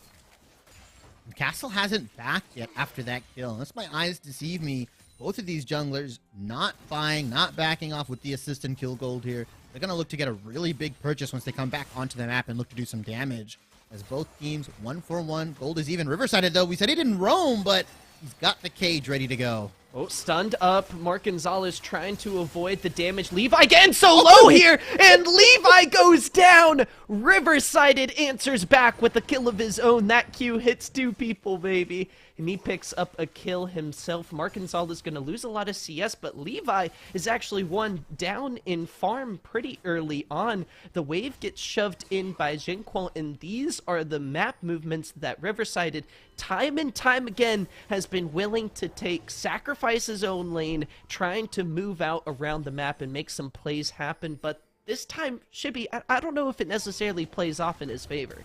Castle hasn't backed yet after that kill. Unless my eyes deceive me, both of these junglers not buying, not backing off with the assist and kill gold here. They're going to look to get a really big purchase once they come back onto the map and look to do some damage. As both teams 1-for-1. Gold is even. Riverside, though, we said he didn't roam, but he's got the cage ready to go. Oh, stunned up. Mark Gonzalez trying to avoid the damage. Levi getting so low here, and Levi goes down. Riverside answers back with a kill of his own. That Q hits 2 people, baby. And he picks up a kill himself. Mark Gonzalez is going to lose a lot of CS, but Levi is actually one down in farm pretty early on. The wave gets shoved in by Jinquil, and these are the map movements that Riverside time and time again has been willing to take, sacrifice his own lane, trying to move out around the map and make some plays happen. But this time, Shibby, I don't know if it necessarily plays off in his favor.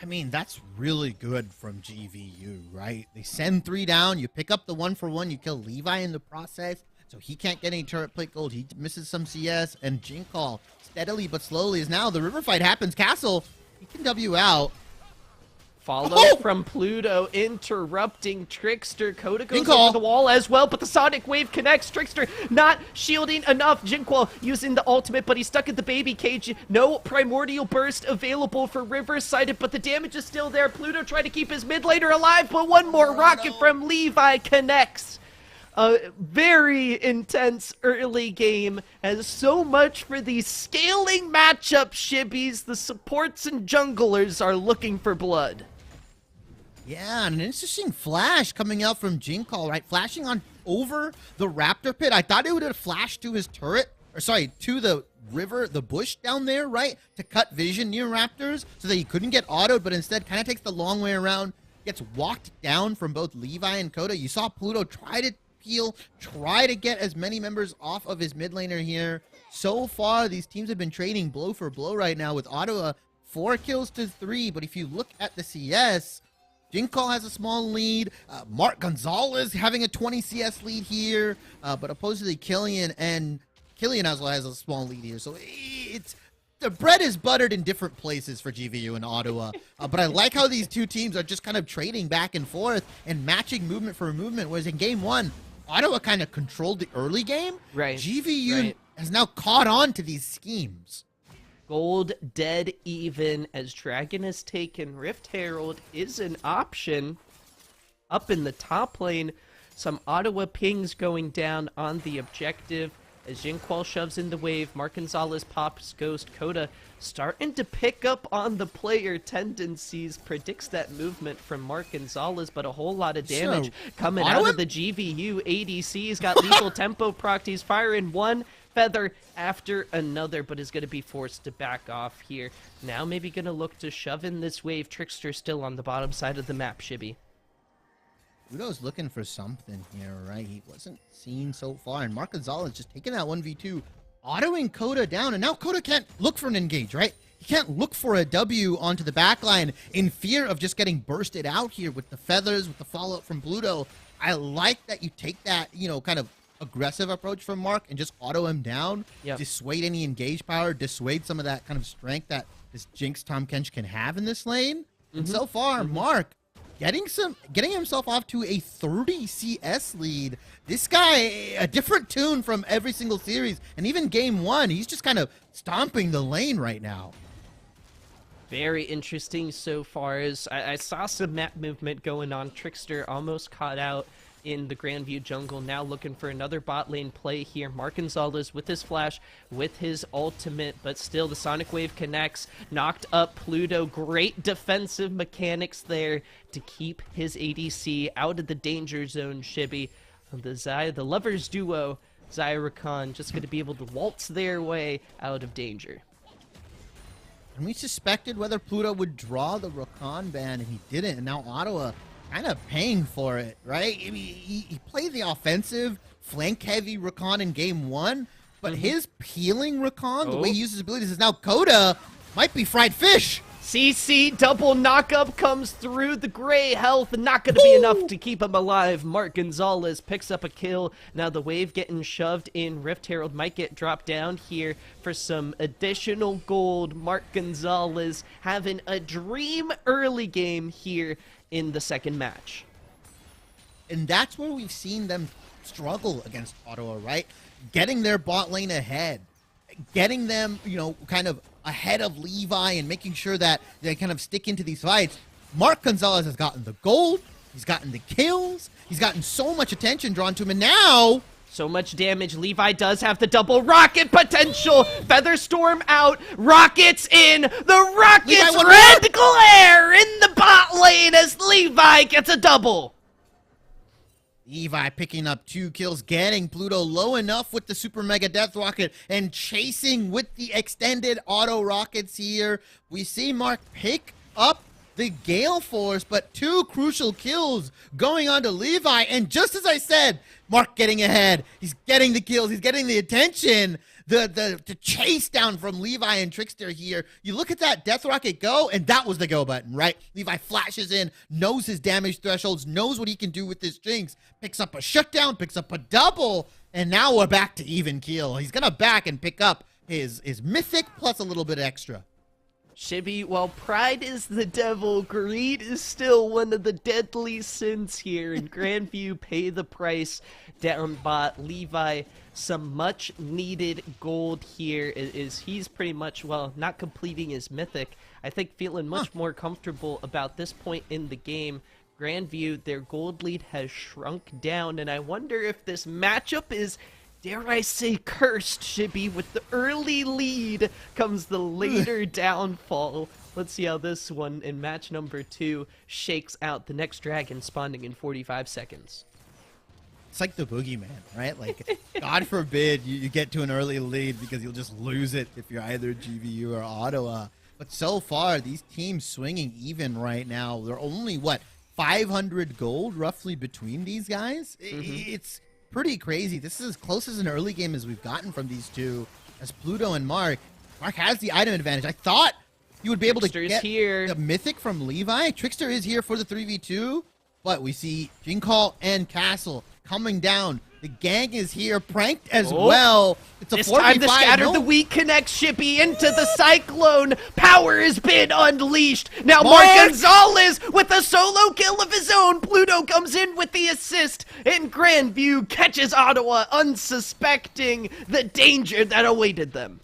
I mean, that's really good from GVU, right? They send 3 down, you pick up the 1-for-1, you kill Levi in the process, so he can't get any turret plate gold. He misses some CS, and Jinquil, steadily but slowly, as now the river fight happens. Castle, he can W out. Follow from Pluto, interrupting Trickster. Coda goes over the wall as well, but the Sonic Wave connects. Trickster not shielding enough. Jinquil using the ultimate, but he's stuck at the baby cage. No Primordial Burst available for Riverside, but the damage is still there. Pluto trying to keep his mid laner alive, but one more rocket from Levi connects. A very intense early game, as so much for these scaling matchup, Shibbies. The supports and junglers are looking for blood. Yeah, and an interesting flash coming out from Jinquil, right? Flashing on over the Raptor pit. I thought it would have flashed to his turret, or sorry, to the river, the bush down there, right? To cut vision near Raptors so that he couldn't get autoed, but instead kind of takes the long way around, gets walked down from both Levi and Coda. You saw Pluto try to peel, try to get as many members off of his mid laner here. So far, these teams have been trading blow for blow right now, with Ottawa 4 kills to 3, but if you look at the CS, Jinquil has a small lead. Mark Gonzalez having a 20 CS lead here, but oppositely Killian also has a small lead here. So it's the bread is buttered in different places for GVU and Ottawa. But I like how these two teams are just kind of trading back and forth and matching movement for movement. Whereas in game 1, Ottawa kind of controlled the early game. Right. GVU has now caught on to these schemes. Gold dead even as Dragon has taken. Rift Herald is an option. Up in the top lane, some Ottawa pings going down on the objective as Jinquil shoves in the wave. Mark Gonzalez pops Ghost. Coda starting to pick up on the player tendencies, predicts that movement from Mark Gonzalez, but a whole lot of damage coming out of the GVU ADC. He's got lethal tempo proc. He's firing one feather after another, but is going to be forced to back off here. Now maybe going to look to shove in this wave. Trickster still on the bottom side of the map, Shibby. Udo's looking for something here, right? He wasn't seen so far, and Mark Gonzalez just taking that 1v2, autoing Coda down, and now Coda can't look for an engage, right? He can't look for a W onto the backline in fear of just getting bursted out here with the feathers, with the follow-up from Pluto. I like that you take that, you know, kind of aggressive approach from Mark and just auto him down, dissuade any engage power, dissuade some of that kind of strength that this Jinx Tahm Kench can have in this lane. And so far, Mark getting himself off to a 30 CS lead. This guy, a different tune from every single series, and even game 1, he's just kind of stomping the lane right now. Very interesting so far. As I saw some map movement going on. Trickster almost caught out in the Grandview jungle, now looking for another bot lane play here. Mark Gonzalez with his flash, with his ultimate, but still the Sonic Wave connects, knocked up Pluto. Great defensive mechanics there to keep his ADC out of the danger zone, Shibby. The lovers duo, Zyra Khan, just going to be able to waltz their way out of danger. And we suspected whether Pluto would draw the Rakan ban, and he didn't. And now Ottawa kind of paying for it, right? I mean, he played the offensive, flank-heavy Rakan in game 1, but his peeling Rakan, the way he uses his abilities, is now Coda might be fried fish. CC double knockup comes through. The gray health not going to be enough to keep him alive. Mark Gonzalez picks up a kill. Now the wave getting shoved in. Rift Herald might get dropped down here for some additional gold. Mark Gonzalez having a dream early game here in the second match. And that's where we've seen them struggle against Ottawa, right? Getting their bot lane ahead. Getting them, you know, kind of ahead of Levi and making sure that they kind of stick into these fights. Mark Gonzalez has gotten the gold. He's gotten the kills. He's gotten so much attention drawn to him. And now... so much damage. Levi does have the double rocket potential. Featherstorm out. Rockets in. The Rockets red glare in the bot lane as Levi gets a double. Levi picking up 2 kills, getting Pluto low enough with the Super Mega Death Rocket, and chasing with the extended auto rockets here. We see Mark pick up the Gale Force, but 2 crucial kills going on to Levi. And just as I said, Mark getting ahead. He's getting the kills. He's getting the attention. The chase down from Levi and Trickster here. You look at that Death Rocket go, and that was the go button, right? Levi flashes in, knows his damage thresholds, knows what he can do with this Jinx, picks up a shutdown, picks up a double, and now we're back to even keel. He's gonna back and pick up his mythic plus a little bit extra. Shibby, while pride is the devil, greed is still one of the deadly sins here, and Grandview pay the price down bot. Levi, some much needed gold here is he's pretty much, well, not completing his mythic. I think feeling much more comfortable about this point in the game. Grandview, their gold lead has shrunk down, and I wonder if this matchup is, dare I say, cursed, Shibby. With the early lead comes the later downfall. Let's see how this one in match number 2 shakes out. The next dragon spawning in 45 seconds. It's like the boogeyman, right? Like, God forbid you get to an early lead because you'll just lose it if you're either GVU or Ottawa. But so far, these teams swinging even right now. They're only, what, 500 gold roughly between these guys? It's pretty crazy. This is as close as an early game as we've gotten from these two, as Pluto and Mark. Mark has the item advantage. I thought you would be able to get the mythic from Levi. Trickster is here for the 3v2, but we see Jinkall and Castle coming down. The gang is here, pranked as well. It's a 4v5. This time the scatter the weak connects Shippy into the Cyclone. Power has been unleashed. Now Mark Gonzalez with a solo kill of his own. Pluto comes in with the assist, and Grandview catches Ottawa unsuspecting the danger that awaited them.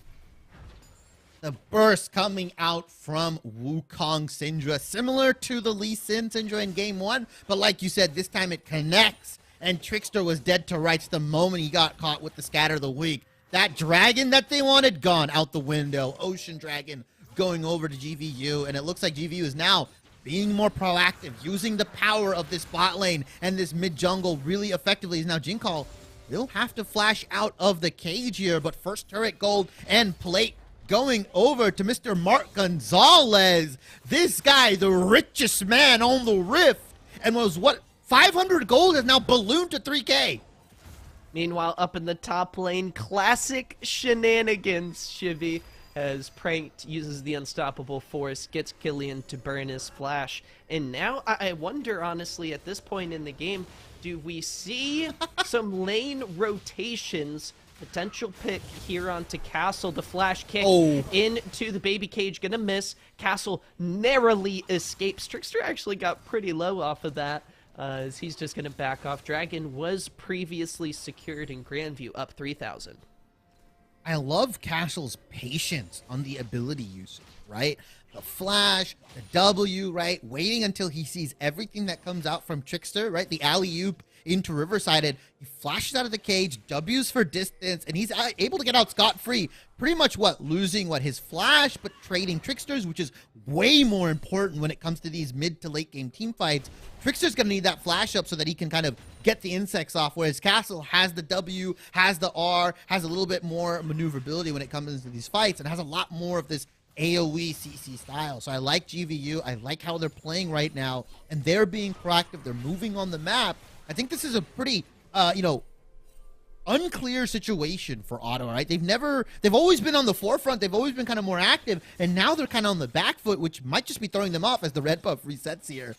The burst coming out from Wukong Syndra, similar to the Lee Sin Syndra in game 1, but like you said, this time it connects. And Trickster was dead to rights the moment he got caught with the Scatter of the Weak. That dragon that they wanted, gone out the window. Ocean Dragon going over to GVU, and it looks like GVU is now being more proactive, using the power of this bot lane and this mid-jungle really effectively. Now Jinkall will have to flash out of the cage here, but first turret gold and plate going over to Mr. Mark Gonzalez. This guy, the richest man on the Rift, and was what? 500 gold has now ballooned to 3K. Meanwhile, up in the top lane, classic shenanigans. Shivy, as Pranked uses the Unstoppable Force, gets Killian to burn his flash. And now I wonder, honestly, at this point in the game, do we see some lane rotations? Potential pick here onto Castle. The flash kick into the baby cage. Gonna miss. Castle narrowly escapes. Trickster actually got pretty low off of that. As he's just going to back off. Dragon was previously secured in Grandview, up 3,000. I love Castle's patience on the ability usage, right? The flash, the W, right? Waiting until he sees everything that comes out from Trickster, right? The alley-oop into Riverside, and he flashes out of the cage, W's for distance, and he's able to get out scot-free. Pretty much losing his flash, but trading Tricksters, which is way more important when it comes to these mid to late game team fights. Trickster's gonna need that flash up so that he can kind of get the insects off, whereas Castle has the W, has the R, has a little bit more maneuverability when it comes into these fights, and has a lot more of this AoE CC style. So I like GVU. I like how they're playing right now, and they're being proactive. They're moving on the map. I think this is a pretty, unclear situation for Ottawa, right? They've always been on the forefront. They've always been kind of more active, and now they're kind of on the back foot, which might just be throwing them off as the red buff resets here.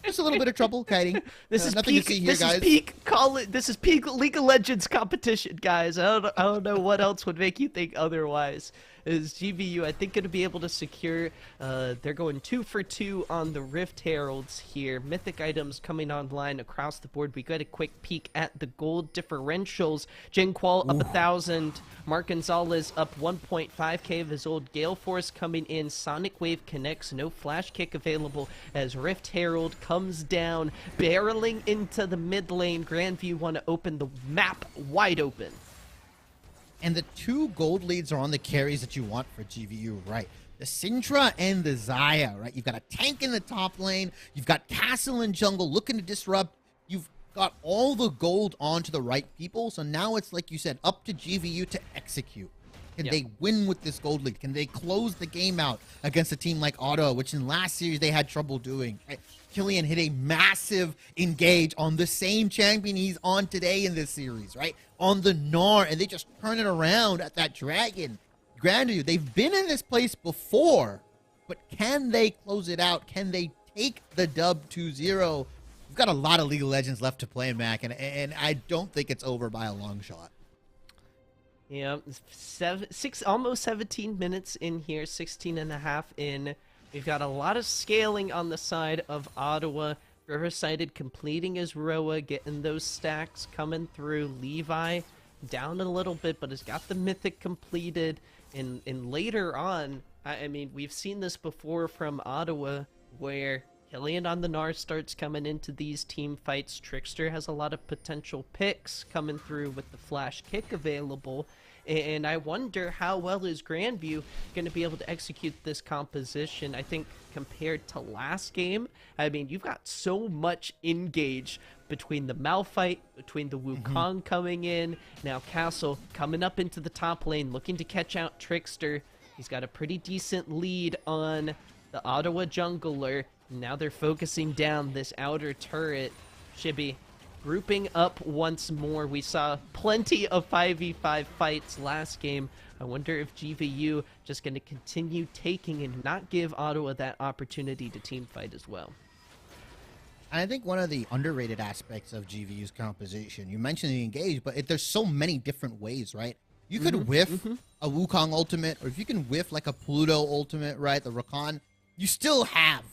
Just a little bit of trouble kiting. This is nothing peak. to see here, This guys. is peak. This is peak League of Legends competition, guys. I don't know what else would make you think otherwise. Is GVU, I think, going to be able to secure? They're going 2 for 2 on the Rift Heralds here. Mythic items coming online across the board. We got a quick peek at the gold differentials. Jinqual up 1,000. Mark Gonzalez up 1.5k of his old Gale Force coming in. Sonic Wave connects. No flash kick available as Rift Herald comes down, barreling into the mid lane. Grandview want to open the map wide open. And the 2 gold leads are on the carries that you want for GVU, right? The Syndra and the Xayah, right? You've got a tank in the top lane. You've got Castle in jungle looking to disrupt. You've got all the gold onto the right people. So now it's, like you said, up to GVU to execute. Can they win with this gold lead? Can they close the game out against a team like Ottawa, which in last series they had trouble doing? Right? Killian hit a massive engage on the same champion he's on today in this series, right? On the Gnar, and they just turn it around at that dragon. Grandview, they've been in this place before, but can they close it out? Can they take the dub 2-0? We've got a lot of League of Legends left to play, Mac, and I don't think it's over by a long shot. Yeah, almost 17 minutes in here, 16 and a half in. We've got a lot of scaling on the side of Ottawa. Riverside completing his Roa, getting those stacks coming through. Levi down a little bit, but has got the Mythic completed. And later on, I mean, we've seen this before from Ottawa, where Killian on the Gnar starts coming into these team fights. Trickster has a lot of potential picks coming through with the flash kick available. And I wonder how well is Grandview going to be able to execute this composition. I think compared to last game, I mean, you've got so much engage between the Malphite, between the Wukong coming in. Now Castle coming up into the top lane, looking to catch out Trickster. He's got a pretty decent lead on the Ottawa jungler. Now they're focusing down this outer turret. Shibby grouping up once more. We saw plenty of 5v5 fights last game. I wonder if GVU just going to continue taking and not give Ottawa that opportunity to team fight as well. I think one of the underrated aspects of GVU's composition, you mentioned the engage, but there's so many different ways, right? You could whiff a Wukong ultimate, or if you can whiff like a Pluto ultimate, right? The Rakan, you still have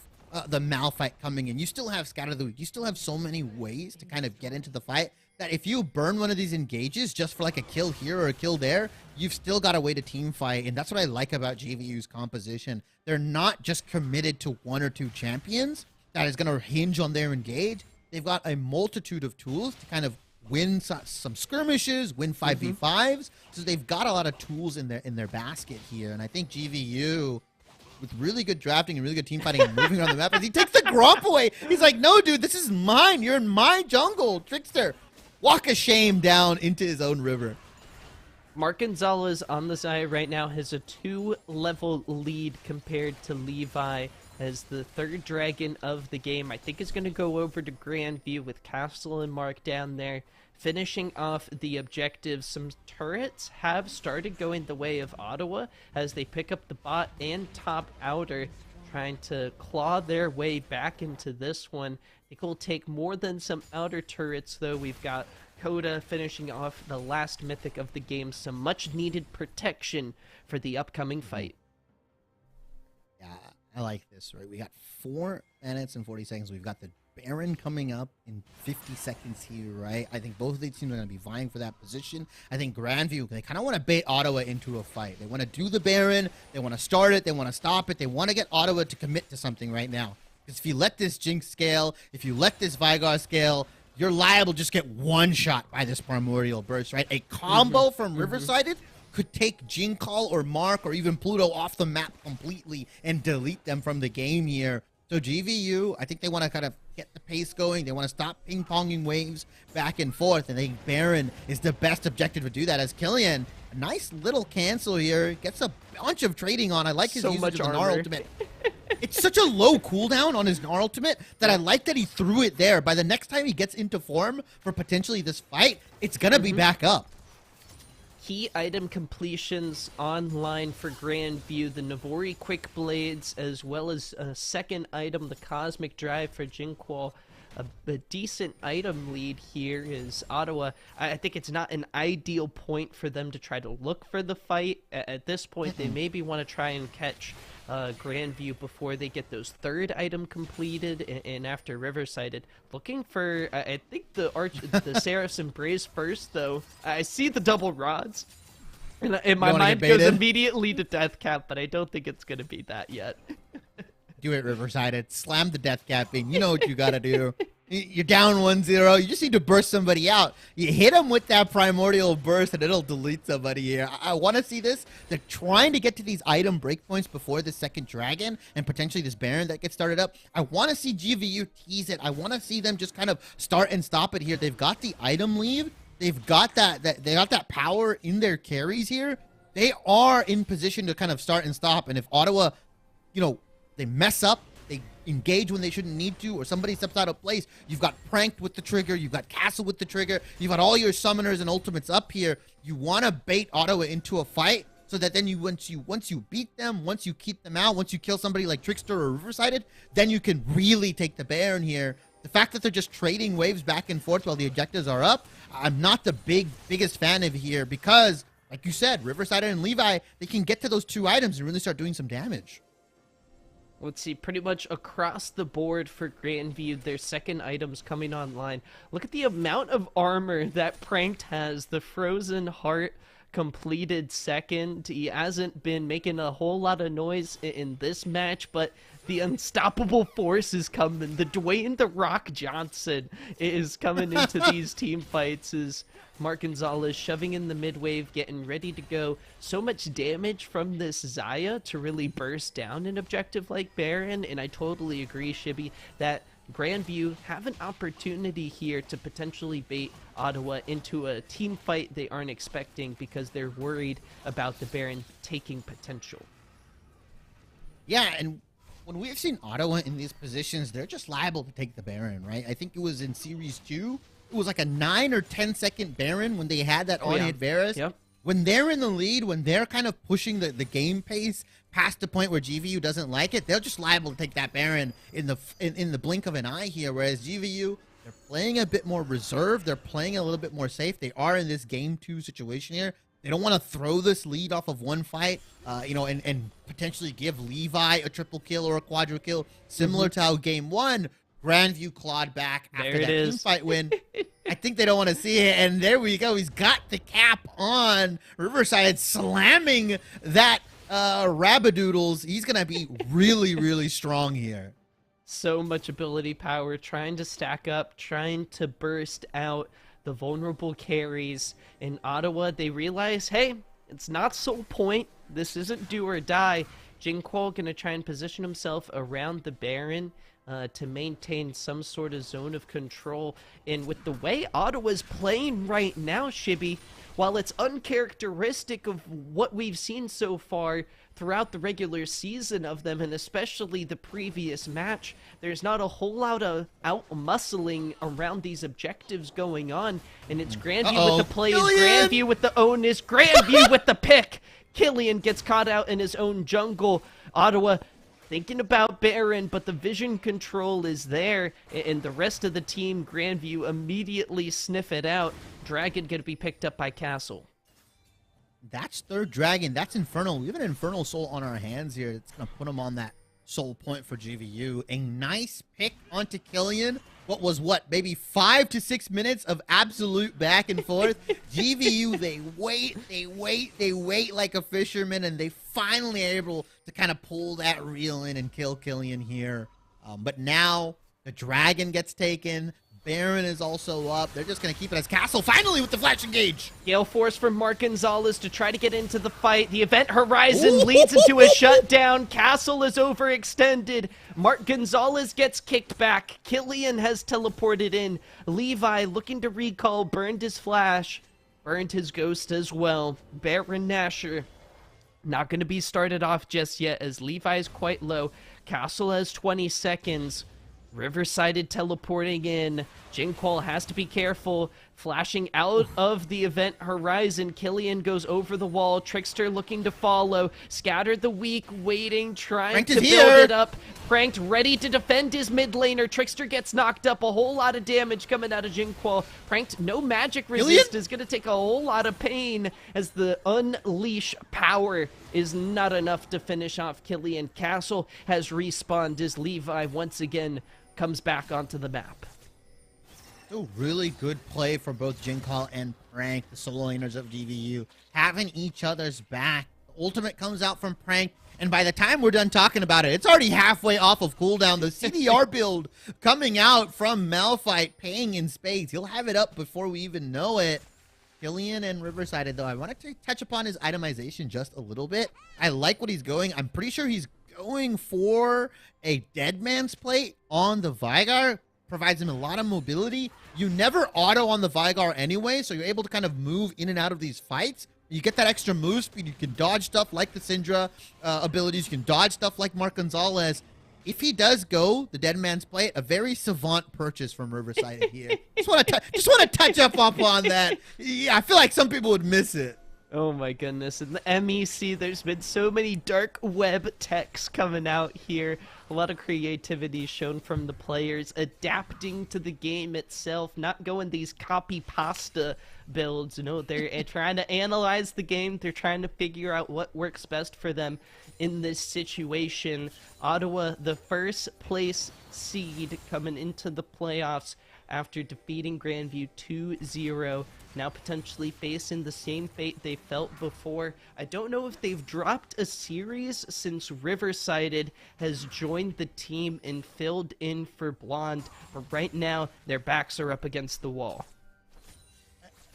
the Malphite coming in. You still have Scatter the Weak. You still have so many ways to kind of get into the fight that if you burn one of these engages just for like a kill here or a kill there, you've still got a way to team fight. And that's what I like about GVU's composition. They're not just committed to 1 or 2 champions that is going to hinge on their engage. They've got a multitude of tools to kind of win some skirmishes, win 5v5s. So they've got a lot of tools in their basket here. And I think GVU, with really good drafting and really good team fighting and moving around the map, as he takes the Gromp away, he's like, no, dude, this is mine. You're in my jungle, Trickster. Walk of shame down into his own river. Mark Gonzalez on the Xayah right now has a 2-level lead compared to Levi as the 3rd dragon of the game. I think is going to go over to Grandview with Castle and Mark down there, finishing off the objectives. Some turrets have started going the way of Ottawa as they pick up the bot and top outer, trying to claw their way back into this one. I think it'll take more than some outer turrets, though. We've got Coda finishing off the last mythic of the game. Some much needed protection for the upcoming fight. Yeah, I like this, right? We got 4 minutes and 40 seconds. We've got the Baron coming up in 50 seconds here, right? I think both of these teams are going to be vying for that position. I think Grandview, they kind of want to bait Ottawa into a fight. They want to do the Baron. They want to start it. They want to stop it. They want to get Ottawa to commit to something right now. Because if you let this Jinx scale, if you let this Vigar scale, you're liable to just get one shot by this Primordial Burst, right? A combo from Riverside could take Jinx or Mark or even Pluto off the map completely and delete them from the game here. So GVU, I think they want to kind of get the pace going. They want to stop ping-ponging waves back and forth. And I think Baron is the best objective to do that, as Killian, a nice little cancel here, gets a bunch of trading on. I like his use of the Gnar ultimate. It's such a low cooldown on his Gnar ultimate that I like that he threw it there. By the next time he gets into form for potentially this fight, it's going to be back up. Key item completions online for Grandview, the Navori Quick Blades, as well as a second item, the Cosmic Drive for Jinquil. A decent item lead here is Ottawa. I think it's not an ideal point for them to try to look for the fight. At this point, they maybe want to try and catch Grandview before they get those third item completed, and after Riverside. Looking for, I think the Seraph's Embrace first, though. I see the double rods, and my mind goes immediately to Death Cap, but I don't think it's going to be that yet. Do it, Riverside. Slam the Death Cap in. You know what you got to do. You're down 1-0. You just need to burst somebody out. You hit them with that primordial burst, and it'll delete somebody here. I want to see this. They're trying to get to these item breakpoints before the second dragon and potentially this Baron that gets started up. I want to see GVU tease it. I want to see them just kind of start and stop it here. They've got the item lead. They've got that power in their carries here. They are in position to kind of start and stop. And if Ottawa, they mess up, they engage when they shouldn't need to, or somebody steps out of place, you've got Pranked with the trigger, you've got Castle with the trigger, you've got all your summoners and ultimates up here. You want to bait Ottawa into a fight so that then once you beat them, once you keep them out, once you kill somebody like Trickster or Riverside, then you can really take the Baron here. The fact that they're just trading waves back and forth while the objectives are up, I'm not the biggest fan of here, because, like you said, Riverside and Levi, they can get to those two items and really start doing some damage. Let's see, pretty much across the board for Grandview, their second items coming online. Look at the amount of armor that Pranked has. The Frozen Heart completed second. He hasn't been making a whole lot of noise in this match, but the Unstoppable Force is coming. The Dwayne "The Rock" Johnson is coming into these team fights. Is Mark Gonzalez shoving in the mid-wave, getting ready to go. So much damage from this Xayah to really burst down an objective like Baron, and I totally agree, Shibby, that Grandview have an opportunity here to potentially bait Ottawa into a team fight they aren't expecting because they're worried about the Baron taking potential. Yeah, and when we've seen Ottawa in these positions, they're just liable to take the Baron, right? I think it was in Series 2. It was like a 9 or 10 second Baron when they had that on-hit Varus. Yep. When they're in the lead, when they're kind of pushing the game pace past the point where GVU doesn't like it, they're just liable to take that Baron in the blink of an eye here. Whereas GVU, they're playing a bit more reserved. They're playing a little bit more safe. They are in this game 2 situation here. They don't want to throw this lead off of one fight, and potentially give Levi a triple kill or a quadruple kill, similar to how game 1 Grandview clawed back after that team fight win. I think they don't want to see it, and there we go. He's got the cap on. Riverside slamming that Rabadoodles. He's going to be really, really strong here. So much ability power, trying to stack up, trying to burst out the vulnerable carries. In Ottawa, they realize, hey, it's not Soul Point. This isn't do or die. Jinquil going to try and position himself around the Baron to maintain some sort of zone of control. And with the way Ottawa's playing right now, Shibby, while it's uncharacteristic of what we've seen so far throughout the regular season of them, and especially the previous match, there's not a whole lot of out-muscling around these objectives going on, and it's Grandview with the plays, Grandview with the onus, Grandview with the pick! Killian gets caught out in his own jungle. Ottawa thinking about Baron, but the vision control is there, and the rest of the team, Grandview, immediately sniff it out. Dragon gonna be picked up by Castle. That's third Dragon. That's Infernal. We have an Infernal Soul on our hands here. It's gonna put him on that soul point for GVU. A nice pick onto Killian. Maybe 5 to 6 minutes of absolute back and forth. GVU, they wait like a fisherman, and they finally are able to kind of pull that reel in and kill Killian here. But now the Dragon gets taken. Baron is also up. They're just going to keep it as Castle finally with the flash engage. Gale Force from Mark Gonzalez to try to get into the fight. The Event Horizon leads into a shutdown. Castle is overextended. Mark Gonzalez gets kicked back. Killian has teleported in. Levi looking to recall, burned his flash, burned his ghost as well. Baron Nashor not going to be started off just yet as Levi is quite low. Castle has 20 seconds. Riverside teleporting in. Jinqual has to be careful. Flashing out of the Event Horizon. Killian goes over the wall. Trickster looking to follow. Scatter the Weak waiting, trying to build it up. Pranked ready to defend his mid laner. Trickster gets knocked up. A whole lot of damage coming out of Jinqual. Pranked, no magic resist, is going to take a whole lot of pain as the Unleash power is not enough to finish off Killian. Castle has respawned as Levi once again comes back onto the map. Oh, really good play for both Jinqual and Prank, the solo laners of GVU, having each other's back. The ultimate comes out from Prank, and by the time we're done talking about it, it's already halfway off of cooldown. The CDR build coming out from Malphite, paying in spades. He'll have it up before we even know it. Killian and Riverside, though, I wanted to touch upon his itemization just a little bit. I like what he's going. I'm pretty sure he's going for a Dead Man's Plate on the Vigar. Provides him a lot of mobility. You never auto on the Vigar anyway, so you're able to kind of move in and out of these fights. You get that extra move speed. You can dodge stuff like the Syndra abilities. You can dodge stuff like Mark Gonzalez. If he does go the Dead Man's Plate, a very savant purchase from Riverside here. Just want to touch up on that. Yeah, I feel like some people would miss it. Oh my goodness, in the MEC there's been so many dark web techs coming out here. A lot of creativity shown from the players, adapting to the game itself, not going these copy pasta builds. You know, they're trying to analyze the game, they're trying to figure out what works best for them in this situation. Ottawa, the first place seed coming into the playoffs after defeating Grandview 2-0. Now potentially facing the same fate they felt before. I don't know if they've dropped a series since Riverside has joined the team and filled in for Blonde, but right now their backs are up against the wall.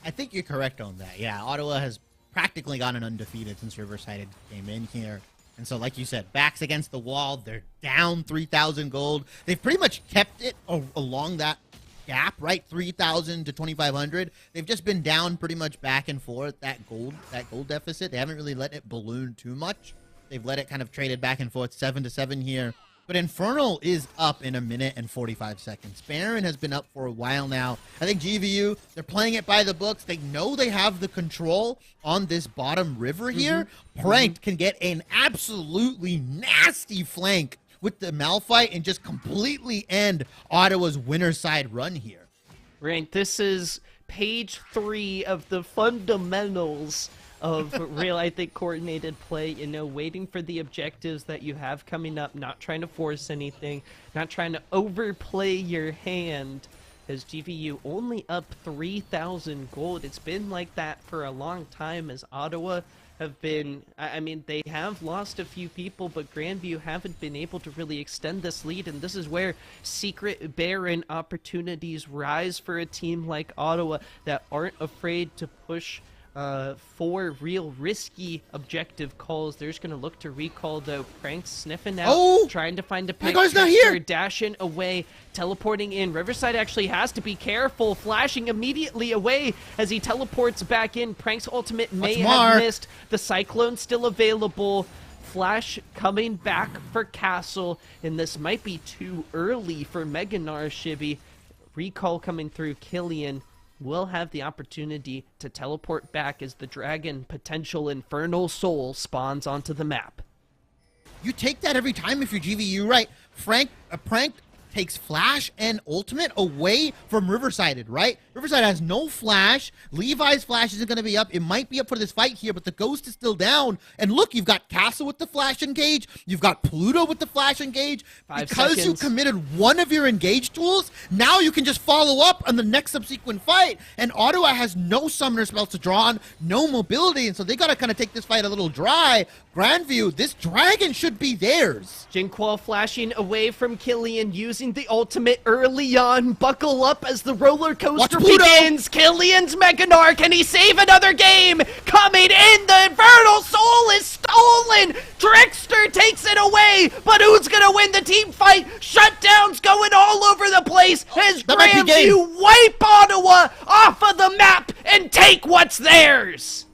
I think you're correct on that. Yeah, Ottawa has practically gotten undefeated since Riverside came in here. And so, like you said, backs against the wall. They're down 3,000 gold. They've pretty much kept it along that gap, right? 3,000 to 2,500. They've just been down pretty much back and forth, that gold deficit. They haven't really let it balloon too much. They've let it kind of traded back and forth, 7-7 here. But Infernal is up in 1 minute and 45 seconds. Baron has been up for a while now. I think GVU, they're playing it by the books. They know they have the control on this bottom river here. Pranked can get an absolutely nasty flank with the Malphite and just completely end Ottawa's winner side run here. Right, this is page 3 of the fundamentals of real, I think, coordinated play. You know, waiting for the objectives that you have coming up, not trying to force anything, not trying to overplay your hand. As GVU only up 3,000 gold. It's been like that for a long time as Ottawa have been, I mean, they have lost a few people, but Grandview haven't been able to really extend this lead, and this is where secret Baron opportunities rise for a team like Ottawa that aren't afraid to push for real risky objective calls. They're just going to look to recall, though. Prank's sniffing out, trying to find a pick. Not here. Dashing away, teleporting in. Riverside actually has to be careful, flashing immediately away as he teleports back in. Prank's ultimate may have missed. The Cyclone still available. Flash coming back for Castle, and this might be too early for Meganar Shibby. Recall coming through. Killian will have the opportunity to teleport back as the dragon potential Infernal Soul spawns onto the map. You take that every time if you're GVU, right? Prank takes Flash and Ultimate away from Riverside, right? Riverside has no Flash. Levi's Flash isn't going to be up. It might be up for this fight here, but the Ghost is still down. And look, you've got Castle with the Flash Engage. You've got Pluto with the Flash Engage. 5 because seconds. you committed one of your Engage tools, now you can just follow up on the next subsequent fight. And Ottawa has no Summoner spells to draw on, no mobility, and so they got to kind of take this fight a little dry. Grandview, this dragon should be theirs. Jinqual flashing away from Killian, using using the ultimate early on. Buckle up as the roller coaster Watch Pluto. begins. Killian's Meganar, can he save another game? Coming in, the Infernal Soul is stolen. Trickster takes it away, but who's gonna win the team fight? Shutdowns going all over the place as That might be game. Grandview wipe Ottawa off of the map and take what's theirs.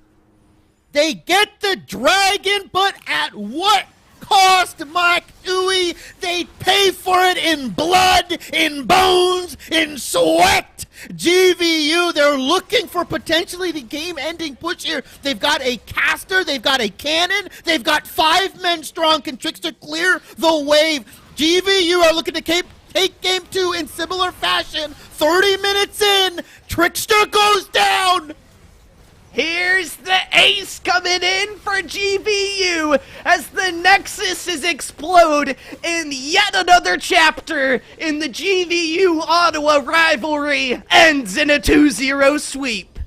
They get the dragon, but at what cost, Mike Dewey? They pay for it in blood, in bones, in sweat. GVU, they're looking for potentially the game-ending push here. They've got a caster, they've got a cannon, they've got 5 men strong. Can Trickster clear the wave? GVU are looking to take game 2 in similar fashion. 30 minutes in, Trickster goes down. Here's the ace coming in for GVU as the Nexus is explode in yet another chapter in the GVU Ottawa rivalry ends in a 2-0 sweep.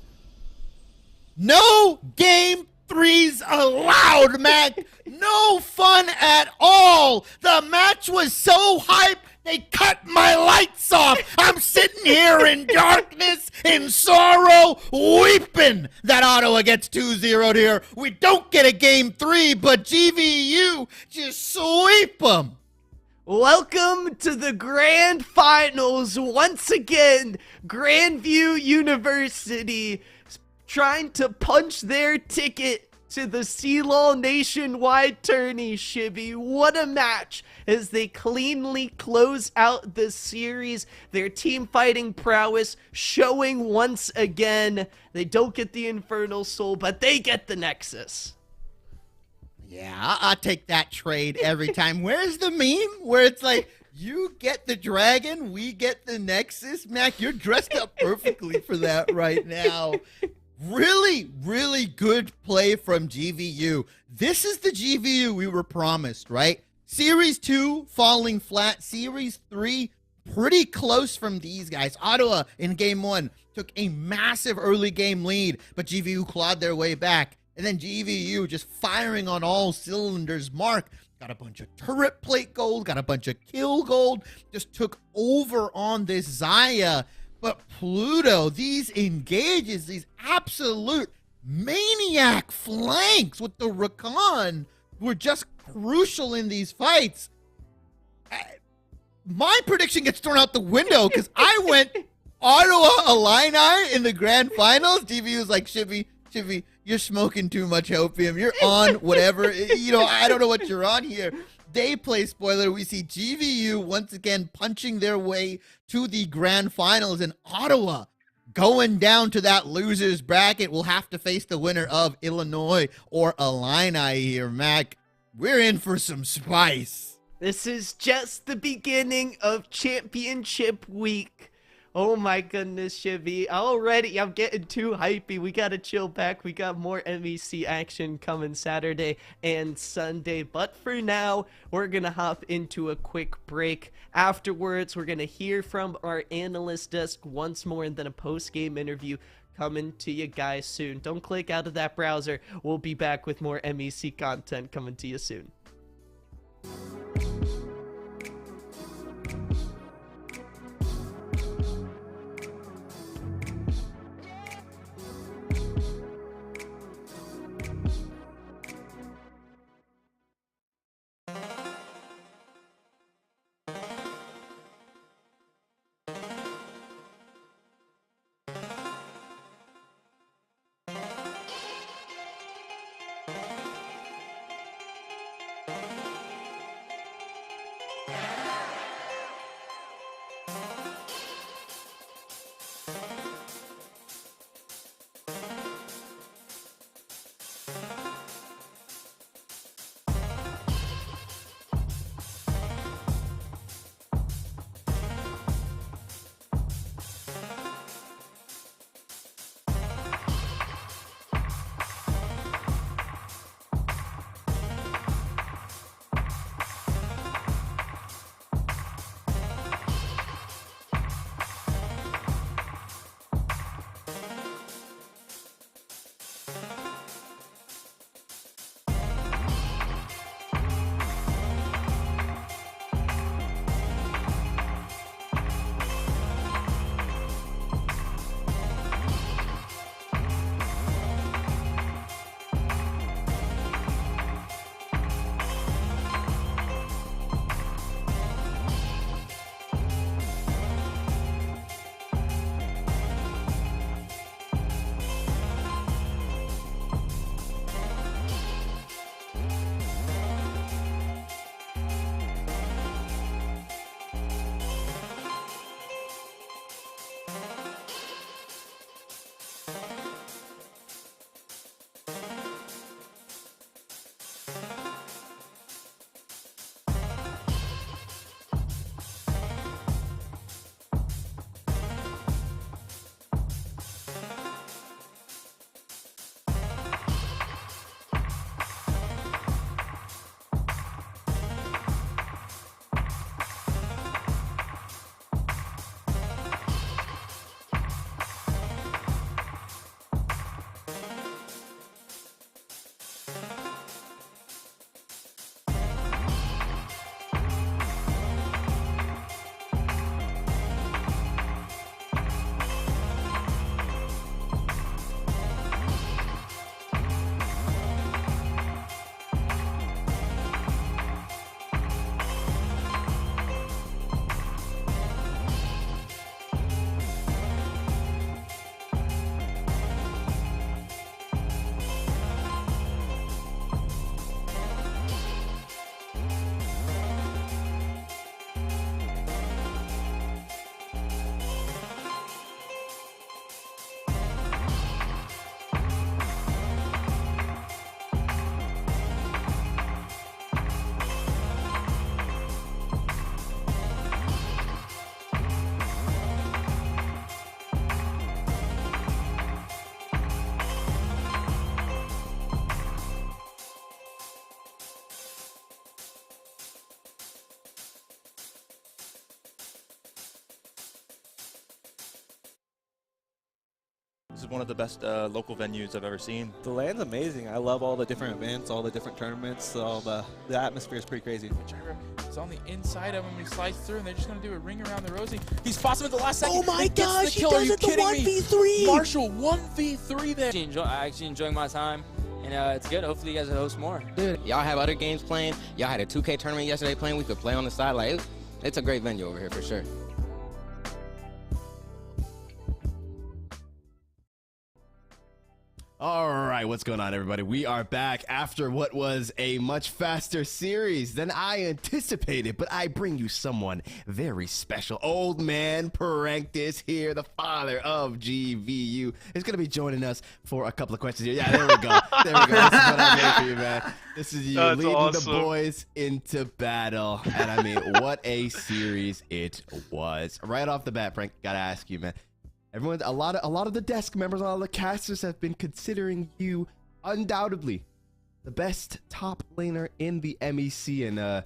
No game 3s allowed, Mac. No fun at all. The match was so hype, they cut my lights off. I'm sitting here in darkness, in sorrow, weeping that Ottawa gets 2-0 here. We don't get a game 3, but GVU just sweep them. Welcome to the grand finals once again. Grandview University trying to punch their ticket to the CLOL nationwide tourney, Shibby. What a match as they cleanly close out the series. Their team fighting prowess showing once again. They don't get the Infernal Soul, but they get the Nexus. Yeah, I'll take that trade every time. Where's the meme where it's like, you get the dragon, we get the Nexus? Mac, you're dressed up perfectly for that right now. Really, really good play from GVU. This is the GVU we were promised, right? Series 2 falling flat. Series 3 pretty close from these guys. Ottawa in game 1 took a massive early game lead, but GVU clawed their way back. And then GVU just firing on all cylinders. Mark got a bunch of turret plate gold, got a bunch of kill gold, just took over on this Zaya. But Pluto, these engages, these absolute maniac flanks with the Rakan were just crucial in these fights. My prediction gets thrown out the window because I went Ottawa Illini in the grand finals. GVU was like, Shivy, you're smoking too much opium. You're on whatever. I don't know what you're on here. They play spoiler. We see GVU once again punching their way to the grand finals, and Ottawa going down to that loser's bracket will have to face the winner of Illinois or Illini here. Mac, we're in for some spice. This is just the beginning of championship week. Oh my goodness, Shivy. Already, I'm getting too hypey. We gotta chill back. We got more MEC action coming Saturday and Sunday. But for now, we're gonna hop into a quick break. Afterwards, we're gonna hear from our analyst desk once more and then a post-game interview coming to you guys soon. Don't click out of that browser. We'll be back with more MEC content coming to you soon. This is one of the best local venues I've ever seen. The land's amazing. I love all the different events, all the different tournaments. All the atmosphere is pretty crazy. He's on the inside of him. He slides through, and they're just going to do a ring around the Rosie. He spots him at the last second. Oh my gosh, he does it, the 1v3. me? Marshall, 1v3 there. I actually enjoying my time, and it's good. Hopefully you guys will host more. Dude, y'all have other games playing. Y'all had a 2K tournament yesterday playing. We could play on the side. Like, it's a great venue over here for sure. All right, what's going on, everybody? We are back after what was a much faster series than I anticipated, but I bring you someone very special. Old man Practice here, the father of GVU, is going to be joining us for a couple of questions here. Yeah, there we go. There we go. This is what I made for you, man. This is you leading the boys into battle, and I mean, what a series it was. Right off the bat, Frank, got to ask you, man. Everyone, a lot of the desk members, a lot of the casters have been considering you undoubtedly the best top laner in the MEC, and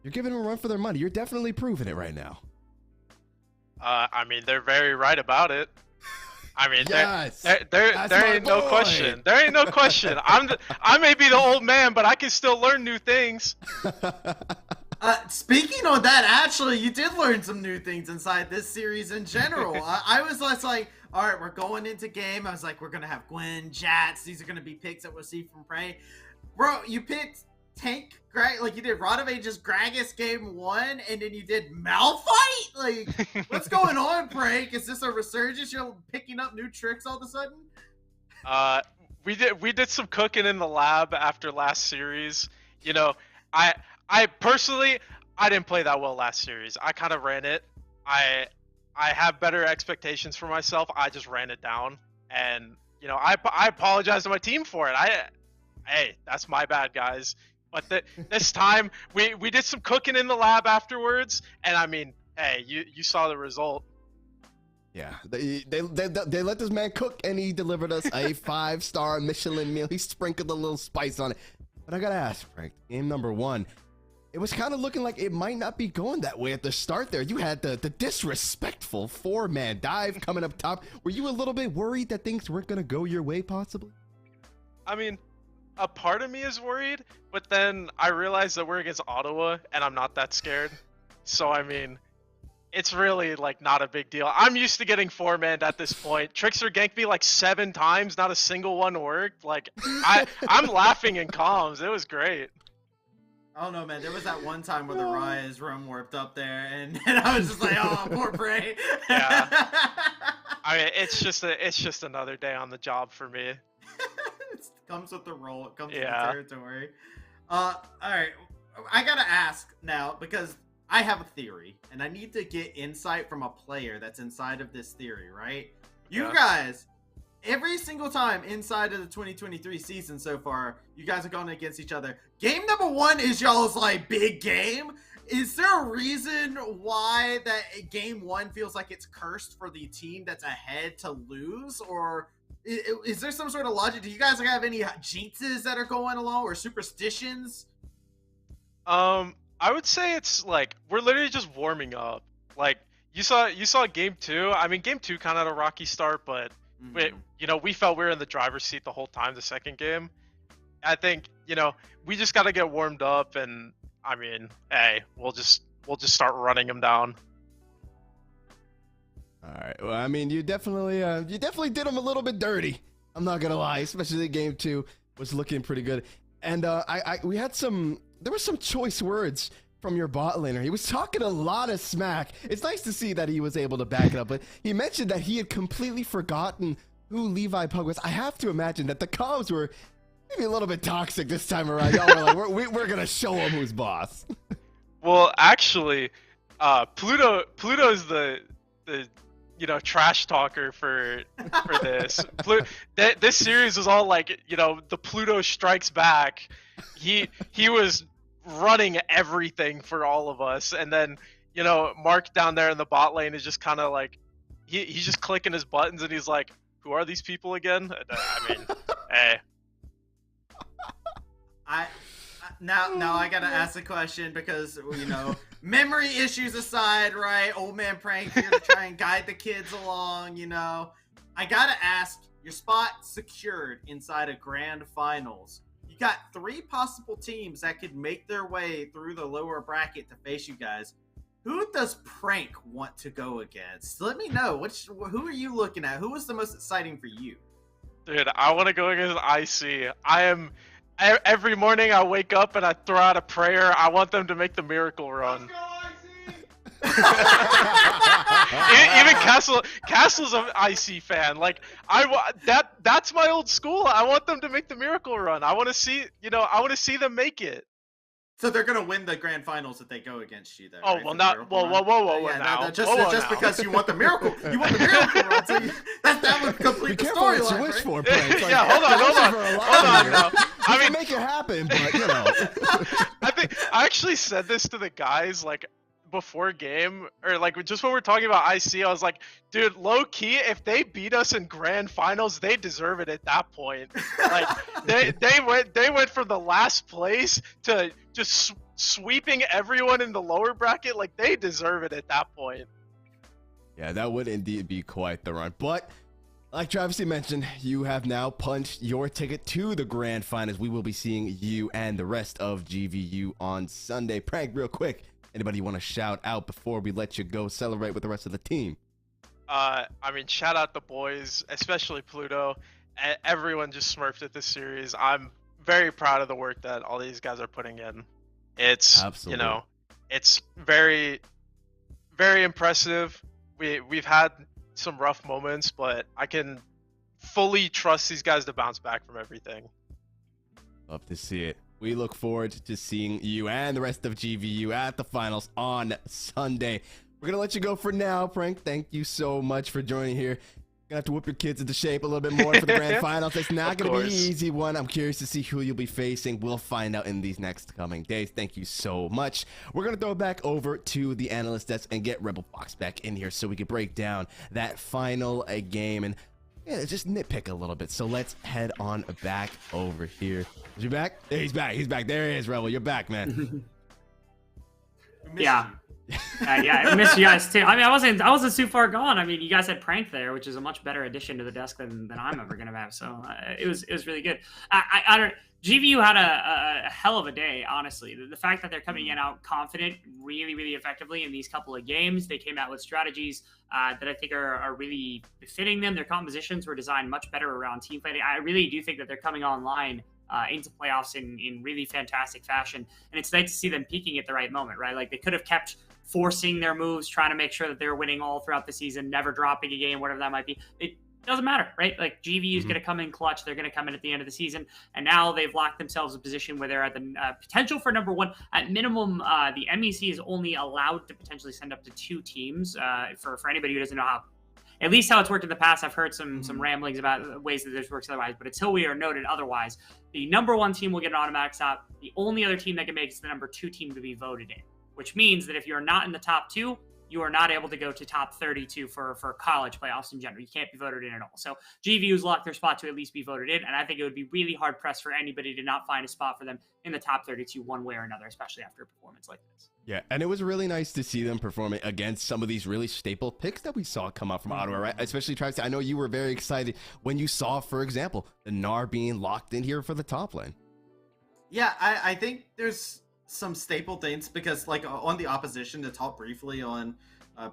you're giving them a run for their money. You're definitely proving it right now. I mean, they're very right about it. I mean, yes, there ain't no question. There ain't no question. I may be the old man, but I can still learn new things. Speaking on that, actually, you did learn some new things inside this series in general. I was less like, all right, we're going into game. I was like, we're going to have Gwen, Jats. These are going to be picks that we'll see from Prey. Bro, you picked Tank, like you did Radovage's Gragas game 1, and then you did Malphite? Like, what's going on, Prey? Is this a resurgence? You're picking up new tricks all of a sudden? We did some cooking in the lab after last series. You know, I personally, I didn't play that well last series. I kind of ran it. I have better expectations for myself. I just ran it down, and you know, I apologize to my team for it. Hey, that's my bad, guys. But this time we did some cooking in the lab afterwards, and I mean, hey, you saw the result. Yeah, they let this man cook, and he delivered us a 5-star Michelin meal. He sprinkled a little spice on it. But I gotta ask, Frank, game number 1. It was kind of looking like it might not be going that way at the start there. You had the disrespectful 4-man dive coming up top. Were you a little bit worried that things weren't going to go your way, possibly? I mean, a part of me is worried, but then I realized that we're against Ottawa, and I'm not that scared. So, I mean, it's really, like, not a big deal. I'm used to getting 4-manned at this point. Trickster ganked me, like, 7 times. Not a single one worked. Like, I'm laughing in comms. It was great. I don't know, man. There was that one time where the Rise room warped up there, and I was just like, "Oh, poor Prey." Yeah. I mean, it's just another day on the job for me. It comes with the role. It comes with the territory. All right. I gotta ask now because I have a theory, and I need to get insight from a player that's inside of this theory. Right? You guys. Every single time inside of the 2023 season so far, you guys are going against each other. Game number 1 is y'all's like big game. Is there a reason why that game 1 feels like it's cursed for the team that's ahead to lose? Or is there some sort of logic? Do you guys have any jinxes that are going along or superstitions? I would say it's like we're literally just warming up. Like you saw game 2. I mean, game 2 kind of had a rocky start, but you know, we felt we were in the driver's seat the whole time the second game. I think, you know, we just got to get warmed up, and I mean, hey, we'll just start running them down. All right. Well, I mean, you definitely did them a little bit dirty. I'm not gonna lie, especially game 2 was looking pretty good. And there were some choice words from your bot laner. He was talking a lot of smack. It's nice to see that he was able to back it up, but he mentioned that he had completely forgotten who Levi Pug was. I have to imagine that the comms were maybe a little bit toxic this time around. Y'all were like, we're gonna show him who's boss. Well, actually, Pluto's the you know, trash talker for this. This series was all like, you know, the Pluto strikes back. He was running everything for all of us, and then, you know, Mark down there in the bot lane is just kind of like he's just clicking his buttons, and he's like, who are these people again? And, I mean, hey. Now I gotta ask a question because, you know, memory issues aside, right? Old man Prank here to try and guide the kids along, you know. I gotta ask, your spot secured inside a grand finals. You got 3 possible teams that could make their way through the lower bracket to face you guys. Who does Prank want to go against? Let me know. Who are you looking at? Who was the most exciting for you? Dude, I want to go against IC. Every morning I wake up and I throw out a prayer. I want them to make the miracle run. Even Castle's an IC fan. Like that's my old school. I want them to make the miracle run. I want to see them make it. So they're gonna win the grand finals if they go against you, though. Oh right, well, not whoa yeah, now. Just because you want the miracle, you want the miracle run. So that would complete the storyline. You wish for, right? Yeah, hold on now. I mean, make it happen, but you know. I actually said this to the guys like before game, or like just when we're talking about IC, I was like, dude, low key, if they beat us in grand finals, they deserve it at that point. Like they went from the last place to just sweeping everyone in the lower bracket. Like they deserve it at that point. Yeah, that would indeed be quite the run. But like Travis mentioned, you have now punched your ticket to the grand finals. We will be seeing you and the rest of GVU on Sunday. Prank, real quick, anybody want to shout out before we let you go celebrate with the rest of the team? I mean, shout out the boys, especially Pluto. Everyone just smurfed at this series. I'm very proud of the work that all these guys are putting in. It's Absolutely. It's very, very impressive. We've had some rough moments, but I can fully trust these guys to bounce back from everything. Love to see it. We look forward to seeing you and the rest of GVU at the finals on Sunday. We're going to let you go for now, Prank. Thank you so much for joining here. Gonna have to whip your kids into shape a little bit more for the grand finals. It's not gonna be an easy one. I'm curious to see who you'll be facing. We'll find out in these next coming days. Thank you so much. We're gonna throw it back over to the analyst desk and get Rebel Fox back in here so we can break down that final game and just nitpick a little bit. So let's head on back over here. Is he back? Yeah, he's back. He's back. There he is, Rebel. You're back, man. Yeah. Yeah, I missed you guys too. I mean, I wasn't too far gone. I mean, you guys had Prank there, which is a much better addition to the desk than I'm ever gonna have. So it was really good. I don't. GVU had a hell of a day, honestly. The fact that they're coming in out confident, really effectively in these couple of games. They came out with strategies that I think are really befitting them. Their compositions were designed much better around team fighting. I really do think that they're coming online into playoffs in really fantastic fashion. And it's nice to see them peaking at the right moment, right? Like they could have kept forcing their moves, trying to make sure that they were winning all throughout the season, never dropping a game, whatever that might be. It doesn't matter, right? Like GVU is going to come in clutch. They're going to come in at the end of the season. And now they've locked themselves a position where they're at the potential for number one. At minimum, the MEC is only allowed to potentially send up to 2 teams for anybody who doesn't know how, at least how it's worked in the past. I've heard some ramblings about ways that this works otherwise, but until we are noted otherwise, the number 1 team will get an automatic stop. The only other team that can make it is the number 2 team to be voted in, which means that if you're not in the top 2, you are not able to go to top 32 for college playoffs in general. You can't be voted in at all. So GVU's locked their spot to at least be voted in, and I think it would be really hard pressed for anybody to not find a spot for them in the top 32 one way or another, especially after a performance like this. Yeah, and it was really nice to see them performing against some of these really staple picks that we saw come out from Ottawa, right? Especially Travis, I know you were very excited when you saw, for example, the NAR being locked in here for the top lane. Yeah, I think there's some staple things because, like, on the opposition, to talk briefly on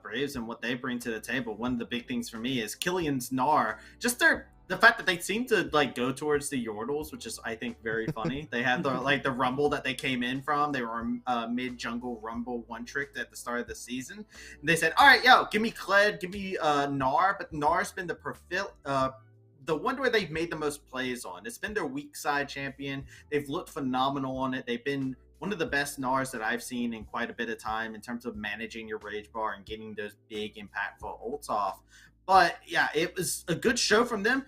Braves and what they bring to the table, one of the big things for me is Killian's NAR. Just the fact that they seem to like go towards the Yordles, which is I think very funny. They had the rumble that they came in from. They were mid jungle rumble one trick at the start of the season. And they said, "All right, yo, give me Kled, give me NAR," but NAR's been the one where they've made the most plays on. It's been their weak side champion. They've looked phenomenal on it. They've been one of the best NARs that I've seen in quite a bit of time in terms of managing your rage bar and getting those big impactful ults off. But yeah, it was a good show from them.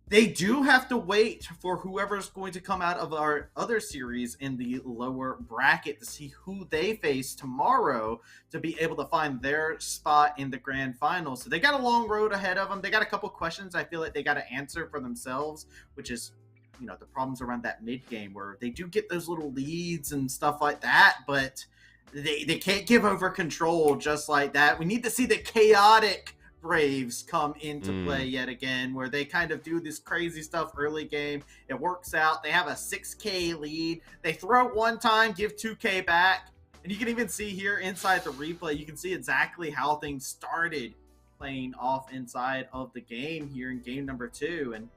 They do have to wait for whoever's going to come out of our other series in the lower bracket to see who they face tomorrow to be able to find their spot in the grand final. So they got a long road ahead of them. They got a couple questions I feel like they got to answer for themselves, which is, you know, the problems around that mid game where they do get those little leads and stuff like that, but they can't give over control just like that. We need to see the chaotic Braves come into play yet again, where they kind of do this crazy stuff early game. It works out. They have a 6K lead. They throw it one time, give 2K back. And you can even see here inside the replay, you can see exactly how things started playing off inside of the game here in game number 2. And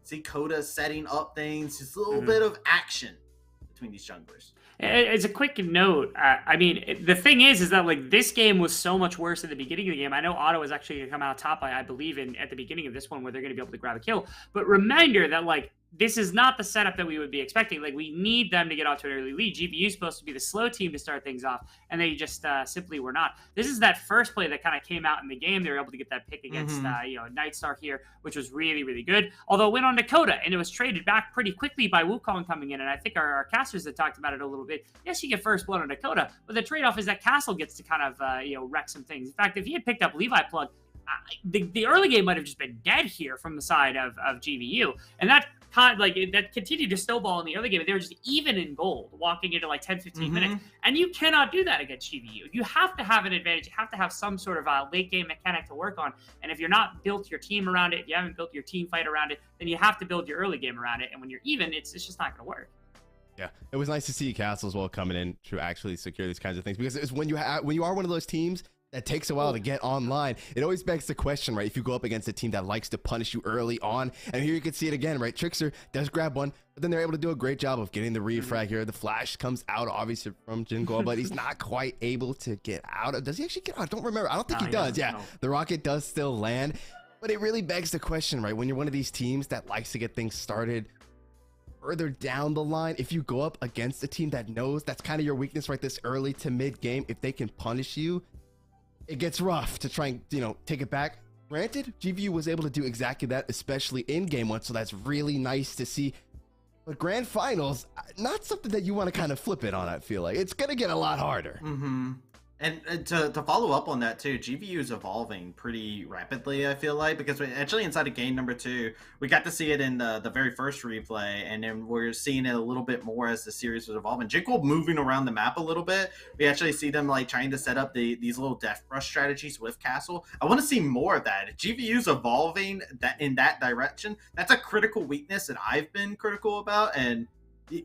see Coda setting up things, just a little bit of action between these junglers. As a quick note, I mean, the thing is that like this game was so much worse at the beginning of the game. I know Ottawa is actually going to come out top, I believe, at the beginning of this one where they're going to be able to grab a kill. But reminder that like this is not the setup that we would be expecting. Like we need them to get off to an early lead. GVU is supposed to be the slow team to start things off, and they just simply were not. This is that first play that kind of came out in the game. They were able to get that pick against Nightstar here, which was really, really good. Although it went on to Coda, and it was traded back pretty quickly by Wukong coming in. And I think our casters had talked about it a little bit. Yes, you get first blood on Dakota, but the trade-off is that Castle gets to kind of wreck some things. In fact, if he had picked up Levi Plug, the early game might have just been dead here from the side of GVU, and that continued to snowball in the early game. They were just even in gold walking into like 10-15 minutes, and you cannot do that against GVU. You have to have an advantage. You have to have some sort of late game mechanic to work on, and if you're not built your team around it, if you haven't built your team fight around it, then you have to build your early game around it, and when you're even, it's just not going to work. Yeah, it was nice to see Castle as well coming in to actually secure these kinds of things, because it's when you are one of those teams that takes a while to get online, it always begs the question, right? If you go up against a team that likes to punish you early on, and here you can see it again, right? Trickster does grab one, but then they're able to do a great job of getting the refrag here. The flash comes out, obviously, from Jingle, but he's not quite able to get out. Does he actually get out? I don't remember. I don't think he does. Yeah, the rocket does still land, but it really begs the question, right? When you're one of these teams that likes to get things started further down the line, if you go up against a team that knows that's kind of your weakness right this early to mid game, if they can punish you, it gets rough to try and take it back. Granted, GVU was able to do exactly that, especially in game 1, so that's really nice to see. But grand finals, not something that you want to kind of flip it on. I feel like it's gonna get a lot harder. And to follow up on that too, GVU is evolving pretty rapidly, I feel like, because actually inside of game number 2, we got to see it in the very first replay, and then we're seeing it a little bit more as the series was evolving. Jingle moving around the map a little bit. We actually see them like trying to set up these little death brush strategies with Castle. I want to see more of that. If GVU's evolving in that direction, that's a critical weakness that I've been critical about, and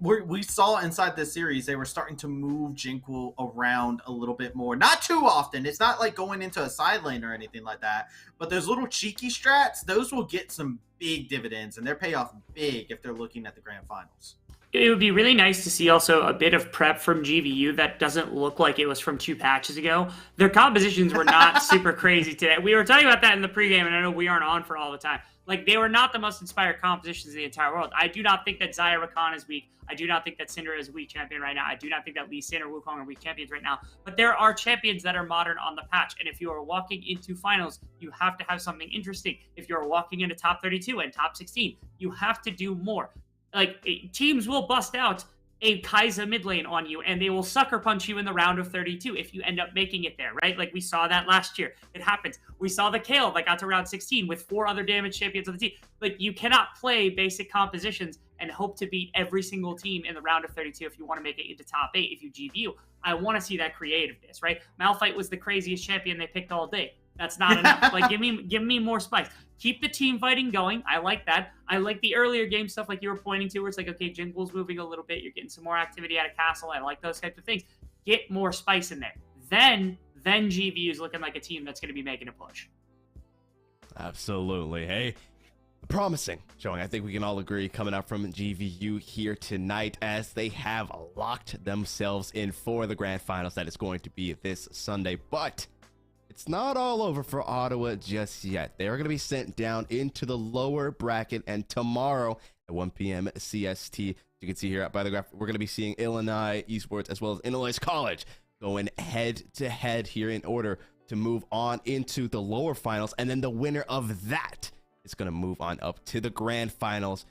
we saw inside this series they were starting to move Jingle around a little bit more. Not too often. It's not like going into a side lane or anything like that. But those little cheeky strats, those will get some big dividends, and they're payoff big if they're looking at the grand finals. It would be really nice to see also a bit of prep from GVU that doesn't look like it was from 2 patches ago. Their compositions were not super crazy today. We were talking about that in the pregame, and I know we aren't on for all the time. Like, they were not the most inspired compositions in the entire world. I do not think that Zaya Rakan is weak. I do not think that Syndra is a weak champion right now. I do not think that Lee Sin or Wukong are weak champions right now. But there are champions that are modern on the patch. And if you are walking into finals, you have to have something interesting. If you're walking into top 32 and top 16, you have to do more. Like, teams will bust out a Kai'Sa mid lane on you, and they will sucker punch you in the round of 32 if you end up making it there, right? Like we saw that last year. It happens. We saw the Kale that got to round 16 with 4 other damage champions on the team. Like, you cannot play basic compositions and hope to beat every single team in the round of 32 if you want to make it into top 8 if you GVU. I want to see that creativeness, right? Malphite was the craziest champion they picked all day. That's not enough. Like, give me more spice. Keep the team fighting going. I like that. I like the earlier game stuff like you were pointing to where it's like, okay, Jingle's moving a little bit. You're getting some more activity out of Castle. I like those types of things. Get more spice in there. Then GVU is looking like a team that's going to be making a push. Absolutely. Hey, promising showing. I think we can all agree coming out from GVU here tonight as they have locked themselves in for the grand finals that is going to be this Sunday. But it's not all over for Ottawa just yet. They are going to be sent down into the lower bracket, and tomorrow at 1 p.m. CST, you can see here by the graph, we're going to be seeing Illinois Esports as well as Illinois College going head-to-head here in order to move on into the lower finals, and then the winner of that is going to move on up to the grand finals.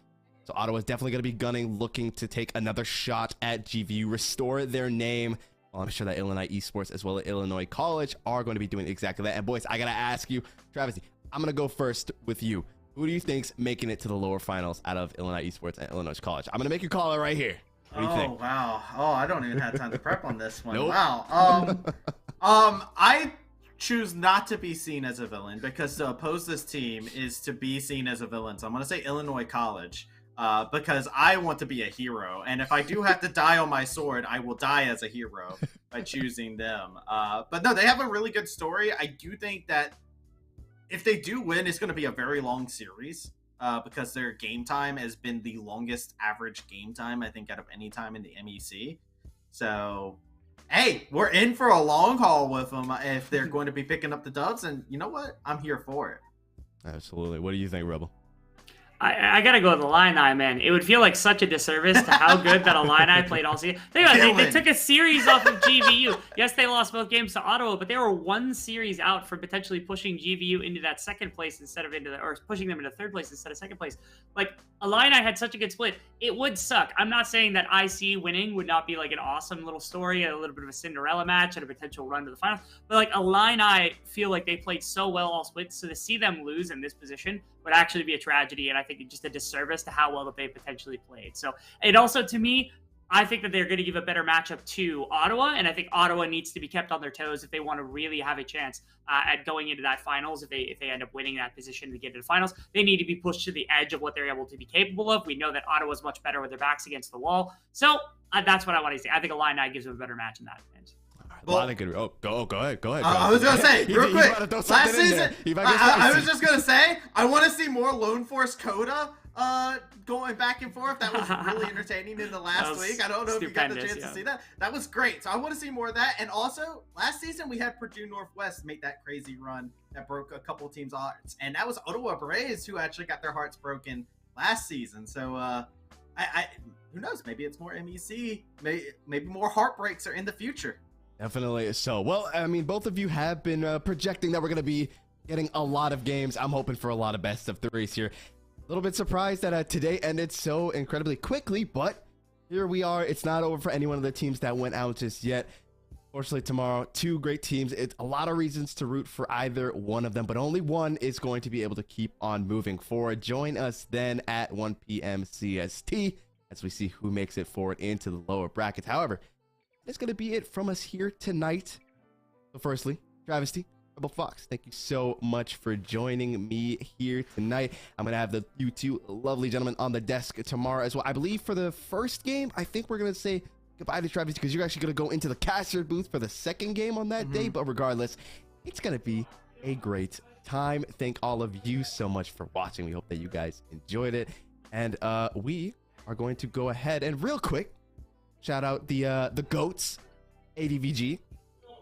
So Ottawa's definitely going to be gunning, looking to take another shot at GVU, restore their name. Well, I'm sure that Illinois Esports as well as Illinois College are going to be doing exactly that. And boys, I got to ask you, Travis, I'm going to go first with you. Who do you think's making it to the lower finals out of Illinois Esports and Illinois College? I'm going to make you call it right here. What do you think? Wow. Oh, I don't even have time to prep on this one. Nope. Wow. choose not to be seen as a villain because to oppose this team is to be seen as a villain. So I'm going to say Illinois College because I want to be a hero. And if I do have to die on my sword, I will die as a hero by choosing them. But no, they have a really good story. I do think that if they do win, it's going to be a very long series because their game time has been the longest average game time, I think, out of any time in the MEC. So, hey, we're in for a long haul with them if they're going to be picking up the dubs. And you know what? I'm here for it. Absolutely. What do you think, Rebel? I gotta go with Illini, man. It would feel like such a disservice to how good that Illini played all season. Think about it, they took a series off of GVU. Yes, they lost both games to Ottawa, but they were one series out from potentially pushing GVU into that second place instead of or pushing them into third place instead of second place. Like, Illini had such a good split. It would suck. I'm not saying that IC winning would not be like an awesome little story, a little bit of a Cinderella match and a potential run to the finals. But like, Illini feel like they played so well all splits, so to see them lose in this position would actually be a tragedy, and I think it's just a disservice to how well that they potentially played. So it also, to me, I think that they're going to give a better matchup to Ottawa, and I think Ottawa needs to be kept on their toes if they want to really have a chance at going into that finals. If they end up winning that position to get into the finals, they need to be pushed to the edge of what they're able to be capable of. We know that Ottawa's much better with their backs against the wall, so that's what I want to see. I think Illini gives them a better match in that end. Well, go ahead. I was gonna say real quick. Last season, I was just gonna say I want to see more Lone Force Coda going back and forth. That was really entertaining in the last week. I don't know if you got the chance to see that. That was great. So I want to see more of that. And also, last season we had Purdue Northwest make that crazy run that broke a couple teams' hearts, and that was Ottawa Braves who actually got their hearts broken last season. So I who knows? Maybe it's more MEC. Maybe more heartbreaks are in the future. Definitely so. Well, I mean, both of you have been projecting that we're going to be getting a lot of games. I'm hoping for a lot of best of threes here. A little bit surprised that today ended so incredibly quickly, but here we are. It's not over for any one of the teams that went out just yet. Fortunately, tomorrow, two great teams. It's a lot of reasons to root for either one of them, but only one is going to be able to keep on moving forward. Join us then at 1 p.m. CST as we see who makes it forward into the lower brackets. However, that's going to be it from us here tonight. So firstly, Travesty, Rebel Fox, thank you so much for joining me here tonight. I'm going to have you two lovely gentlemen on the desk tomorrow as well. I believe for the first game, I think we're going to say goodbye to Travesty because you're actually going to go into the caster booth for the second game on that day. But regardless, it's going to be a great time. Thank all of you so much for watching. We hope that you guys enjoyed it. And we are going to go ahead and real quick, shout out the GOATs, AVDG.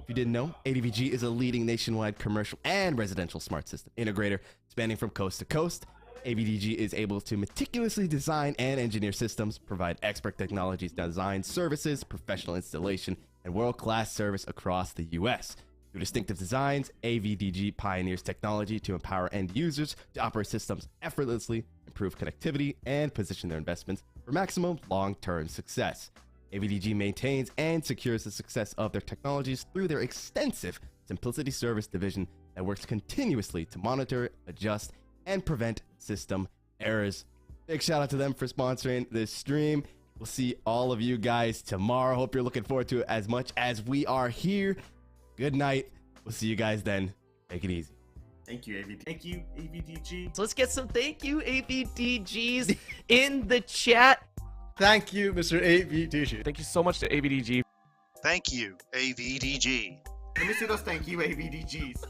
If you didn't know, AVDG is a leading nationwide commercial and residential smart system integrator spanning from coast to coast. AVDG is able to meticulously design and engineer systems, provide expert technologies, design services, professional installation, and world-class service across the U.S. Through distinctive designs, AVDG pioneers technology to empower end users to operate systems effortlessly, improve connectivity, and position their investments for maximum long-term success. AVDG maintains and secures the success of their technologies through their extensive Simplicity Service division that works continuously to monitor, adjust, and prevent system errors. Big shout out to them for sponsoring this stream. We'll see all of you guys tomorrow. Hope you're looking forward to it as much as we are here. Good night. We'll see you guys then. Take it easy. Thank you, AVD. Thank you, AVDG. So let's get some thank you AVDGs in the chat. Thank you, Mr. AVDG. Thank you so much to AVDG. Thank you, AVDG. Let me see those thank you, AVDGs.